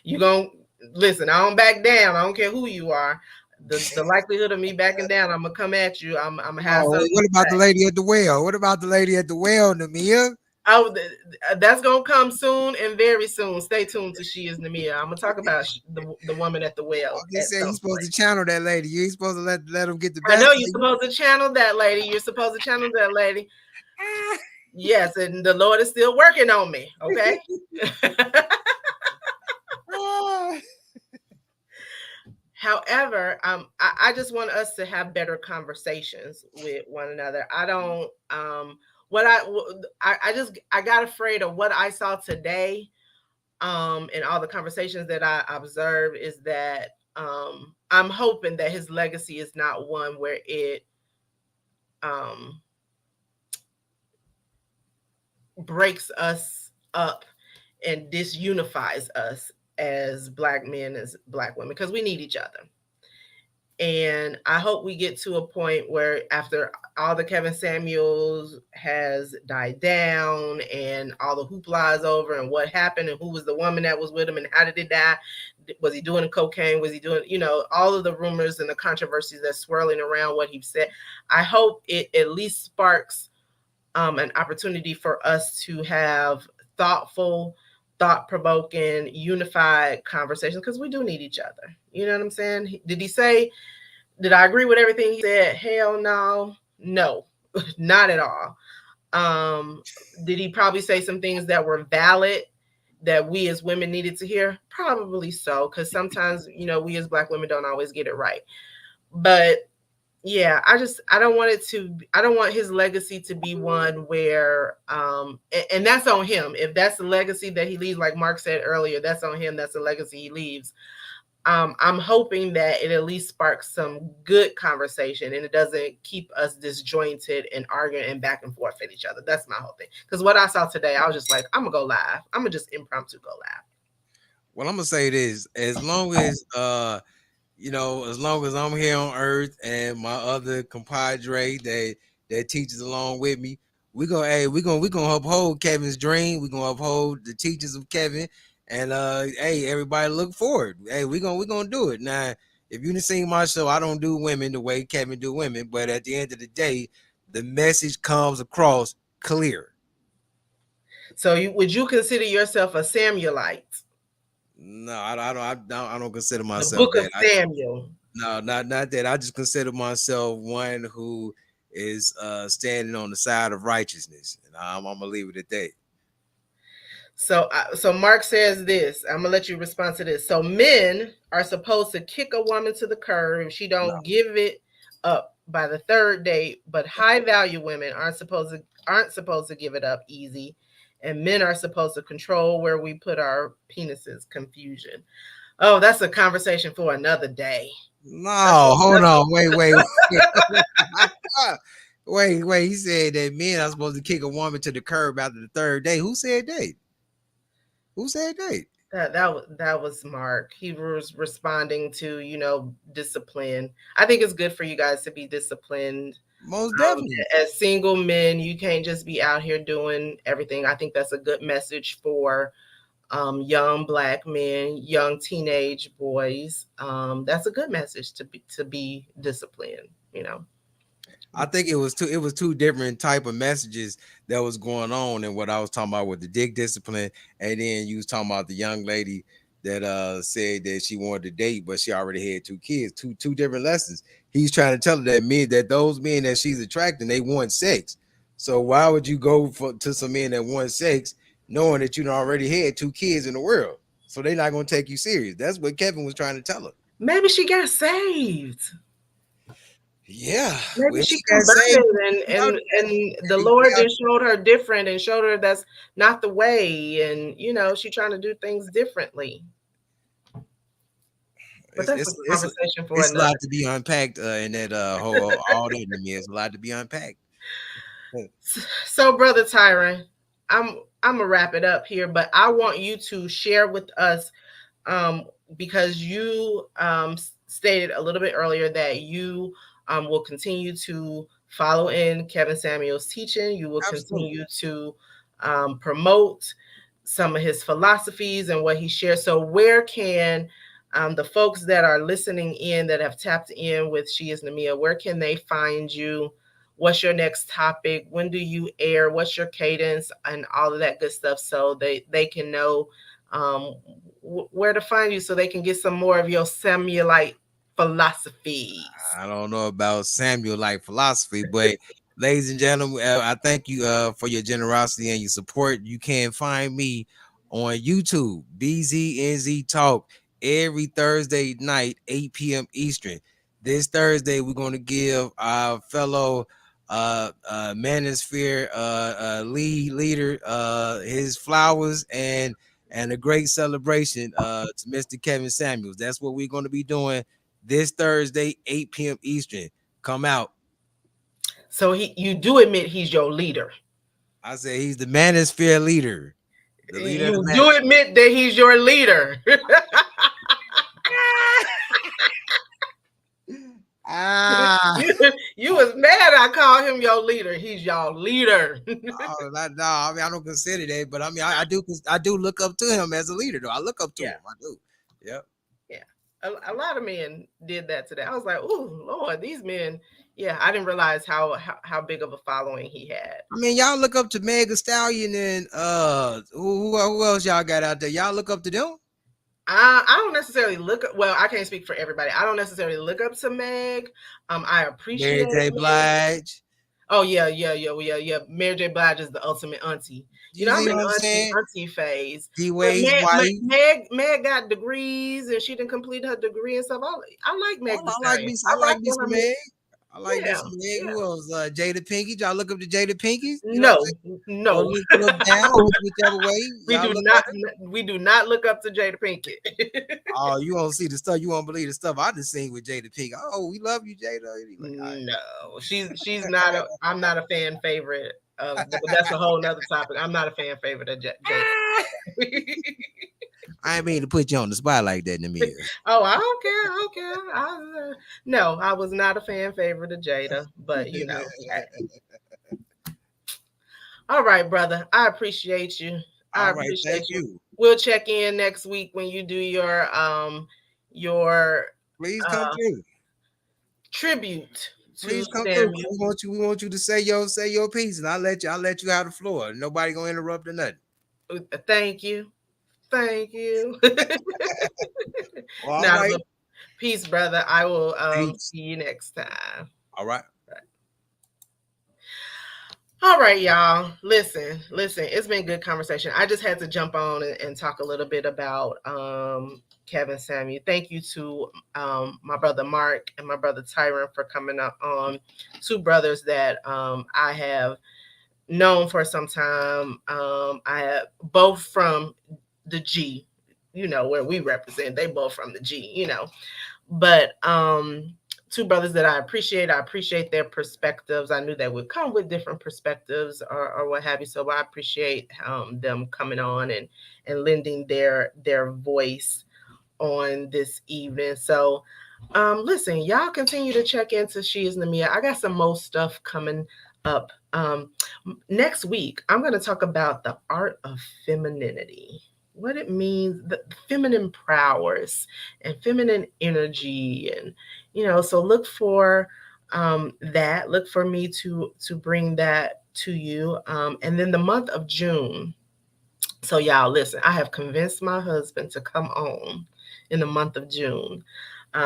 Speaker 1: you going to listen. I don't back down. I don't care who you are. The likelihood of me backing down, I'm gonna come at you. I'm gonna have something.
Speaker 3: What about the lady at the well? What about the lady at the well, Namia?
Speaker 1: Oh, that's gonna come soon and very soon. Stay tuned to She Is Namia. I'm gonna talk about the woman at the well.
Speaker 3: They say you're supposed to channel that lady. You ain't supposed to let them get the
Speaker 1: I
Speaker 3: best.
Speaker 1: know you're supposed to channel that lady. You're supposed to channel that lady. Yes, and the Lord is still working on me. Okay. However, I just want us to have better conversations with one another. I don't. I got afraid of what I saw today. And all the conversations that I observed is that I'm hoping that his legacy is not one where it breaks us up and disunifies us as Black men, as Black women, because we need each other. And I hope we get to a point where after all the Kevin Samuels has died down and all the hoopla is over and what happened and who was the woman that was with him and how did it die? Was he doing cocaine? Was he doing, all of the rumors and the controversies that's swirling around what he said? I hope it at least sparks an opportunity for us to have thoughtful, thought-provoking, unified conversations, because we do need each other. You know what I'm saying? Did I agree with everything he said? Hell no. No, not at all. Did he probably say some things that were valid that we as women needed to hear? Probably so, because sometimes, we as Black women don't always get it right. But yeah, I don't want his legacy to be one where and that's on him. If that's the legacy that he leaves, like Mark said earlier, that's on him. That's the legacy he leaves. I'm hoping that it at least sparks some good conversation and it doesn't keep us disjointed and arguing and back and forth at each other. That's my whole thing. Because what I saw today, I was just like, I'm gonna go live. I'm gonna just impromptu go live.
Speaker 3: Well, I'm gonna say this: as long as as long as I'm here on Earth and my other compadre that teaches along with me, we're gonna uphold Kevin's dream. We're gonna uphold the teachings of Kevin, and everybody look forward. Hey, we're gonna do it. Now, if you didn't see my show, I don't do women the way Kevin do women, but at the end of the day, the message comes across clear.
Speaker 1: So would you consider yourself a Samuelite?
Speaker 3: No, I don't consider myself
Speaker 1: the book
Speaker 3: that.
Speaker 1: of Samuel.
Speaker 3: No, not that. I just consider myself one who is standing on the side of righteousness, and I'm gonna leave it at that.
Speaker 1: So Mark says this. I'm gonna let you respond to this. So men are supposed to kick a woman to the curb if she don't give it up by the third date, but high value women aren't supposed to give it up easy, and men are supposed to control where we put our penises. Confusion. Oh, that's a conversation for another day.
Speaker 3: No, hold on, wait. Wait. He said that men are supposed to kick a woman to the curb after the third day. Who said that? Who said that?
Speaker 1: That was Mark. He was responding to discipline. I think it's good for you guys to be disciplined.
Speaker 3: Most definitely.
Speaker 1: As single men, you can't just be out here doing everything. I think that's a good message for young Black men, young teenage boys. That's a good message to be disciplined.
Speaker 3: I think it was two different type of messages that was going on, and what I was talking about with the dick discipline, and then you was talking about the young lady that said that she wanted to date, but she already had 2 kids. Two different lessons. He's trying to tell her that those men that she's attracting, they want sex. So why would you go to some men that want sex, knowing that you already had 2 kids in the world? so they're not gonna take you serious. That's what Kevin was trying to tell her.
Speaker 1: Maybe she got saved.
Speaker 3: Yeah,
Speaker 1: Maybe
Speaker 3: well,
Speaker 1: she
Speaker 3: she got saved.
Speaker 1: converted and the Lord just showed her different and showed her that's not the way, and she trying to do things differently. But
Speaker 3: It's
Speaker 1: that's
Speaker 3: it's
Speaker 1: a
Speaker 3: it's
Speaker 1: conversation for
Speaker 3: it's a
Speaker 1: another.
Speaker 3: lot to be unpacked in that whole all that to me. It's a lot to be unpacked.
Speaker 1: So, Brother Tyron, I'm gonna wrap it up here, but I want you to share with us, um, because you stated a little bit earlier that you will continue to follow in Kevin Samuel's teaching. You will
Speaker 3: Absolutely.
Speaker 1: continue to promote some of his philosophies and what he shares. So, where can the folks that are listening in that have tapped in with She is Namia, where can they find you? What's your next topic? When do you air? What's your cadence and all of that good stuff, so they can know um, where to find you, so they can get some more of your Samuelite philosophies.
Speaker 3: I don't know about Samuel like philosophy, but ladies and gentlemen, I thank you for your generosity and your support. You can find me on YouTube, BZNZ Talk, every Thursday night, 8 p.m. Eastern. This Thursday, we're going to give our fellow manosphere leader his flowers and a great celebration to Mr. Kevin Samuels. That's what we're going to be doing this Thursday, 8 p.m. Eastern. Come out.
Speaker 1: So you do admit he's your leader.
Speaker 3: I say he's the manosphere leader. The leader of the
Speaker 1: You
Speaker 3: man.
Speaker 1: do admit that he's your leader. you was mad I called him your leader. He's your leader.
Speaker 3: Oh, no, I mean I don't consider that, but I mean I do look up to him as a leader though. I look up to
Speaker 1: Yeah.
Speaker 3: him. I do. Yep.
Speaker 1: Yeah. A lot of men did that today. I was like, oh Lord, these men. Yeah, I didn't realize how big of a following he had.
Speaker 3: I mean, y'all look up to Meg Stallion and who else y'all got out there? Y'all look up to them?
Speaker 1: I don't necessarily look up. Well, I can't speak for everybody. I don't necessarily look up to Meg. I appreciate
Speaker 3: Mary J.
Speaker 1: Meg.
Speaker 3: Blige.
Speaker 1: Oh yeah. Mary J. Blige is the ultimate auntie.
Speaker 3: You
Speaker 1: I'm
Speaker 3: see
Speaker 1: in
Speaker 3: what I'm
Speaker 1: the
Speaker 3: saying?
Speaker 1: auntie phase.
Speaker 3: D
Speaker 1: But
Speaker 3: Wade's wife.
Speaker 1: Meg got degrees and she didn't complete her degree and stuff. I like Meg Thee Stallion.
Speaker 3: I
Speaker 1: I
Speaker 3: like
Speaker 1: like
Speaker 3: me
Speaker 1: when
Speaker 3: some
Speaker 1: I'm
Speaker 3: Meg. I like me
Speaker 1: yeah,
Speaker 3: some Meg.
Speaker 1: yeah.
Speaker 3: Who else? Jada Pinkett. Y'all look up to Jada Pinkett? You know what I'm
Speaker 1: No,
Speaker 3: saying? Or
Speaker 1: no.
Speaker 3: look down, whichever way.
Speaker 1: we
Speaker 3: Y'all
Speaker 1: do
Speaker 3: look
Speaker 1: not
Speaker 3: at it.
Speaker 1: we do not look up to Jada Pinkett.
Speaker 3: Oh, you won't see the stuff. You won't believe the stuff I just seen with Jada Pinkett. Oh, we love you, Jada. Like, all right.
Speaker 1: No, she's not a. I'm not a fan favorite of. But that's a whole nother topic. I'm not a fan favorite of Jada.
Speaker 3: I ain't mean to put you on the spot like that, Namia.
Speaker 1: Oh, I don't care. I don't care. No, I was not a fan favorite of Jada, but hey. All right, brother. I appreciate you. I
Speaker 3: All right,
Speaker 1: appreciate
Speaker 3: thank
Speaker 1: you.
Speaker 3: you.
Speaker 1: We'll check in next week when you do your
Speaker 3: Please come
Speaker 1: uh
Speaker 3: through.
Speaker 1: tribute to
Speaker 3: Please come through.
Speaker 1: Samuel.
Speaker 3: We want you to say your piece, and I'll let you have the floor. Nobody gonna interrupt or nothing.
Speaker 1: Thank you. Thank you.
Speaker 3: All
Speaker 1: Now,
Speaker 3: right.
Speaker 1: peace, brother. I will
Speaker 3: Peace.
Speaker 1: see you next time.
Speaker 3: All right.
Speaker 1: All right, y'all. Listen. It's been good conversation. I just had to jump on and talk a little bit about Kevin Samuel. Thank you to my brother Mark and my brother Tyron for coming up on. Two brothers that I have known for some time. I have both from the G, where we represent. They both from the G, but two brothers that I appreciate their perspectives. I knew they would come with different perspectives or what have you, so I appreciate them coming on and lending their voice on this evening. So listen, y'all continue to check into She is Namia. I got some more stuff coming up. Next week I'm going to talk about the art of femininity, what it means, the feminine prowess and feminine energy, and so look for that. Look for me to bring that to you. And then the month of June. So y'all listen, I have convinced my husband to come on in the month of June.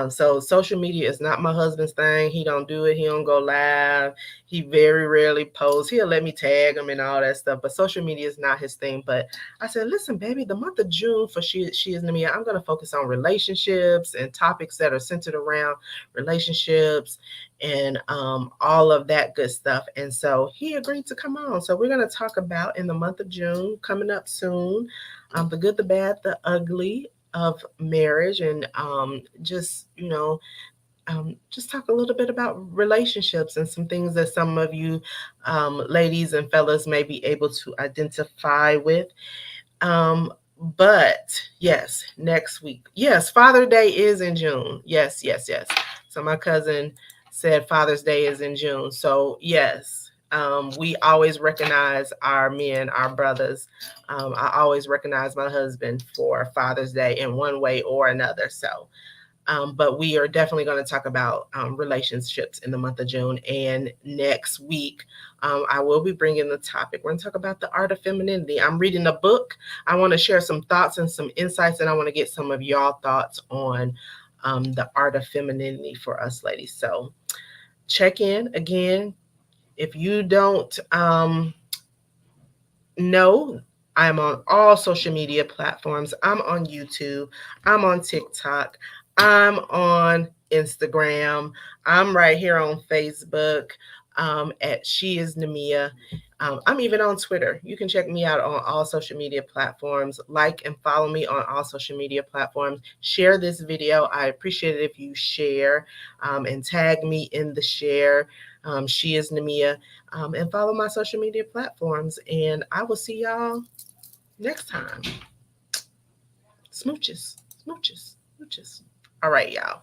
Speaker 1: So social media is not my husband's thing. He don't do it. He don't go live. He very rarely posts. He'll let me tag him and all that stuff, but social media is not his thing. But I said, listen, baby, the month of June for She Is Namia, I'm gonna focus on relationships and topics that are centered around relationships and all of that good stuff. And so he agreed to come on. So we're gonna talk about in the month of June, coming up soon, the good, the bad, the ugly of marriage, and just just talk a little bit about relationships and some things that some of you ladies and fellas may be able to identify with. um, but yes, next week, yes, Father Day is in June. Yes, yes, yes. So my cousin said Father's Day is in June, so yes, we always recognize our men, our brothers. I always recognize my husband for Father's Day in one way or another. So but we are definitely going to talk about relationships in the month of June. And next week, I will be bringing the topic. We're going to talk about the art of femininity. I'm reading a book. I want to share some thoughts and some insights, and I want to get some of y'all thoughts on the art of femininity for us ladies. So check in again. If you don't know, I'm on all social media platforms. I'm on YouTube. I'm on TikTok. I'm on Instagram. I'm right here on Facebook at She Is Namia. I'm even on Twitter. You can check me out on all social media platforms. Like and follow me on all social media platforms. Share this video. I appreciate it if you share and tag me in the share. She Is Namia. And follow my social media platforms. And I will see y'all next time. Smooches, smooches, smooches. All right, y'all.